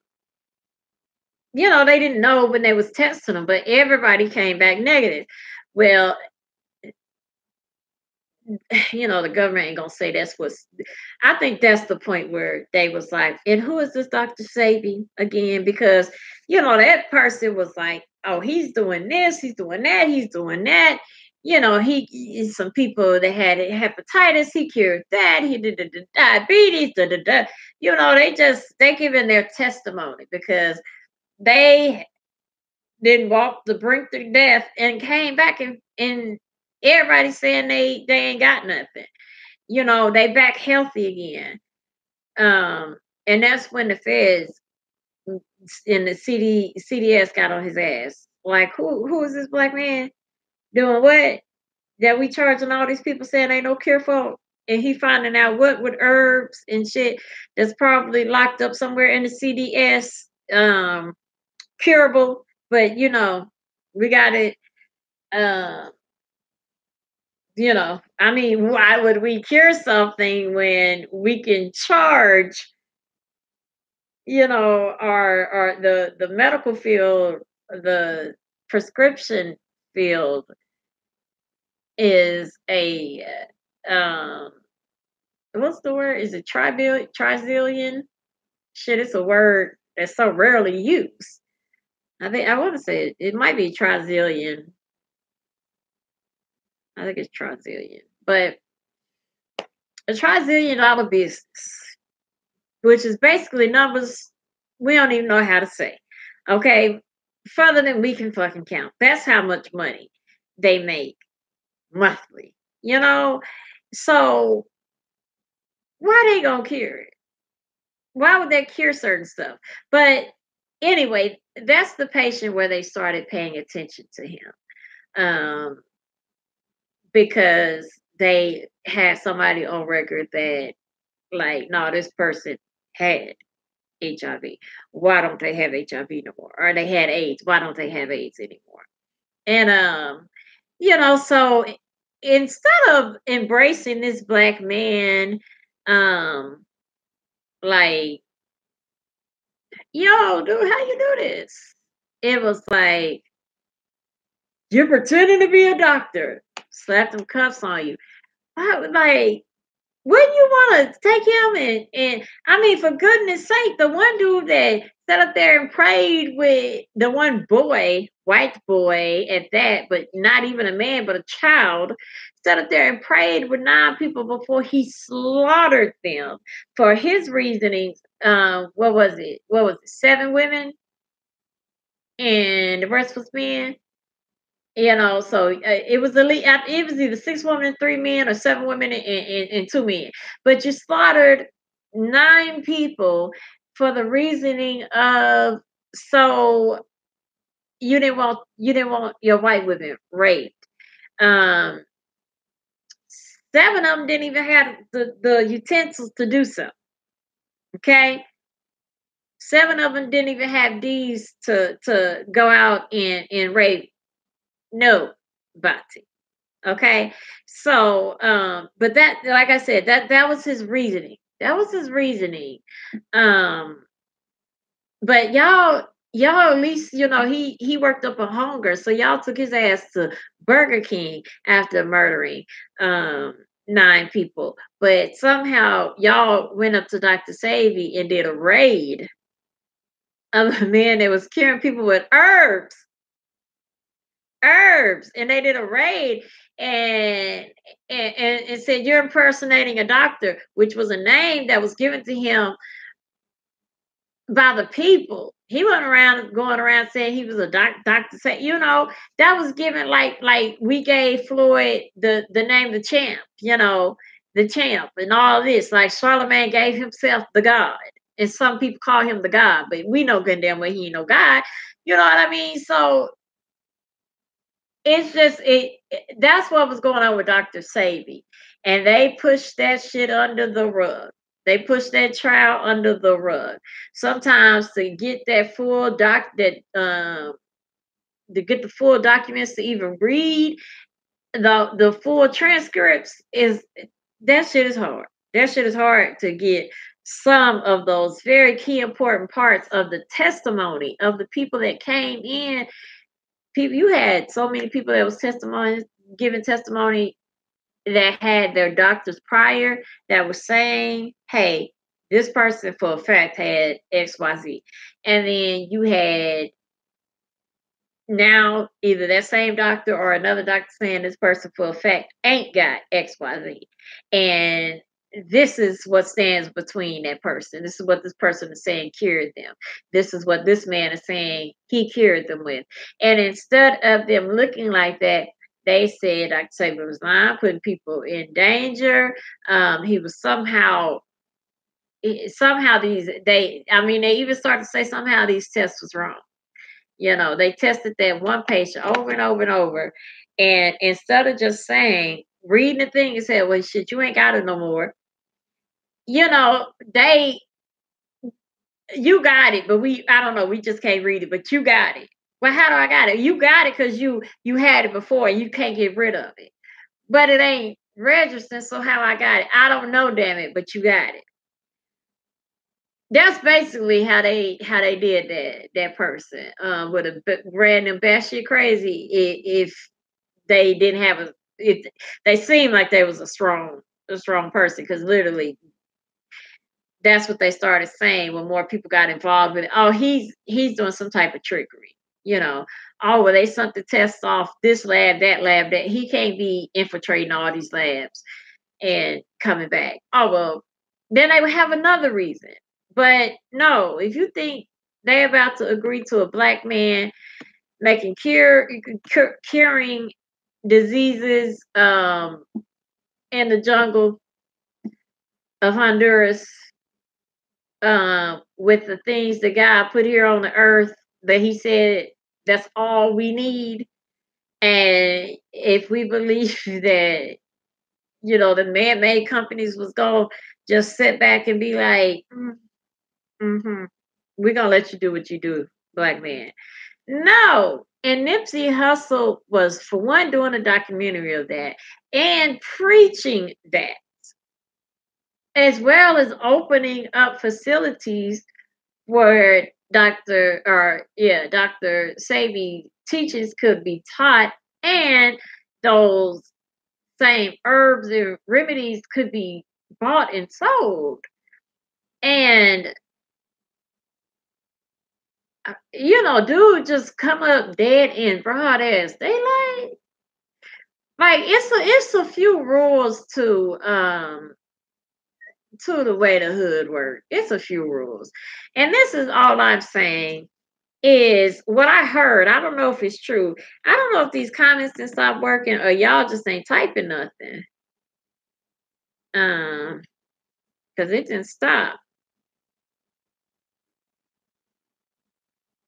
they didn't know when they was testing them, but everybody came back negative. Well, the government ain't gonna say that's what's. I think that's the point where they was like, and who is this Dr. Sabi again? Because that person was like, oh, he's doing this, he's doing that, he's doing that. Some people that had hepatitis, he cured that. He did the diabetes, da da da. They giving their testimony because they didn't walk the brink to death and came back and everybody saying they ain't got nothing. They back healthy again. And that's when the feds and the CDS got on his ass. Like, who is this black man doing what? That we charging all these people saying ain't no cure for, and he finding out what with herbs and shit that's probably locked up somewhere in the CDS, curable. But we got it. Um, I mean, why would we cure something when we can charge, our the medical field, the prescription field is a um what's the word? Is it trizillion? Shit, it's a word that's so rarely used. I want to say it might be trizillion. I think it's trizillion, but a trizillion-dollar business, which is basically numbers we don't even know how to say. Okay, further than we can fucking count. That's how much money they make monthly. So why they gonna cure it? Why would they cure certain stuff? But anyway, that's the patient where they started paying attention to him, um, because they had somebody on record that, like, no, this person had HIV. Why don't they have HIV no more? Or they had AIDS. Why don't they have AIDS anymore? And so instead of embracing this black man, um, like, yo, dude, how you do this? It was like, you're pretending to be a doctor. Slap them cuffs on you. I was like, wouldn't you want to take him and I mean, for goodness sake, the one dude that sat up there and prayed with the one boy, white boy at that, but not even a man, but a child, sat up there and prayed with 9 people before he slaughtered them for his reasonings. What was it? 7 women, and the rest was men. So it was it was either 6 women and 3 men, or 7 women and 2 men. But you slaughtered 9 people for the reasoning of, so you didn't want your white women raped. Um, 7 of them didn't even have the utensils to do so. Okay, 7 of them didn't even have these to go out and rape nobody. Okay. So, but that, like I said, that was his reasoning. That was his reasoning. Um, but y'all at least, he worked up a hunger. So y'all took his ass to Burger King after murdering 9 people. But somehow y'all went up to Dr. Savy and did a raid of a man that was curing people with herbs, and they did a raid, and and said, you're impersonating a doctor, which was a name that was given to him by the people. He wasn't going around saying he was a doctor. Say, that was given, like we gave Floyd the name the champ, the champ, and all this. Like Charlemagne gave himself the God, and some people call him the God, but we know good damn well he ain't no God. You know what I mean? So it's just that's what was going on with Dr. Savy. And they pushed that shit under the rug. They pushed that trial under the rug. Sometimes to get that full to get the full documents to even read the full transcripts, is that shit is hard. That shit is hard to get some of those very key important parts of the testimony of the people that came in. People, you had so many people that was testimony giving testimony that had their doctors prior that was saying, hey, this person for a fact had XYZ. And then you had now either that same doctor or another doctor saying this person for a fact ain't got XYZ. And this is what stands between that person. This is what this person is saying cured them. This is what this man is saying he cured them with. And instead of them looking like that, they said Dr. Saber was lying, putting people in danger. He was somehow they even started to say somehow these tests was wrong. They tested that one patient over and over and over. And instead of just saying, reading the thing and said, well, shit, you ain't got it no more. They, you got it, but I don't know, we just can't read it, but you got it. Well, how do I got it? You got it because you had it before and you can't get rid of it. But it ain't registered, so how I got it? I don't know, damn it, but you got it. That's basically how they did that person. Would have ran them batshit crazy if they didn't have if they seemed like they was a strong person, because literally that's what they started saying when more people got involved with it. Oh, he's doing some type of trickery, Oh, well, they sent the tests off this lab, that he can't be infiltrating all these labs and coming back. Oh, well, then they would have another reason. But no, if you think they're about to agree to a black man making curing diseases in the jungle of Honduras with the things that God put here on the earth, that he said that's all we need. And if we believe that, the man-made companies was going to just sit back and be like, mm-hmm, we're going to let you do what you do, black man. No. And Nipsey Hussle was, for one, doing a documentary of that and preaching that, as well as opening up facilities where Dr. Sabi teachings could be taught, and those same herbs and remedies could be bought and sold. And dude just come up dead in broad ass. They like it's a few rules to the way the hood works. It's a few rules. And this is all I'm saying is what I heard. I don't know if it's true. I don't know if these comments didn't stop working or y'all just ain't typing nothing. Because it didn't stop.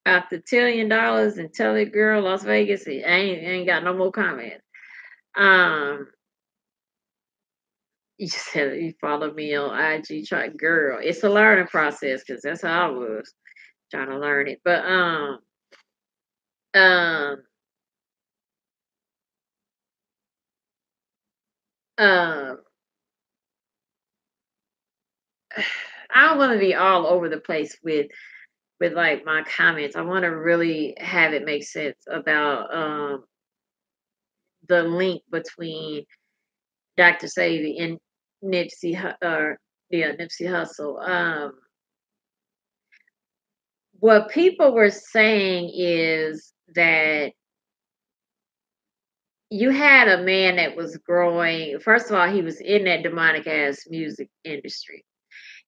After $1 trillion and Tell It Girl, Las Vegas, I ain't got no more comments. You said you follow me on IG, girl. It's a learning process because that's how I was trying to learn it. But um, I don't want to be all over the place with like my comments. I want to really have it make sense about the link between Dr. Savy and Nipsey Hussle. What people were saying is that you had a man that was growing. First of all, he was in that demonic ass music industry.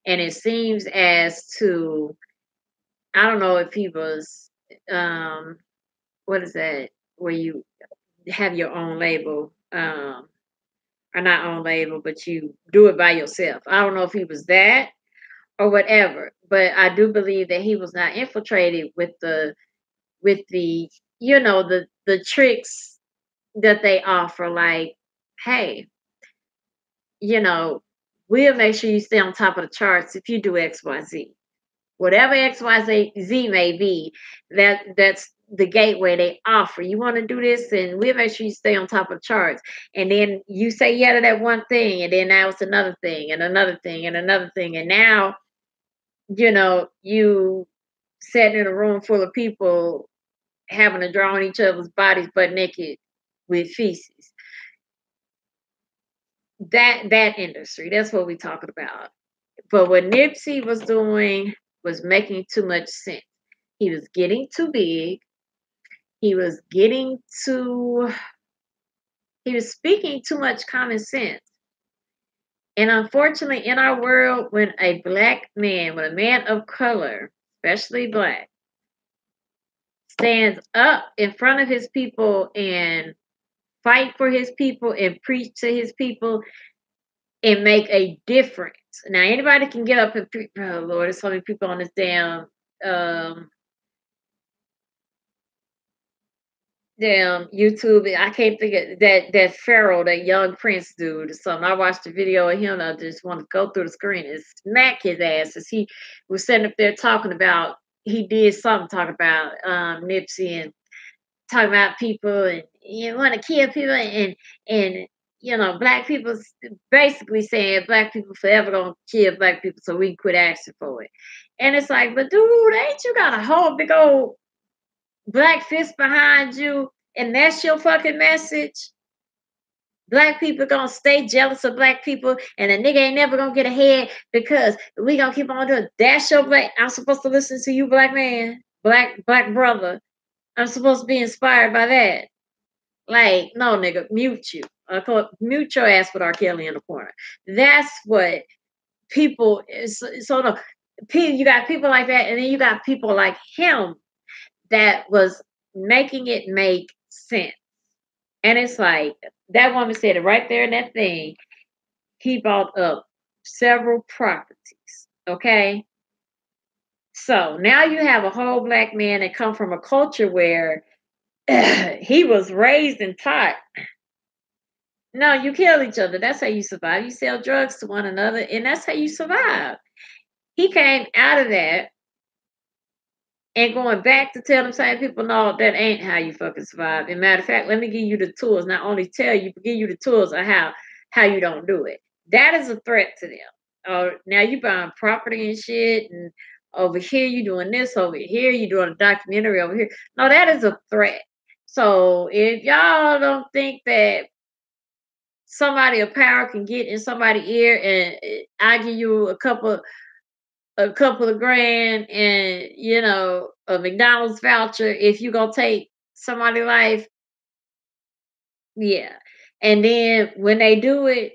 And it seems as to, I don't know if he was, what is that, where you have your own label, or not own label, but you do it by yourself. I don't know if he was that or whatever, but I do believe that he was not infiltrated with the the tricks that they offer, like, hey, we'll make sure you stay on top of the charts if you do XYZ. Whatever XYZ may be, that's the gateway they offer. You want to do this, and we'll make sure you stay on top of the charts. And then you say yeah to that one thing, and then now it's another thing, and another thing, and another thing. And now you sitting in a room full of people having to draw on each other's bodies butt naked with feces. That industry, that's what we're talking about. But what Nipsey was doing was making too much sense. He was getting too big. He was getting too he was speaking too much common sense. And unfortunately, in our world, when a black man, when a man of color, especially black, stands up in front of his people and fight for his people and preach to his people and make a difference. Now, anybody can get up and preach. Oh Lord, there's so many people on this um, damn YouTube. I can't think of that Pharaoh, that young prince dude or something. I watched a video of him. I just want to go through the screen and smack his ass as he was sitting up there talking about he did something talking about Nipsey and talking about people and you want to kill people and black people basically saying black people forever gonna kill black people so we can quit asking for it. And it's like, but dude, ain't you got a whole big old black fist behind you and that's your fucking message? Black people gonna stay jealous of black people and a nigga ain't never gonna get ahead because we gonna keep on doing that's your black. I'm supposed to listen to you, black man, black brother. I'm supposed to be inspired by that. Like, no, nigga, mute you. Mute your ass with R. Kelly in the corner. That's what people is. So no, you got people like that, and then you got people like him that was making it make sense. And it's like that woman said it right there in that thing. He bought up several properties. Okay. So now you have a whole black man that come from a culture where he was raised and taught. No, you kill each other. That's how you survive. You sell drugs to one another, and that's how you survive. He came out of that and going back to tell them same people, no, that ain't how you fucking survive. And matter of fact, let me give you the tools. Not only tell you, but give you the tools of how you don't do it. That is a threat to them. Now you buying property and shit, and over here you doing this, over here you doing a documentary over here. No, that is a threat. So if y'all don't think that somebody of power can get in somebody's ear and I give you a couple of grand and a McDonald's voucher if you gonna take somebody's life, yeah. And then when they do it,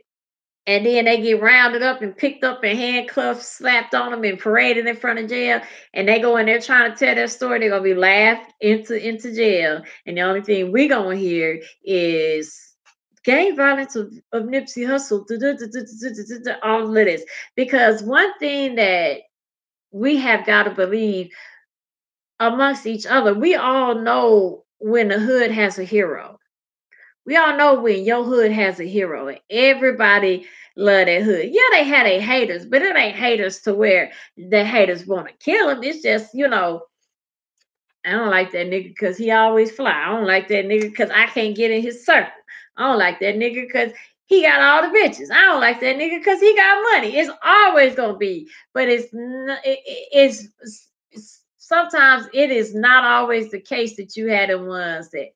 and then they get rounded up and picked up and handcuffed, slapped on them and paraded in front of jail, and they go in there trying to tell their story, they're gonna be laughed into jail. And the only thing we gonna hear is gang violence of Nipsey Hussle, all of this. Because one thing that we have got to believe amongst each other, we all know when the hood has a hero. We all know when your hood has a hero, and everybody love that hood. Yeah, they had a haters, but it ain't haters to where the haters want to kill him. It's just, I don't like that nigga because he always fly. I don't like that nigga because I can't get in his circle. I don't like that nigga because he got all the bitches. I don't like that nigga because he got money. It's always gonna be, but sometimes it is not always the case that you had the ones that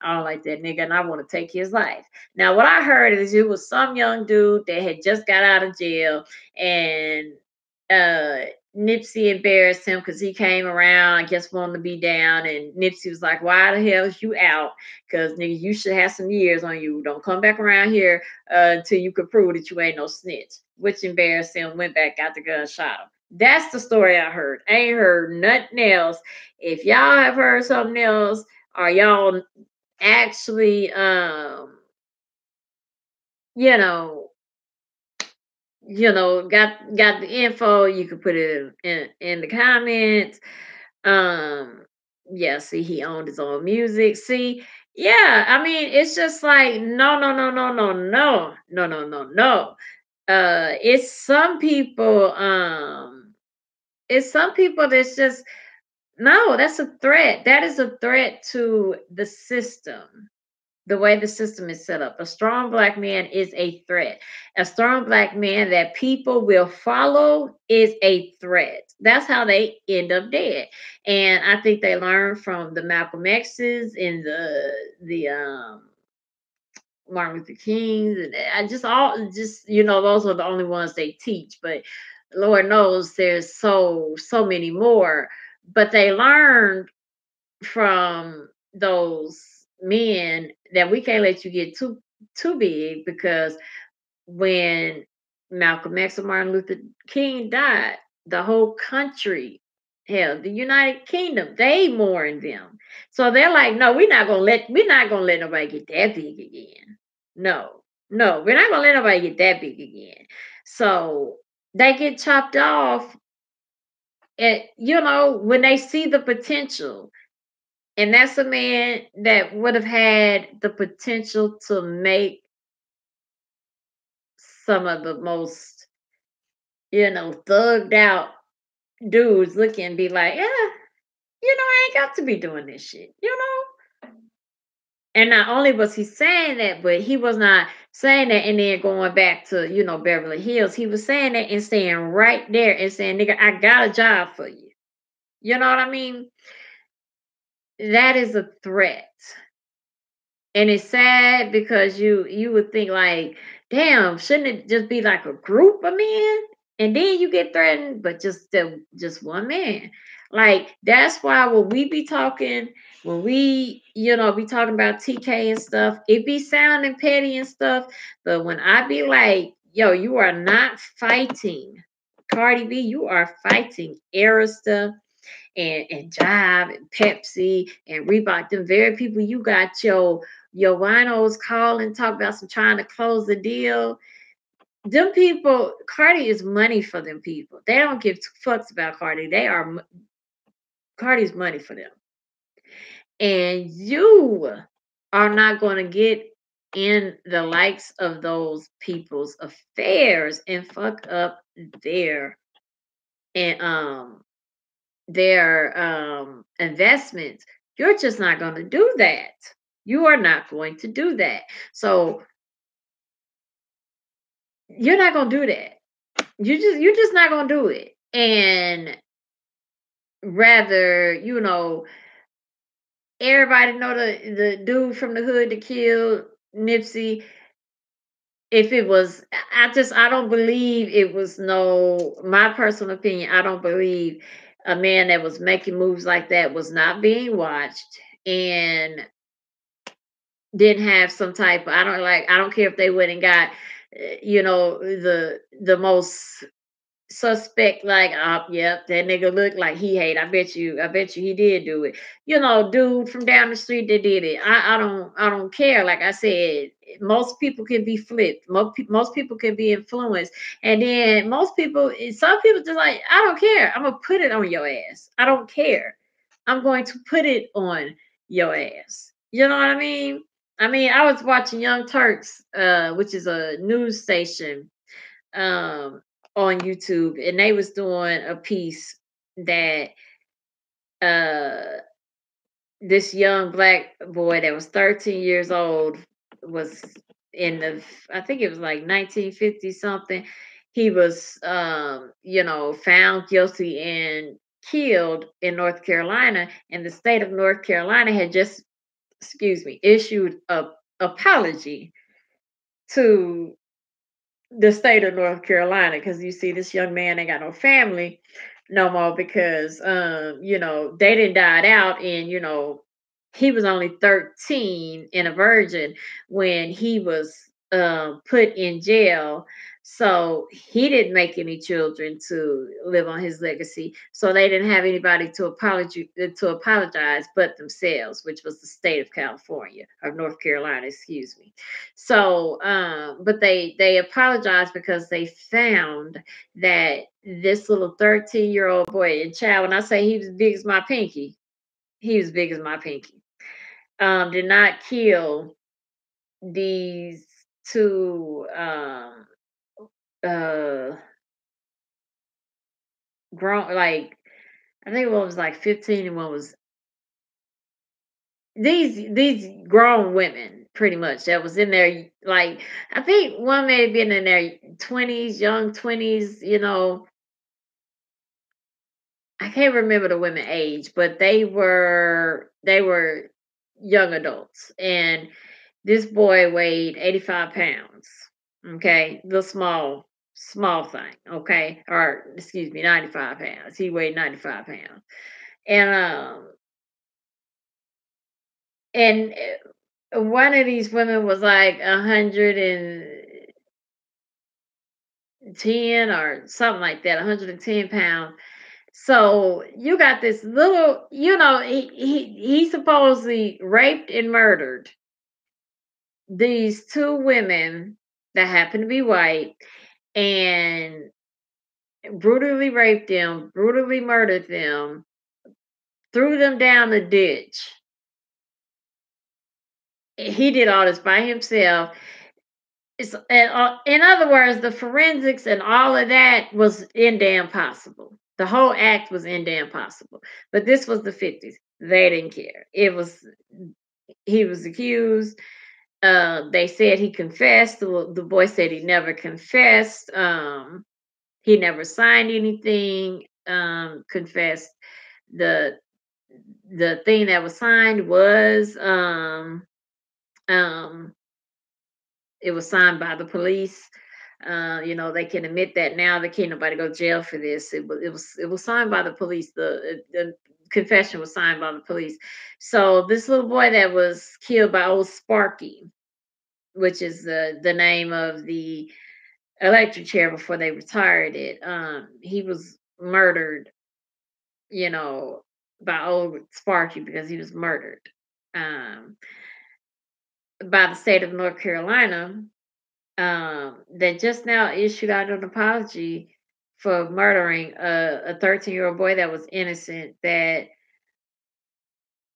I don't like that nigga and I want to take his life. Now, what I heard is it was some young dude that had just got out of jail and uh Nipsey embarrassed him because he came around, I guess, wanting to be down. And Nipsey was like, why the hell is you out? Because, nigga, you should have some years on you. Don't come back around here until you can prove that you ain't no snitch. Which embarrassed him, went back, got the gun, shot him. That's the story I heard. I ain't heard nothing else. If y'all have heard something else, or y'all actually, you know, got the info, you can put it in the comments. Um, yeah, see, he owned his own music. See, yeah, I mean, it's just like no, no, no, no, no, no, no, no, no, no. It's some people. It's some people that's just no. That's a threat. That is a threat to the system. the way the system is set up. A strong black man is a threat. A strong black man that people will follow is a threat. That's how they end up dead. And I think they learn from the Malcolm X's and the Martin Luther Kings, and I just all just those are the only ones they teach. But Lord knows there's so many more. But they learned from those men that we can't let you get too big, because when Malcolm X and Martin Luther King died, the whole country, hell, the United Kingdom, they mourned them. So they're like, no, we're not gonna let nobody get that big again. No, no, we're not gonna let nobody get that big again. So they get chopped off, and when they see the potential. And that's a man that would have had the potential to make some of the most, thugged out dudes look and be like, yeah, I ain't got to be doing this shit. And not only was he saying that, but he was not saying that and then going back to, Beverly Hills. He was saying that and staying right there and saying, nigga, I got a job for you. You know what I mean? That is a threat. And it's sad because you would think like, damn, shouldn't it just be like a group of men? And then you get threatened, but just one man. Like that's why when we be talking, when we, be talking about TK and stuff, it be sounding petty and stuff. But when I be like, yo, you are not fighting Cardi B, you are fighting era stuff and Jive and Pepsi and Reebok, them very people you got your winos calling, talk about some trying to close the deal. Them people, Cardi is money for them people. They don't give two fucks about Cardi. Cardi's money for them. And you are not going to get in the likes of those people's affairs and fuck up and their investments. You're just not going to do that. You are not going to do that. So you're not going to do that. You're just not going to do it. And rather, everybody know the dude from the hood that killed Nipsey. If it was, I don't believe it was my personal opinion, I don't believe a man that was making moves like that was not being watched and didn't have some type of, I don't care if they went and got, the most suspect, like, yep, that nigga looked like he hate. I bet you he did do it. Dude from down the street that did it. I don't care. Like I said, most people can be flipped. Most people can be influenced. And then some people just like, I don't care. I'm gonna put it on your ass. I don't care. I'm going to put it on your ass. You know what I mean? I was watching Young Turks, which is a news station, um, on YouTube, and they was doing a piece that uh this young black boy that was 13 years old was in I think it was like 1950 something. He was found guilty and killed in North Carolina, and the state of North Carolina had just, excuse me, issued a apology to the state of North Carolina, because you see this young man ain't got no family no more, because they didn't died out, and he was only 13 and a virgin when he was put in jail. So he didn't make any children to live on his legacy. So they didn't have anybody to apologize but themselves, which was the state of California or North Carolina, excuse me. So, but they apologized because they found that this little 13-year-old boy, and child, when I say he was big as my pinky, he was big as my pinky, did not kill these two uh grown, like, I think one was like 15 and one was these grown women. pretty much that was in there. Like I think one may have been in their 20s, young 20s. I can't remember the women age, but they were young adults, and this boy weighed 85 pounds. Okay, the small thing. Okay, or excuse me, 95 pounds. He weighed 95 pounds, and one of these women was like 110 or something like that, 110 pounds. So you got this little, he supposedly raped and murdered these two women that happen to be white, and brutally raped them, brutally murdered them, threw them down the ditch. He did all this by himself. In other words, the forensics and all of that was in damn possible. The whole act was in damn possible. But this was the 50s. They didn't care. He was accused. They said he confessed. The boy said he never confessed. He never signed anything. Confessed. The the thing that was signed was um it was signed by the police. They can admit that now. They can't nobody go to jail for this. It was signed by the police. The confession was signed by the police. So this little boy that was killed by old Sparky, which is the name of the electric chair before they retired it. He was murdered, you know, by old Sparky because he was murdered um, by the state of North Carolina. That just now issued out an apology for murdering a 13-year-old boy that was innocent. That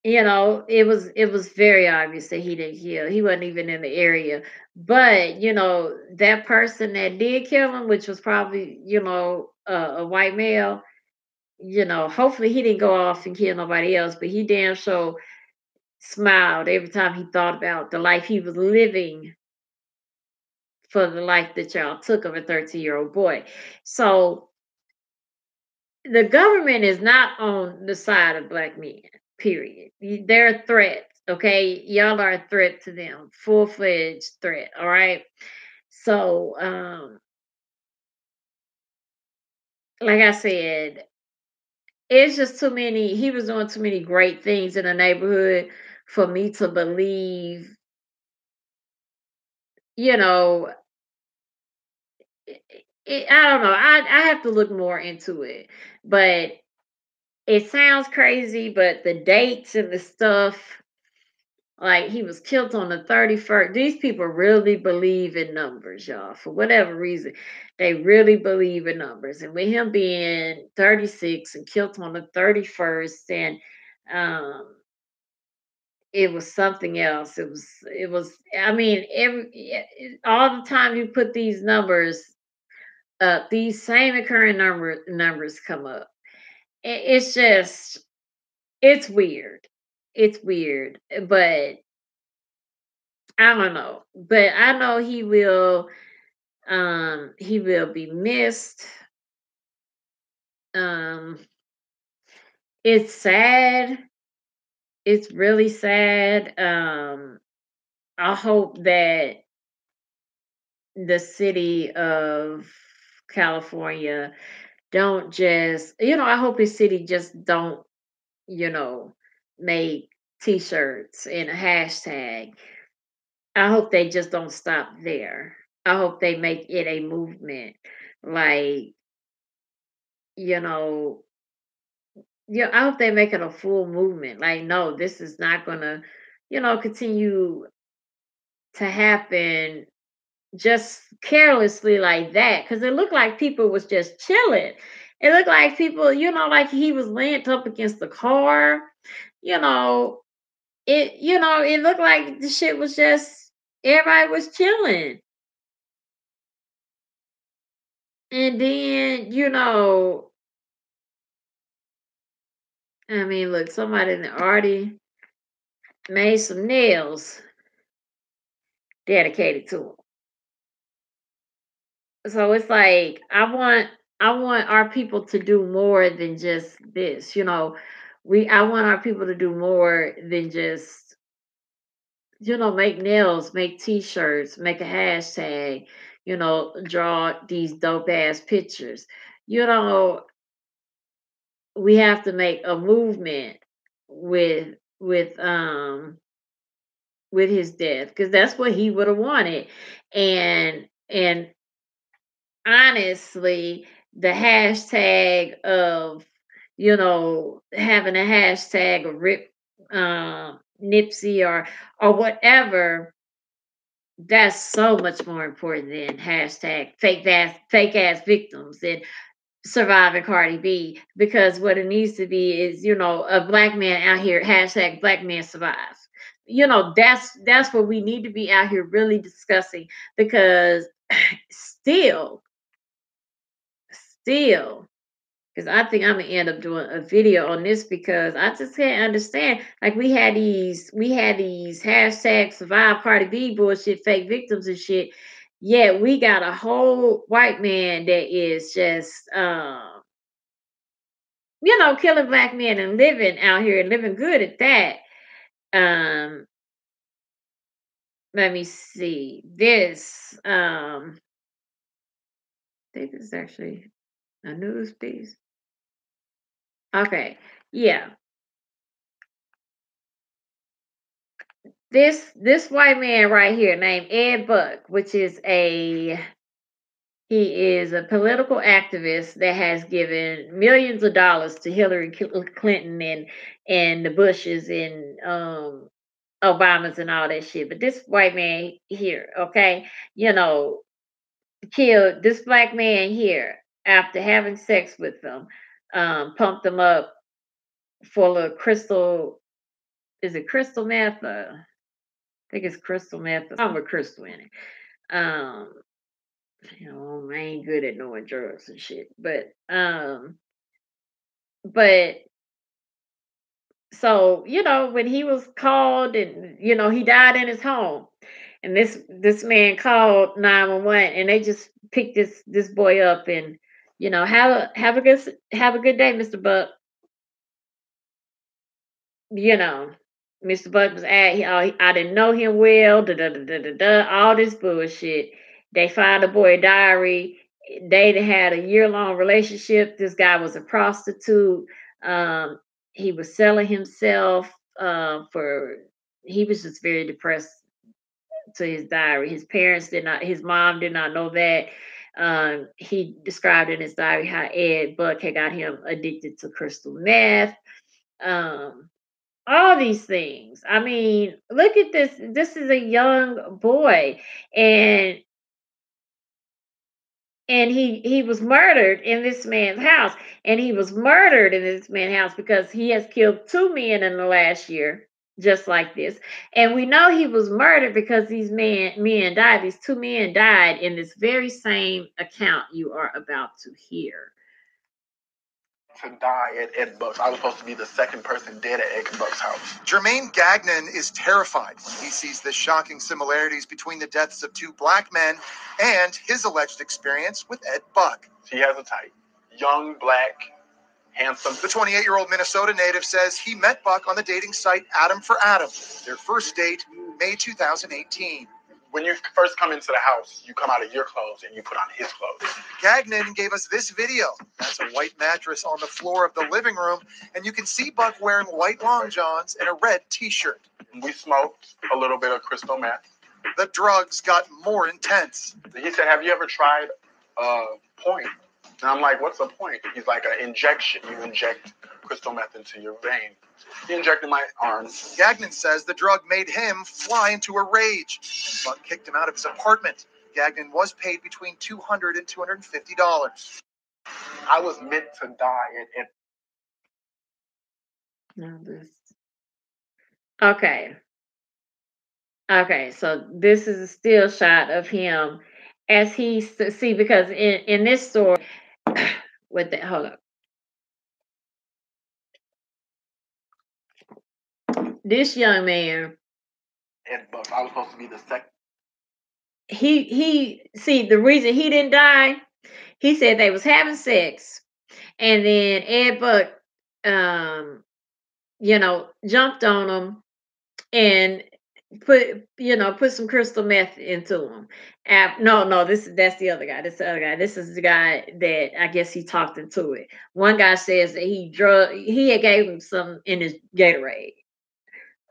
it was very obvious that he didn't kill. He wasn't even in the area. But that person that did kill him, which was probably a white male. Hopefully he didn't go off and kill nobody else, but he damn sure smiled every time he thought about the life he was living for the life that y'all took of a 13-year-old boy. So the government is not on the side of black men, period. They're a threat, okay? Y'all are a threat to them, full-fledged threat, all right? So, like I said, it's just too many, he was doing too many great things in the neighborhood for me to believe, you know, I don't know. I have to look more into it. But it sounds crazy, but the dates and the stuff, like he was killed on the 31st. These people really believe in numbers, y'all. For whatever reason, they really believe in numbers. And with him being 36 and killed on the 31st, and um, it was something else. It was. I mean, all the time you put these numbers up, these same occurring numbers come up. It's just, it's weird. It's weird, but I don't know. But I know he will be missed. Um it's sad. It's really sad. I hope that the city of California don't just, I hope the city just don't, you know, make t-shirts and a hashtag. I hope they just don't stop there. I hope they make it a movement. Like, you know, yeah, I hope they make it a full movement. Like, no, this is not gonna, continue to happen just carelessly like that. Cause it looked like people was just chilling. It looked like people, like he was leaned up against the car. You know, it looked like the shit was just everybody was chilling. And then, I mean, look, somebody in the already made some nails. dedicated to him. So it's like I want our people to do more than just this, you know. I want our people to do more than just, you know, make nails, make t-shirts, make a hashtag, you know, draw these dope ass pictures. You know, we have to make a movement with with um with his death because that's what he would have wanted. And honestly, the hashtag of, you know, having a hashtag of rip Nipsey or whatever, that's so much more important than hashtag fake ass victims and surviving Cardi B, because what it needs to be is, you know, a black man out here, hashtag black man survives. You know, that's what we need to be out here really discussing, because still, still, because I think I'm gonna end up doing a video on this, because I just can't understand. Like, we had these hashtag survive Cardi B bullshit, fake victims and shit. Yet we got a whole white man that is just you know, killing black men and living out here and living good at that. Um, Let me see. I think this is actually a news piece. Okay. Yeah. This white man right here named Ed Buck, which is he is a political activist that has given millions of dollars to Hillary Clinton and the Bushes and Obamas and all that shit. But this white man here, okay, you know, killed this black man here after having sex with them, pumped them up full of crystal. Is it crystal meth? I think it's crystal meth or something with crystal in it. Um, you know, I ain't good at knowing drugs and shit, but so, you know, when he was called and, you know, he died in his home, and this man called 911, and they just picked this boy up, and, you know, have a good day, Mr. Buck. You know, Mr. Buck was I didn't know him well, da da da da da da, all this bullshit. They found the boy a diary. They had a year-long relationship. This guy was a prostitute. Um, he was selling himself for. He was just very depressed to his diary. His mom did not know that. He described in his diary how Ed Buck had got him addicted to crystal meth. Um, all these things. I mean, look at this. This is a young boy, and he was murdered in this man's house, and he was murdered in this man's house because he has killed two men in the last year, just like this. And we know he was murdered because these men died. These two men died in this very same account you are about to hear. To die at Ed Buck's. I was supposed to be the second person dead at Ed Buck's house. Jermaine Gagnon is terrified when he sees the shocking similarities between the deaths of two black men and his alleged experience with Ed Buck. He has a type. Young, black, handsome. The 28-year-old Minnesota native says he met Buck on the dating site Adam for Adam. Their first date, May 2018. When you first come into the house, you come out of your clothes and you put on his clothes. Gagnon gave us this video. That's a white mattress on the floor of the living room, and you can see Buck wearing white long johns and a red t-shirt. We smoked a little bit of crystal meth. The drugs got more intense. He said, "Have you ever tried a point?" And I'm like, "What's a point?" He's like, "An injection. You inject crystal meth into your vein." He injected my arms. Gagnon says the drug made him fly into a rage, and Buck kicked him out of his apartment. Gagnon was paid between $200 and $250. I was meant to die. Now this. Okay. Okay, so this is a still shot of him as see, because in this story, with the hold up, this young man. Ed Buck. I was supposed to be the second. he see the reason he didn't die. He said they was having sex, and then Ed Buck, um, jumped on him and put some crystal meth into him. No, that's the other guy. This the other guy. This is the guy that I guess he talked into it. One guy says that he had gave him some in his Gatorade.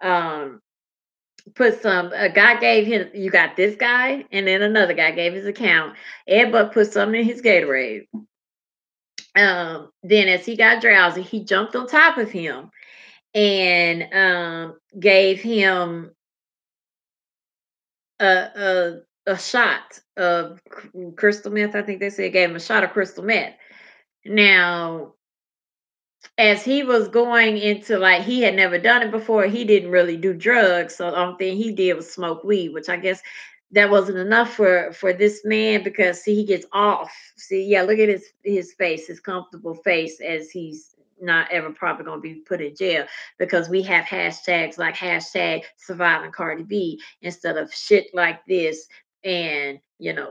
Um, put some a guy gave him you got this guy, and then another guy gave his account. Ed Buck put something in his Gatorade. Then as he got drowsy, he jumped on top of him and gave him a shot of crystal meth. I think they said gave him a shot of crystal meth. Now, as he was going into like he had never done it before, he didn't really do drugs. So the only thing he did was smoke weed, which I guess that wasn't enough for this man because see he gets off. See, yeah, look at his face, his comfortable face as he's not ever probably gonna be put in jail because we have hashtags like hashtag surviving Cardi B instead of shit like this and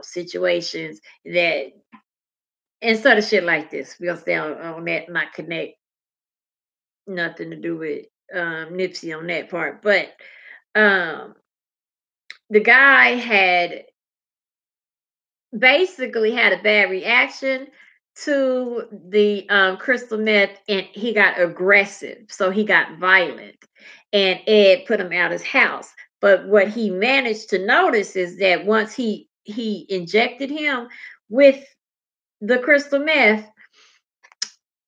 situations that instead of shit like this. We'll stay on that, not connect nothing to do with Nipsey on that part. But um the guy had basically had a bad reaction to the crystal meth and he got aggressive. So he got violent and Ed put him out his house. But what he managed to notice is that once he injected him with the crystal meth,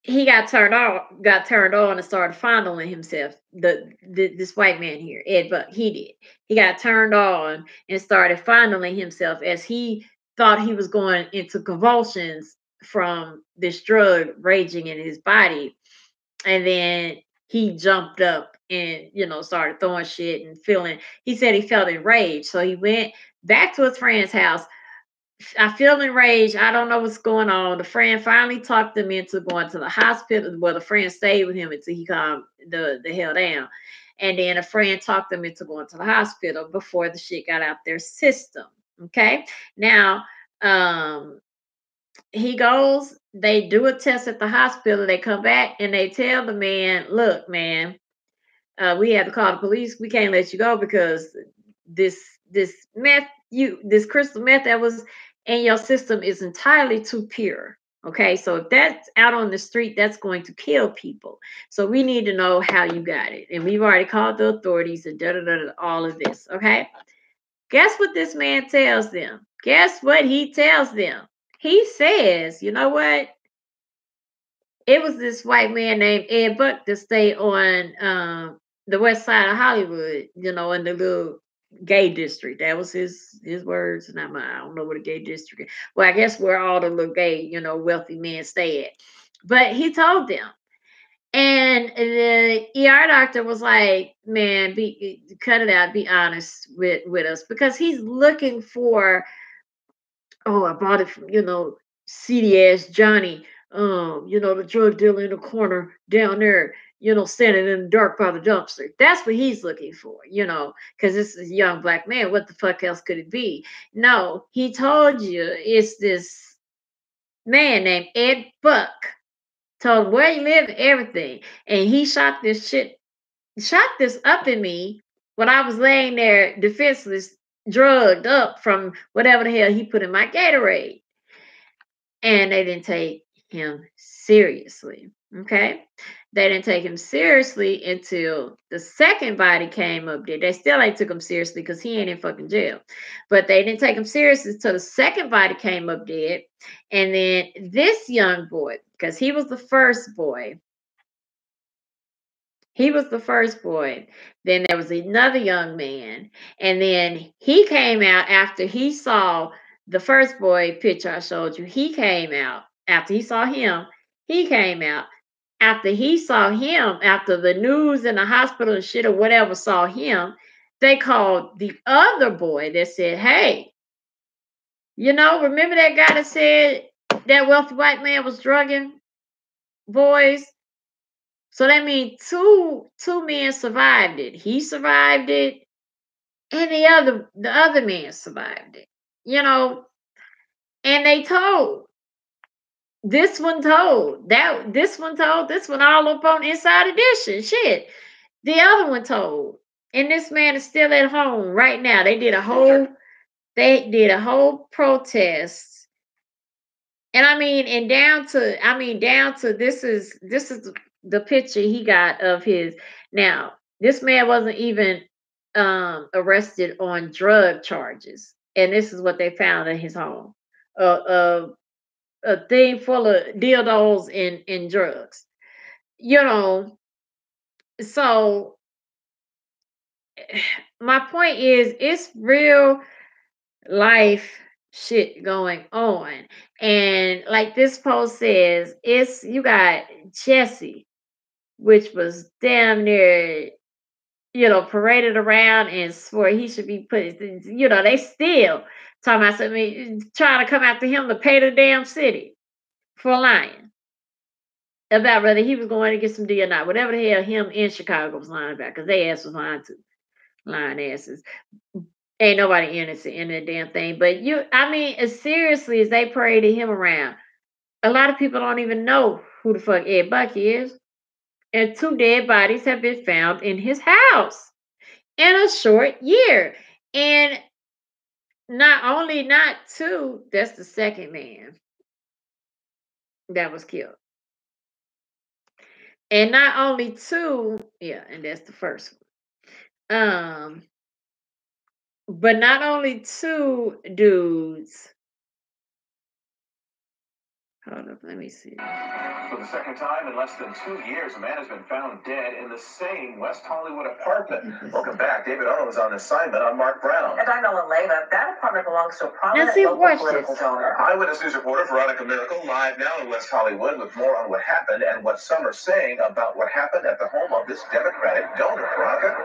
he got turned on and started fondling himself. This white man here, Ed Buck, he did. He got turned on and started fondling himself as he thought he was going into convulsions from this drug raging in his body. And then he jumped up and started throwing shit and feeling. He said he felt enraged, so he went back to his friend's house. I feel enraged. I don't know what's going on. The friend finally talked him into going to the hospital. Well, the friend stayed with him until he calmed the hell down. And then a friend talked him into going to the hospital before the shit got out their system. Okay. Now, he goes, they do a test at the hospital. They come back and they tell the man, look, man, we have to call the police. We can't let you go because this meth, this crystal meth that was in your system is entirely too pure. Okay, so if that's out on the street, that's going to kill people. So we need to know how you got it, and we've already called the authorities and all of this. Okay, guess what this man tells them? Guess what he tells them? He says, you know what? It was this white man named Ed Buck that stayed on the west side of Hollywood, in the little gay district. That was his words, not mine. I don't know what a gay district is. Well, I guess where all the little gay, wealthy men stay at. But he told them. And the ER doctor was like, man, cut it out, be honest with us. Because he's looking for, oh, I bought it from, seedy ass Johnny, the drug dealer in the corner down there, standing in the dark by the dumpster. That's what he's looking for, because this is a young black man. What the fuck else could it be? No, he told you it's this man named Ed Buck. Told him where he lived, everything. And he shot this up in me when I was laying there defenseless, drugged up from whatever the hell he put in my Gatorade. And they didn't take him seriously. Okay. They didn't take him seriously until the second body came up there. They still ain't took him seriously because he ain't in fucking jail. But they didn't take him seriously until the second body came up dead. And then this young boy, because he was the first boy. He was the first boy. Then there was another young man. And then he came out after he saw the first boy picture I showed you. He came out after he saw him. He came out after he saw him, after the news in the hospital and shit or whatever saw him. They called the other boy that said, hey, remember that guy that said that wealthy white man was drugging boys? So that means two men survived it. He survived it, and the other man survived it. you know, and they told. This one told. This one told. This one all up on Inside Edition. Shit. The other one told. And this man is still at home right now. They did a whole protest. And down to this is the picture he got of his. Now, this man wasn't even arrested on drug charges. And this is what they found in his home. A thing full of dildos and drugs. You know, so my point is it's real life shit going on. And like this post says, it's you got Jesse, which was damn near, paraded around and swore he should be put, they still talking about something, trying to come after him to pay the damn city for lying about whether he was going to get some D or not. Whatever the hell him in Chicago was lying about, because they ass was lying too. Lying asses. Ain't nobody innocent in that damn thing. But as seriously as they paraded him around, a lot of people don't even know who the fuck Ed Bucky is. And 2 dead bodies have been found in his house in a short year. And not 2, that's the second man that was killed. And not only 2, yeah, and that's the first one. But not only 2 dudes. Hold up, let me see. For the second time in less than 2 years, a man has been found dead in the same West Hollywood apartment. Welcome back. David Arnold is on assignment on Mark Brown. And I'm Ellen Leyva. That apartment belongs to a prominent local political donor. Eyewitness News reporter Veronica Miracle live now in West Hollywood with more on what happened and what some are saying about what happened at the home of this Democratic donor. Veronica?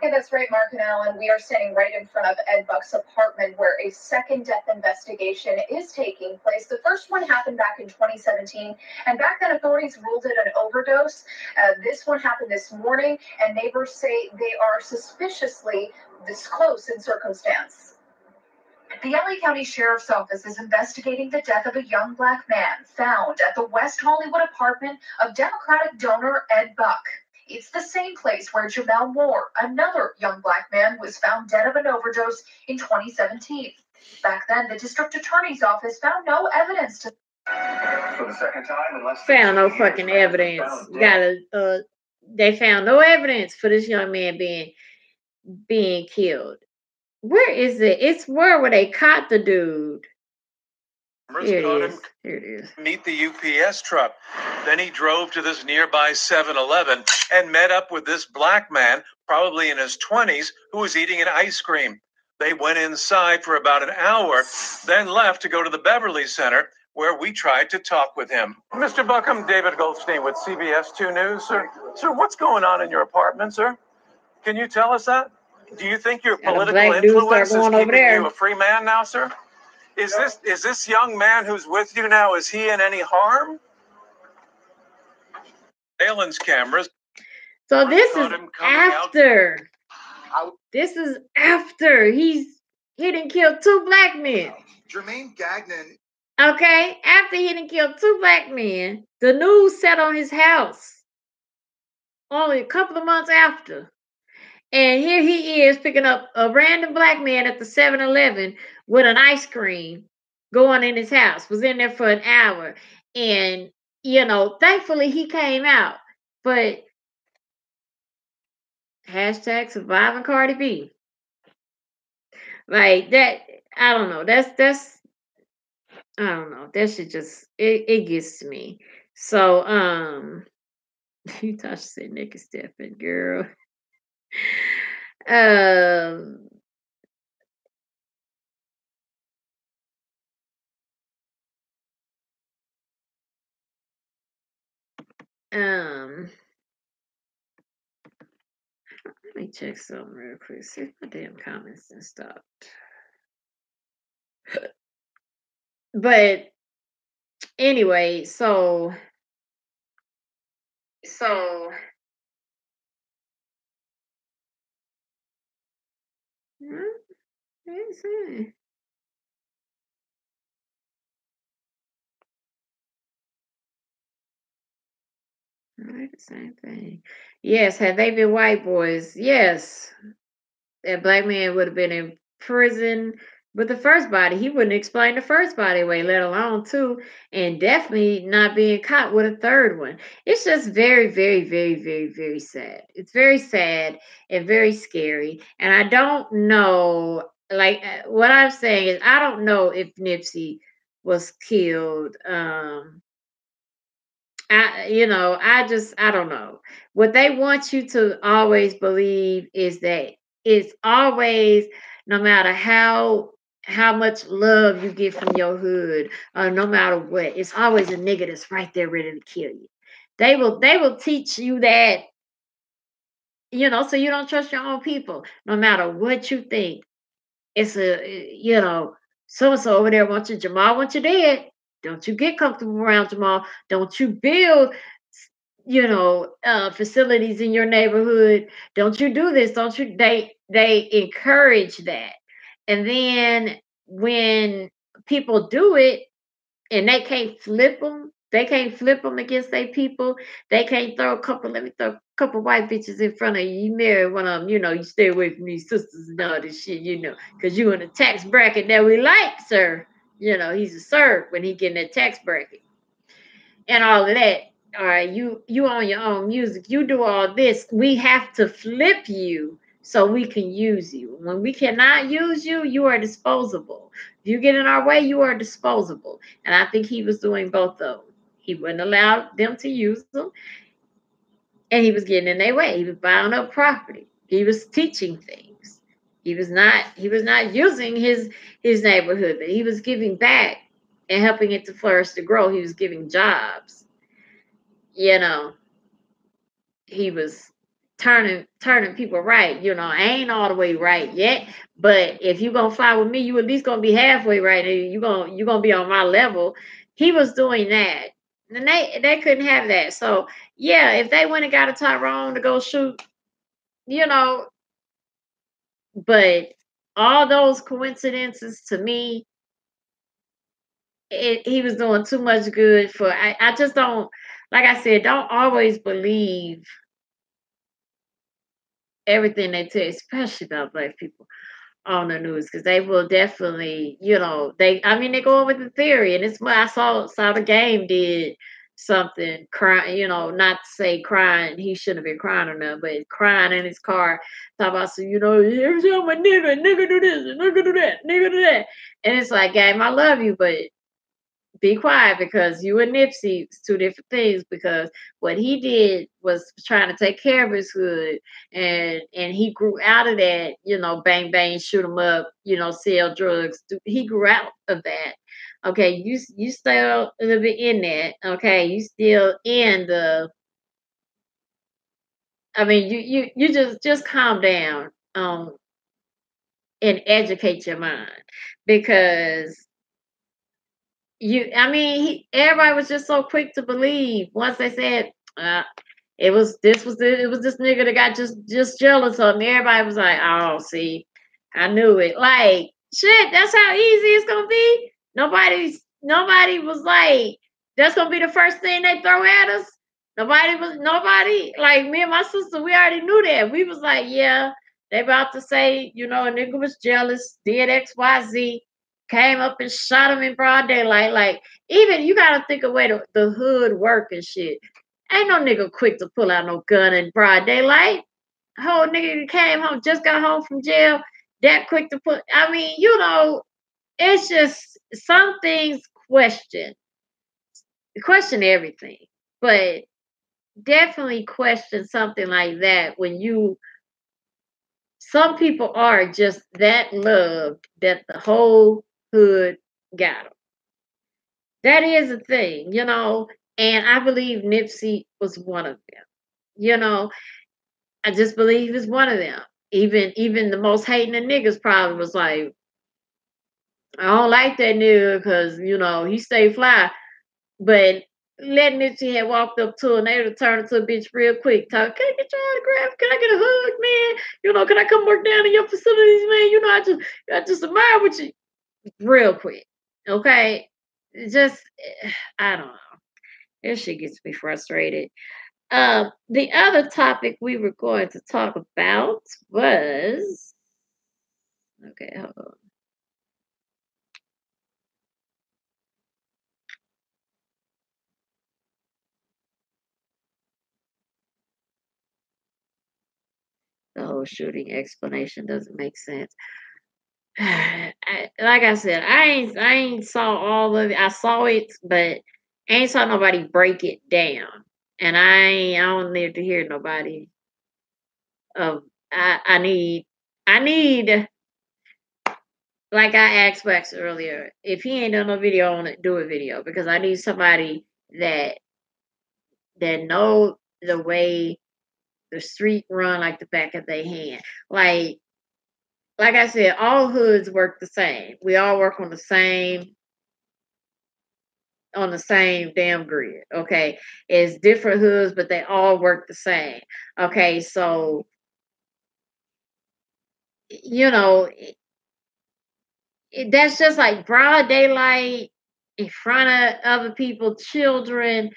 Yeah, that's right, Mark and Alan. We are standing right in front of Ed Buck's apartment where a second death investigation is taking place. The first one happened back in 2017, and back then authorities ruled it an overdose. This one happened this morning, and neighbors say they are suspiciously this close in circumstance. The LA County Sheriff's Office is investigating the death of a young black man found at the West Hollywood apartment of Democratic donor Ed Buck. It's the same place where Jamel Moore, another young black man, was found dead of an overdose in 2017. Back then, the district attorney's office found no evidence to. For the second time in less than found no fucking evidence. They found no evidence for this young man being killed. Where is it? It's where they caught the dude. Here it is. Meet the UPS truck. Then he drove to this nearby 7-Eleven and met up with this black man, probably in his 20s, who was eating an ice cream. They went inside for about an hour, then left to go to the Beverly Center, where we tried to talk with him. Mr. Buck, I'm David Goldstein with CBS 2 News. Sir, what's going on in your apartment, sir? Can you tell us that? Do you think your political influence is keeping you a free man now, sir? Is this young man who's with you now, is he in any harm? Alan's cameras. So this is after. This is after he done killed 2 black men. Jermaine Gagnon. Okay, after he done killed 2 black men, the news set on his house. Only a couple of months after. And here he is picking up a random black man at the 7-Eleven with an ice cream going in his house. Was in there for an hour. And, thankfully he came out. But hashtag surviving Cardi B. Like that, I don't know. That's I don't know. That shit just it gets to me. So Tasha said Nick and Stephen, girl. Um let me check something real quick. See if my damn comments done stopped. But anyway, so see. Right, the same thing. Yes, had they been white boys, yes, that black man would have been in prison with the first body. He wouldn't explain the first body away, let alone two, and definitely not being caught with a third one. It's just very, very, very, very, very sad. It's very sad and very scary. And I don't know, like, what I'm saying is, I don't know if Nipsey was killed. I don't know. What they want you to always believe is that it's always, no matter how much love you get from your hood, no matter what, it's always a nigga that's right there ready to kill you. They will teach you that, so you don't trust your own people, no matter what you think. It's so and so over there wants you. Jamal wants you dead. Don't you get comfortable around Jamal. Don't you build, facilities in your neighborhood. Don't you do this. Don't you? They encourage that. And then when people do it, and they can't flip them against their people. They can't let me throw a couple white bitches in front of you. You marry one of them, you stay away from these sisters and all this shit, because you in a tax bracket that we like, sir. He's a sir when he get in that tax bracket and all of that. All right, you own your own music. You do all this. We have to flip you so we can use you. When we cannot use you, you are disposable. If you get in our way, you are disposable. And I think he was doing both of them. He wouldn't allow them to use them, and he was getting in their way. He was buying up property. He was teaching things. He was not using his neighborhood, but he was giving back and helping it to flourish, to grow. He was giving jobs. You know, he was turning people right. I ain't all the way right yet, but if you gonna fly with me, you at least gonna be halfway right, and you gonna be on my level. He was doing that, and they couldn't have that. So yeah, if they went and got a Tyrone to go shoot, you know, but all those coincidences, to me, he was doing too much good for. I just don't, like I said, don't always believe everything they tell, especially about black people on the news, because they will definitely, they go over the theory, and it's what I saw the game did something, crying, not to say crying, he shouldn't have been crying or nothing, but crying in his car, talking about, so every time a nigga do this, and nigga do that, nigga do that, and it's like, game, I love you, but be quiet, because you and Nipsey is two different things, because what he did was trying to take care of his hood, and he grew out of that, bang bang, shoot 'em up, sell drugs. He grew out of that. Okay, you still a little bit in that. Okay, you still in the. I mean, you just calm down, and educate your mind, because everybody was just so quick to believe once they said, it was this nigga that got just jealous of me. Everybody was like, oh, see, I knew it. Like, shit, that's how easy it's gonna be. Nobody was like, that's gonna be the first thing they throw at us. Nobody, like me and my sister, we already knew that. We was like, yeah, they about to say, a nigga was jealous, did XYZ, came up and shot him in broad daylight. Like, even you gotta think of way the hood work and shit. Ain't no nigga quick to pull out no gun in broad daylight. Whole nigga came home, just got home from jail, that quick to put. It's just some things question everything, but definitely question something like that when some people are just that loved that the whole hood got them. That is a thing, and I believe Nipsey was one of them. I just believe he was one of them. Even the most hating the niggas probably was like, I don't like that nigga because he stay fly. But letting Nipsey had walked up to her and they would have turned into a bitch real quick. Talk, can I get your autograph? Can I get a hug, man? You know, can I come work down in your facilities, man? You know, I just admire what you real quick. Okay. Just I don't know. This shit gets me frustrated. The other topic we were going to talk about was okay, hold on. The whole shooting explanation doesn't make sense. Like I said, I ain't saw all of it. I saw it, but I ain't saw nobody break it down. And I don't need to hear nobody of I need like I asked Wax earlier, if he ain't done no video on it, do a video because I need somebody that know the way the street run like the back of their hand. Like I said, all hoods work the same. We all work on the same damn grid. Okay. It's different hoods, but they all work the same. Okay, so you know, that's just like broad daylight in front of other people, children.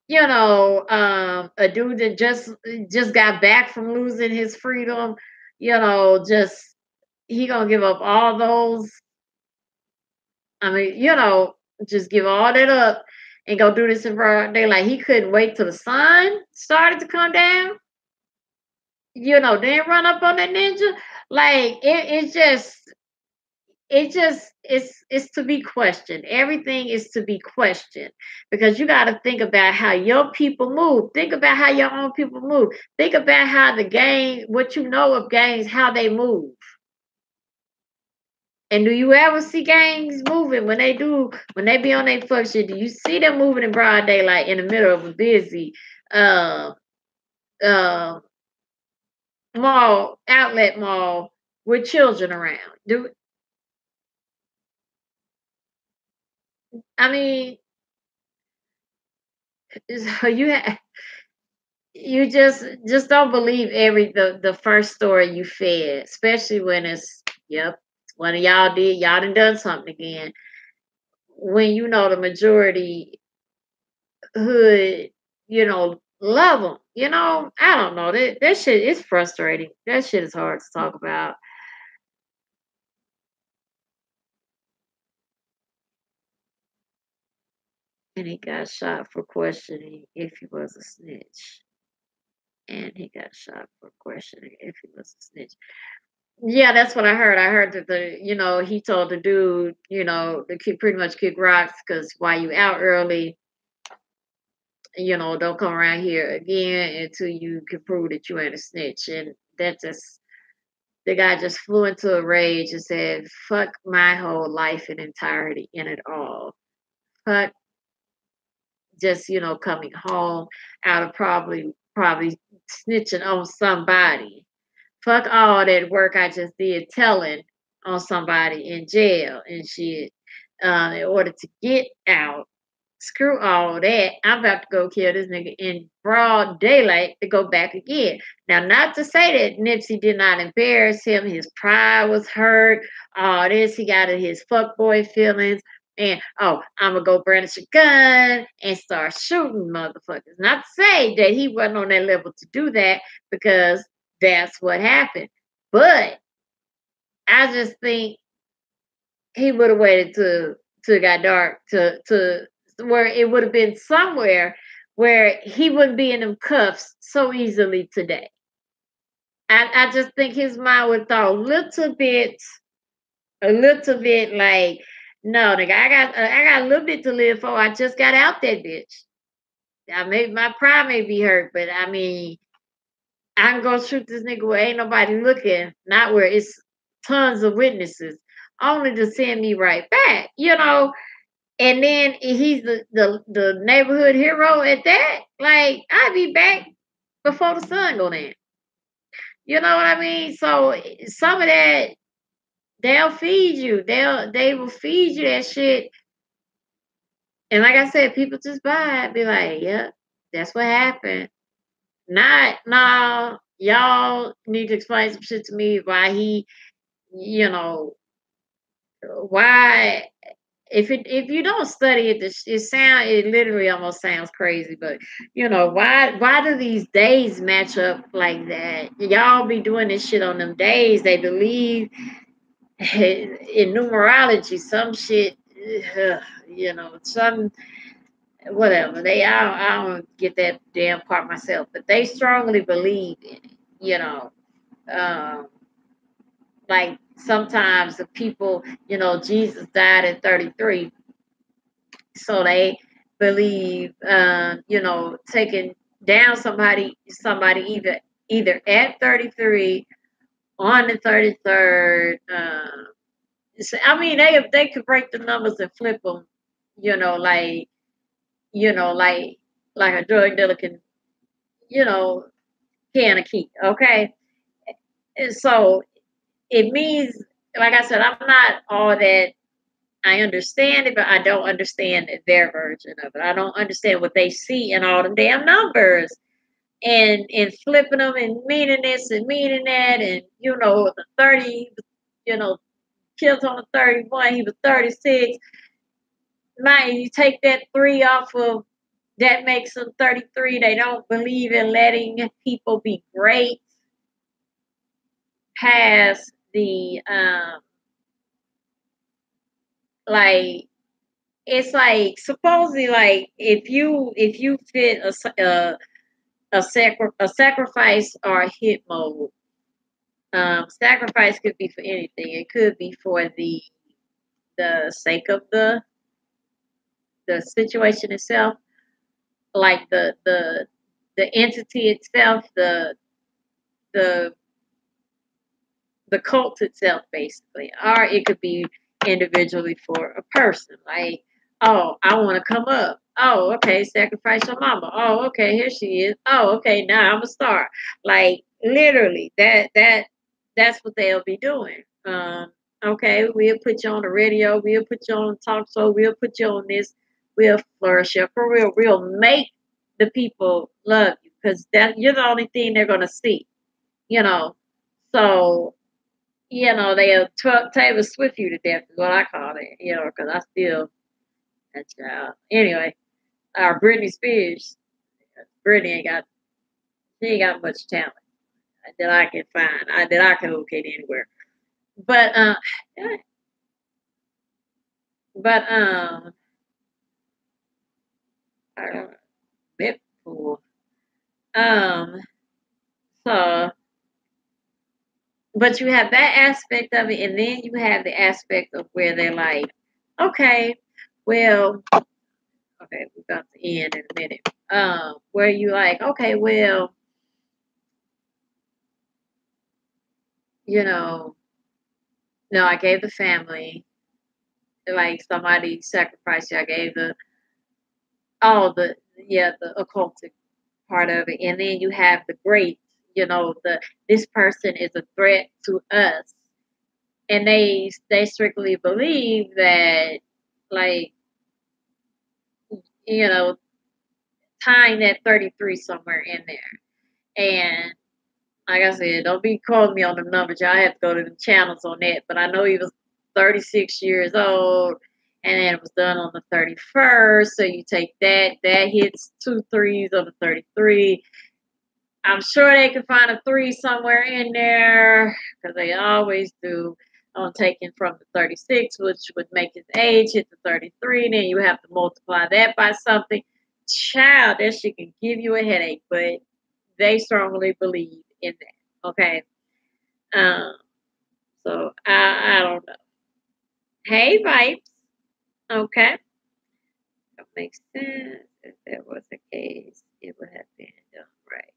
A dude that just got back from losing his freedom. Just he gonna give up all those. I mean, just give all that up and go do this in broad daylight. He couldn't wait till the sun started to come down. Then run up on that ninja. Like it's to be questioned. Everything is to be questioned because you got to think about how your people move. Think about how your own people move. Think about how the gang, what you know of gangs, how they move. And do you ever see gangs moving when they be on their fuck shit? Do you see them moving in broad daylight in the middle of a busy uh uh outlet mall with children around? I mean, so you just don't believe the first story you fed, especially when it's yep, one of y'all done something again. When you know the majority hood, love them. I don't know that shit is frustrating. That shit is hard to talk about. And he got shot for questioning if he was a snitch. And he got shot for questioning if he was a snitch. Yeah, that's what I heard. I heard that he told the dude, to keep pretty much kick rocks because while you out early, don't come around here again until you can prove that you ain't a snitch. And that just, the guy just flew into a rage and said, fuck my whole life in entirety in it all. Fuck just, coming home out of probably snitching on somebody. Fuck all that work I just did telling on somebody in jail and shit. In order to get out, screw all that. I'm about to go kill this nigga in broad daylight to go back again. Now, not to say that Nipsey did not embarrass him. His pride was hurt. All this, he got in his fuckboy feelings. And I'm gonna go brandish a gun and start shooting motherfuckers. Not to say that he wasn't on that level to do that because that's what happened. But I just think he would have waited till it got dark to where it would have been somewhere where he wouldn't be in them cuffs so easily today. I just think his mind would thought a little bit like, no, nigga, I got a little bit to live for. I just got out that bitch. My pride may be hurt, but I mean, I can go shoot this nigga where ain't nobody looking, not where it's tons of witnesses, only to send me right back, And then he's the neighborhood hero at that. Like, I'll be back before the sun go down. You know what I mean? So some of that, they'll feed you. They will feed you that shit And like I said, people just buy it, be like, yep, that's what happened. Not, no, y'all need to explain some shit to me why he, you know, why if you don't study it, it literally almost sounds crazy. But why do these days match up like that? Y'all be doing this shit on them days. They believe in numerology, some shit. Some whatever. I don't get that damn part myself, but they strongly believe in it. Um, like sometimes the people, Jesus died at 33, so they believe, taking down somebody either at 33 on the 33rd. I mean, they could break the numbers and flip them, you know, like you know, like like a drug dealer can, you know, can a key. Okay, and so it means, like I said, I'm not all that. I understand it, but I don't understand their version of it. I don't understand what they see in all them damn numbers and flipping them and meaning this and meaning that. And, the 30, you know, kills on the 31, he was 36. Man, you take that three off of that makes them 33. They don't believe in letting people be great past the, like, it's like supposedly like if you fit a sacrifice or a hit mode. Sacrifice could be for anything. It could be for the sake of the situation itself, like the entity itself, the the cult itself, basically, or it could be individually for a person. Like, oh, I want to come up. Oh, okay, sacrifice your mama. Oh, okay, here she is. Oh, okay, now I'm a star. Like literally, that's what they'll be doing. Okay, we'll put you on the radio. We'll put you on the talk show. We'll put you on this. We'll flourish you for real. We'll make the people love you because that you're the only thing they're gonna see. You know, so they'll Taylor Swift you to death is what I call it, because I still that child. Anyway, Britney Spears, Britney she ain't got much talent that I can find, that I can locate anywhere. But yeah, but I don't know, bit cool. Um, so but you have that aspect of it, and then you have the aspect of where they're like, okay, well, okay, we're about to end in a minute. Where you like, okay, well, you know, no, I gave the family, like somebody sacrificed you. I gave all the occultic part of it, and then you have the great, this person is a threat to us, and they strictly believe that, like, you know, tying that 33 somewhere in there, and like I said, don't be calling me on the numbers. Y'all have to go to the channels on that. But I know he was 36 years old, and then it was done on the 31st. So you take that hits 2 3s on the 33. I'm sure they can find a 3 somewhere in there because they always do. On taking from the 36, which would make his age hit the 33. Then you have to multiply that by something. Child, that shit can give you a headache, but they strongly believe in that. Okay. Um, so I don't know. Hey, vibes. Okay. That makes sense. If that was the case, it would have been done right.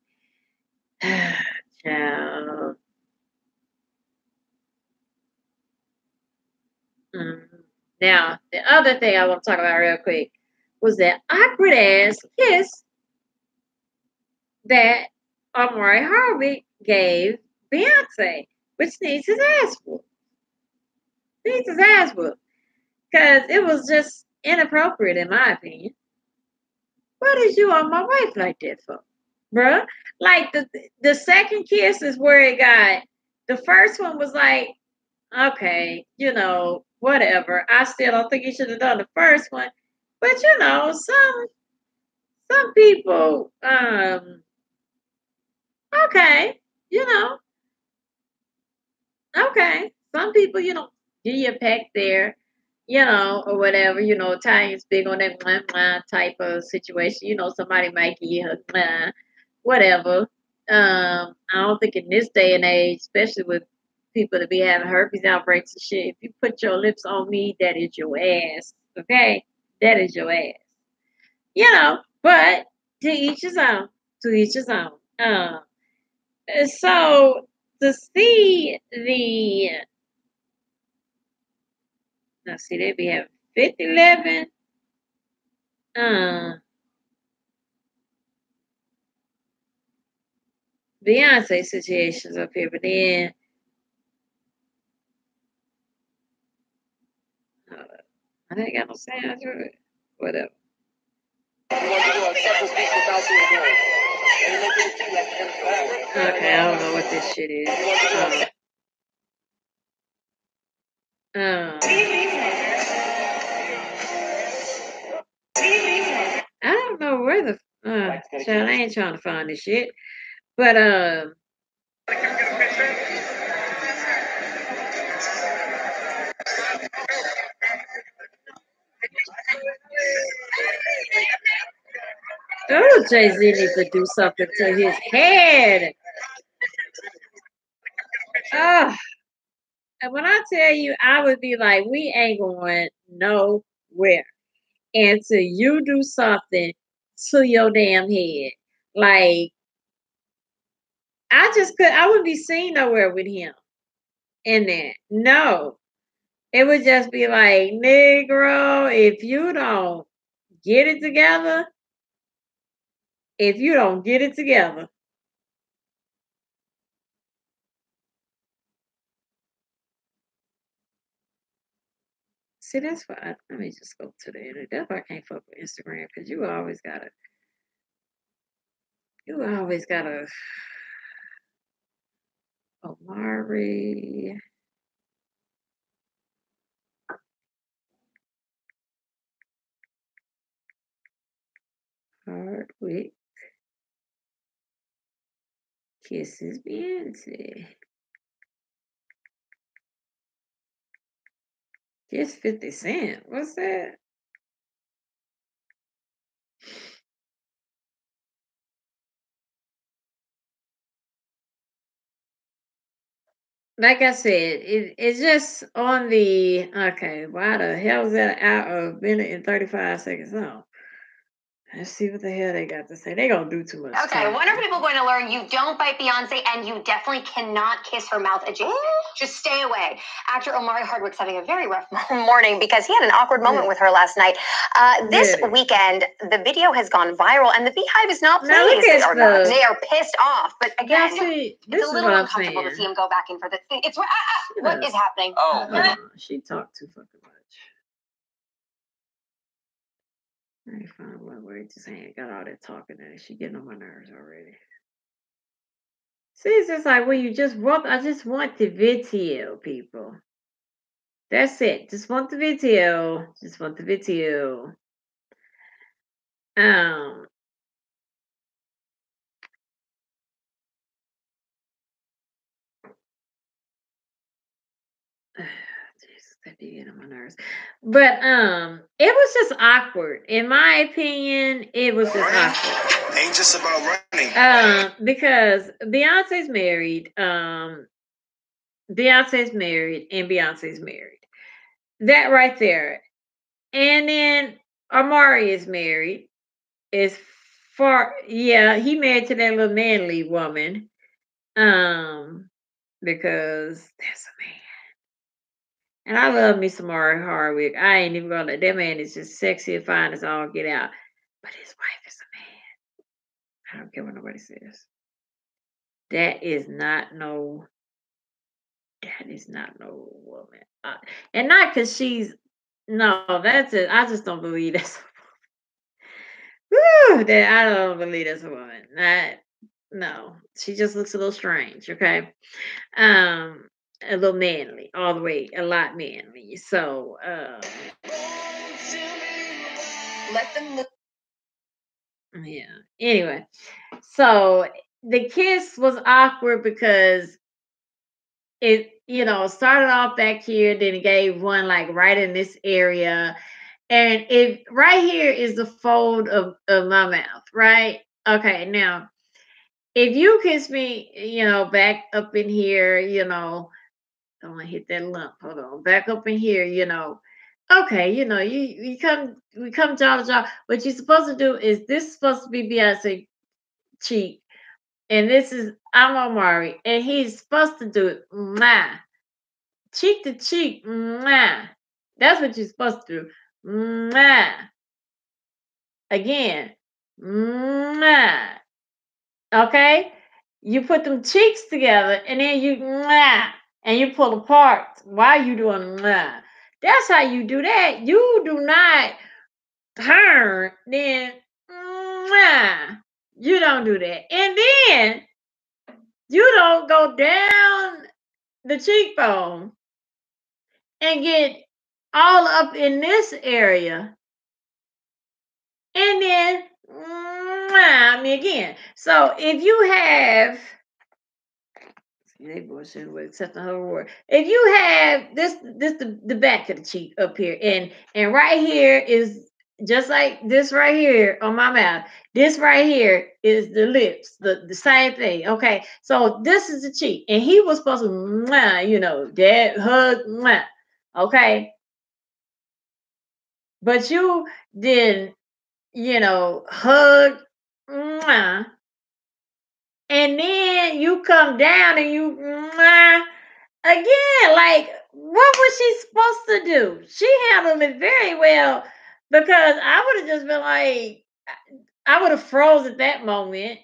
Child. Mm. Now, the other thing I want to talk about real quick was that awkward ass kiss that Omari Harvey gave Beyonce, which needs his ass whooped. Needs his ass whooped. Because it was just inappropriate in my opinion. What is you on my wife like that for? Bruh? Like the second kiss is where it got. The first one was like, okay, whatever. I still don't think you should have done the first one. But some people, okay, you know, okay. Some people, give you a peck there, or whatever. Italians big on that mwah, mwah type of situation. Somebody might give you a mwah, whatever. I don't think in this day and age, especially with people to be having herpes outbreaks and shit, if you put your lips on me, that is your ass. Okay? That is your ass. But to each his own. To each his own. So to see let's see, they be having 50-11. Beyonce situations up here, but then I ain't got no sound to it. Whatever. Okay, I don't know what this shit is. I don't know where the child, I ain't trying to find this shit. But oh, Jay-Z needs to do something to his head. Oh, and when I tell you, I would be like, we ain't going nowhere until you do something to your damn head. Like, I wouldn't be seen nowhere with him in that. No. It would just be like, Negro, if you don't get it together, see, that's why. Let me just go to the internet. That's why I can't fuck with Instagram because you always gotta Omari. Hardwick kisses Beyonce. Kiss 50 Cent. What's that? Like I said, it's just on the okay. Why the hell is that out of a minute and 35 seconds long? Let's see what the hell they got to say. They gonna do too much. Okay, when are people going to learn you don't bite Beyonce and you definitely cannot kiss her mouth adjacent? Just stay away. Actor Omari Hardwick's having a very rough morning because he had an awkward moment with her last night. This weekend, the video has gone viral and the Beehive is not pleased. They are pissed off. But again, it's a little uncomfortable to see him go back in for the thing. It's what is happening? She talked too fucking much. I ain't find one where it just ain't got all that talking and she getting on my nerves already. See, it's just like when I just want the video, people. That's it. Just want the video. Just want the video. Jesus, that be getting on my nerves. But it was just awkward. In my opinion, it was just awkward. Ain't just about running. Because Beyonce's married. Beyonce's married and Beyonce's married. That right there. And then Omari is married. He married to that little manly woman. Because that's a man. And I love me some Omari Hardwick. I ain't even gonna let that man is just sexy and fine as all get out. But his wife is a man. I don't care what nobody says. That is not no woman. And not because she's No, that's it. I just don't believe that's whew, that I don't believe that's a woman. No. She just looks a little strange, okay? Um, a little manly, all the way, a lot manly. So, Let them look. yeah. Anyway, so the kiss was awkward because it, started off back here, then it gave one like right in this area. And it right here is the fold of my mouth, right? Okay, now if you kiss me, back up in here, I want to hit that lump. Hold on, back up in here, Okay, we come jaw to jaw. What you're supposed to do is this is supposed to be Beyonce cheek, and this is I'm Omari, and he's supposed to do it, mwah, cheek to cheek, mwah. That's what you're supposed to do, mwah. Again, mwah. Okay, you put them cheeks together, and then you mwah, and you pull apart. Why are you doing mwah? That's how you do that. You do not turn, then mwah. You don't do that. And then you don't go down the cheekbone and get all up in this area. And then mwah, me again. So if you have except the whole word. If you have the back of the cheek up here, and right here is just like this right here on my mouth. This right here is the lips, the same thing. Okay, so this is the cheek, and he was supposed to, mwah, that hug, mwah, okay, but you didn't, hug, mwah, and then you come down and you, mwah, again, like, what was she supposed to do? She handled it very well because I would have just been like, I would have froze at that moment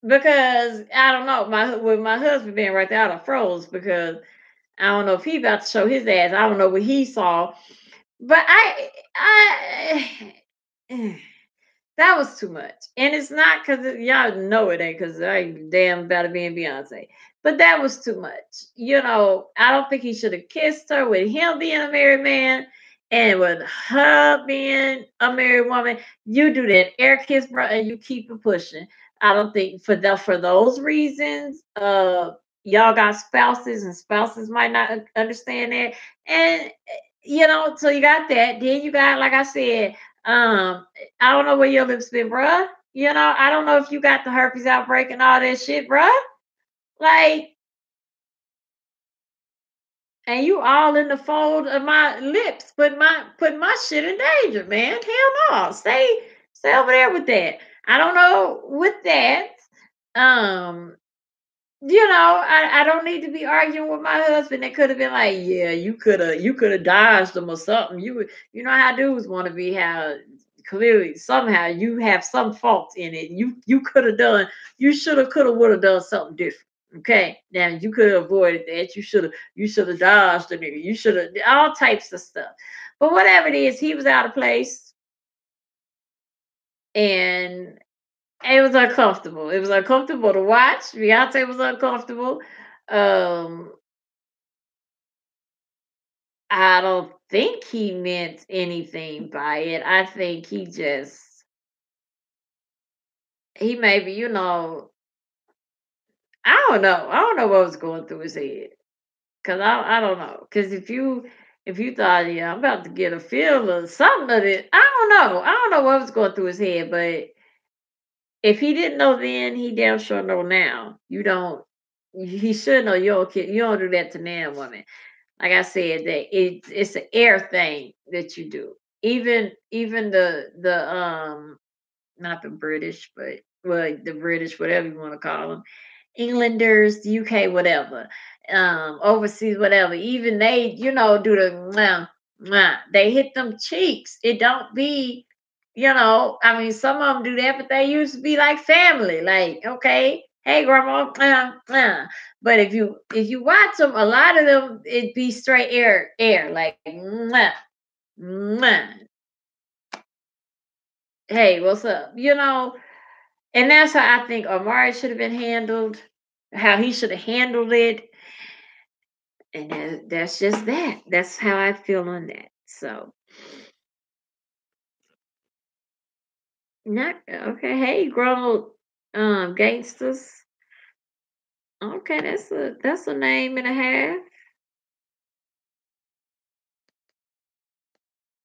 because I don't know, with my husband being right there, I'd have froze because I don't know if he about to show his ass. I don't know what he saw, but I that was too much. And it's not because y'all know it ain't because I ain't damn about to be in Beyonce. But that was too much. I don't think he should have kissed her with him being a married man and with her being a married woman. You do that air kiss, bro, and you keep it pushing. I don't think for those reasons, y'all got spouses and spouses might not understand that. And so you got that. Then you got, like I said, I don't know where your lips been, bruh. I don't know if you got the herpes outbreak and all that shit, bruh. Like, and you all in the fold of my lips, put my shit in danger, man. Hell no. Stay over there with that. I don't know with that. Um, I don't need to be arguing with my husband. That could have been like, yeah, you could have dodged them or something. You know how dudes want to be, how clearly somehow you have some fault in it. You could have done, you should have, could have, would have done something different. Okay, now you could have avoided that. You should have dodged the nigga. You should have all types of stuff. But whatever it is, he was out of place, and it was uncomfortable. It was uncomfortable to watch. Beyonce was uncomfortable. Um, I don't think he meant anything by it. I think he maybe, I don't know. I don't know what was going through his head. Cause I don't know. Cause if you thought, yeah, I'm about to get a feel of something of it, I don't know. I don't know what was going through his head, but if he didn't know then, he damn sure know now. You don't. He should know you don't. You don't do that to man woman. Like I said, that it's an air thing that you do. Even the not the British, but well, the British, whatever you want to call them, Englanders, UK, whatever, overseas, whatever. Even they, do the mwah, mwah. They hit them cheeks. It don't be, I mean, some of them do that, but they used to be like family. Like, okay, Hey, grandma. But if you watch them, a lot of them it be straight air like mwah, mwah. Hey, what's up? And that's how I think Omari should have been handled, how he should have handled it. And that's just that. That's how I feel on that. So, not okay. Hey, grown gangsters. Okay, that's a name and a half.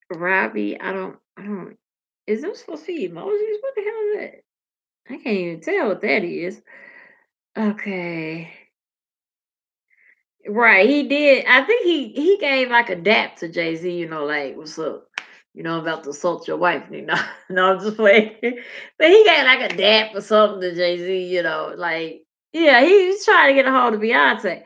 Robbie, I don't. Is this supposed to be emojis? What the hell is that? I can't even tell what that is. Okay. Right, he did. I think he gave like a dap to Jay Z. Like what's up? I'm about to assault your wife. No, I'm just playing. But he gave like a dap or something to Jay Z. Like yeah, he was trying to get a hold of Beyonce.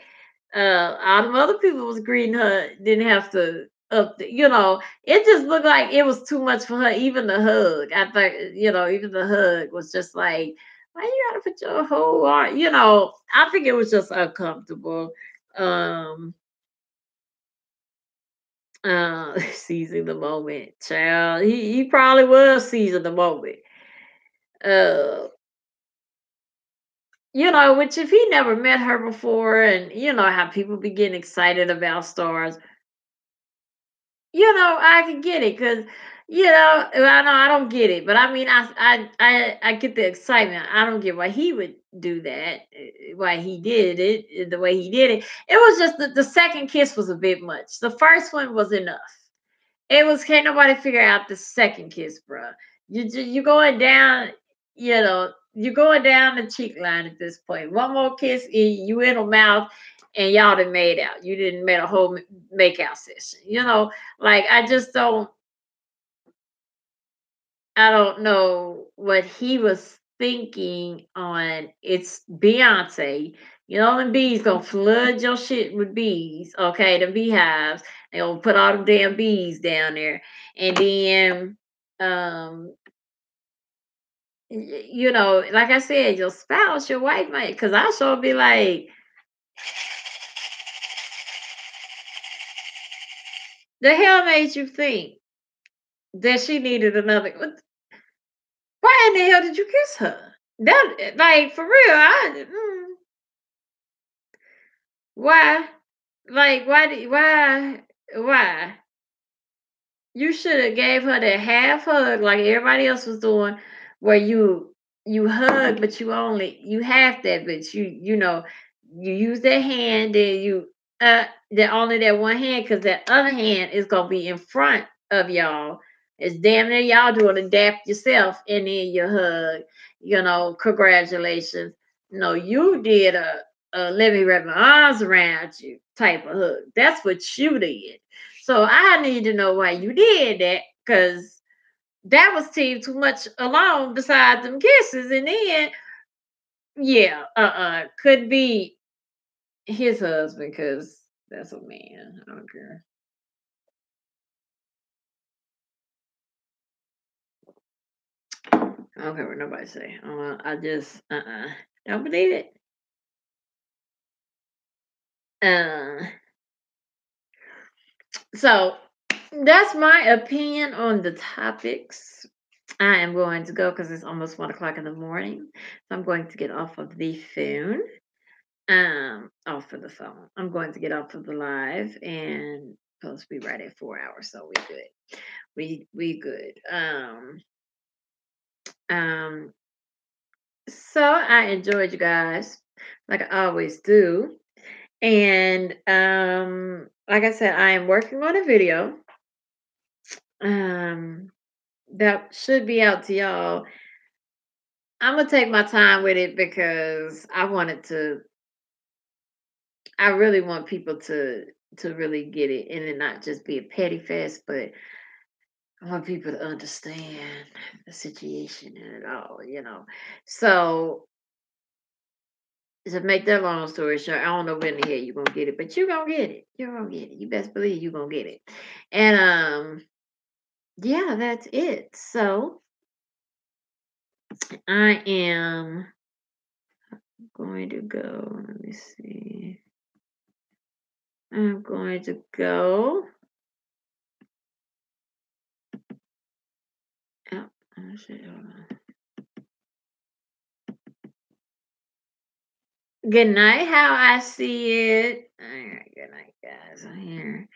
All the other people was greeting her. Didn't have to It just looked like it was too much for her. Even the hug, I think. Even the hug was just like, why you gotta put your whole arm? I think it was just uncomfortable. um Seizing the moment, child. He probably was seizing the moment. uh which if he never met her before, and how people be getting excited about stars, I can get it, because I know I don't get it, but I mean, I get the excitement. I don't get why he would do that, why he did it the way he did it. It was just the second kiss was a bit much. The first one was enough. It was can't nobody figure out the second kiss, bruh. You going down, you're going down the cheek line at this point. One more kiss, you in her mouth, and y'all done made out. You didn't make a whole make out session. Like I just don't. I don't know what he was thinking on. It's Beyonce. Them bees gonna flood your shit with bees. Okay, the beehives. They gonna put all them damn bees down there, and then, um, like I said, your spouse, your wife, might. Because I sure be like, the hell made you think that she needed another? Why in the hell did you kiss her? That like for real? Why? Like, why? You should have gave her that half hug like everybody else was doing, where you hug, but you half that, but you use that hand, then that only that one hand, because that other hand is gonna be in front of y'all. It's damn near y'all doing a dap yourself, and then you hug. Congratulations. No, you did a let me wrap my arms around you type of hug. That's what you did. So I need to know why you did that, because that was too much alone besides them kisses. And then, yeah, could be his husband, because that's a man. I don't care. I don't care what nobody say. I just don't believe it. Uh, so that's my opinion on the topics. I am going to go because it's almost 1 o'clock in the morning. So I'm going to get off of the phone. Off of the phone. I'm going to get off of the live and supposed to be right at 4 hours, so we good. We good. Um, so I enjoyed you guys, like I always do. And like I said, I am working on a video. Um, that should be out to y'all. I'm gonna take my time with it because I really want people to really get it, and it not just be a petty fest, but I want people to understand the situation and it all. So to make that long story short, I don't know when the hell you're gonna get it, but you're gonna get it. You're gonna get it. You best believe you're gonna get it. And yeah, that's it. So I am going to go. Let me see. I'm going to go. Oh, let's see, hold on. Good night, how I see it. All right, good night, guys. I'm here.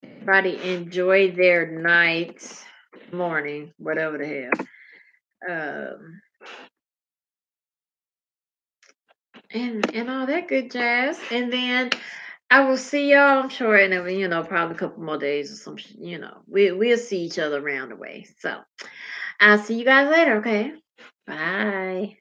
Everybody enjoy their night, morning, whatever the hell. And all that good jazz. And then I will see y'all, I'm sure, in probably a couple more days or some, we'll see each other around the way. So I'll see you guys later, okay? Bye.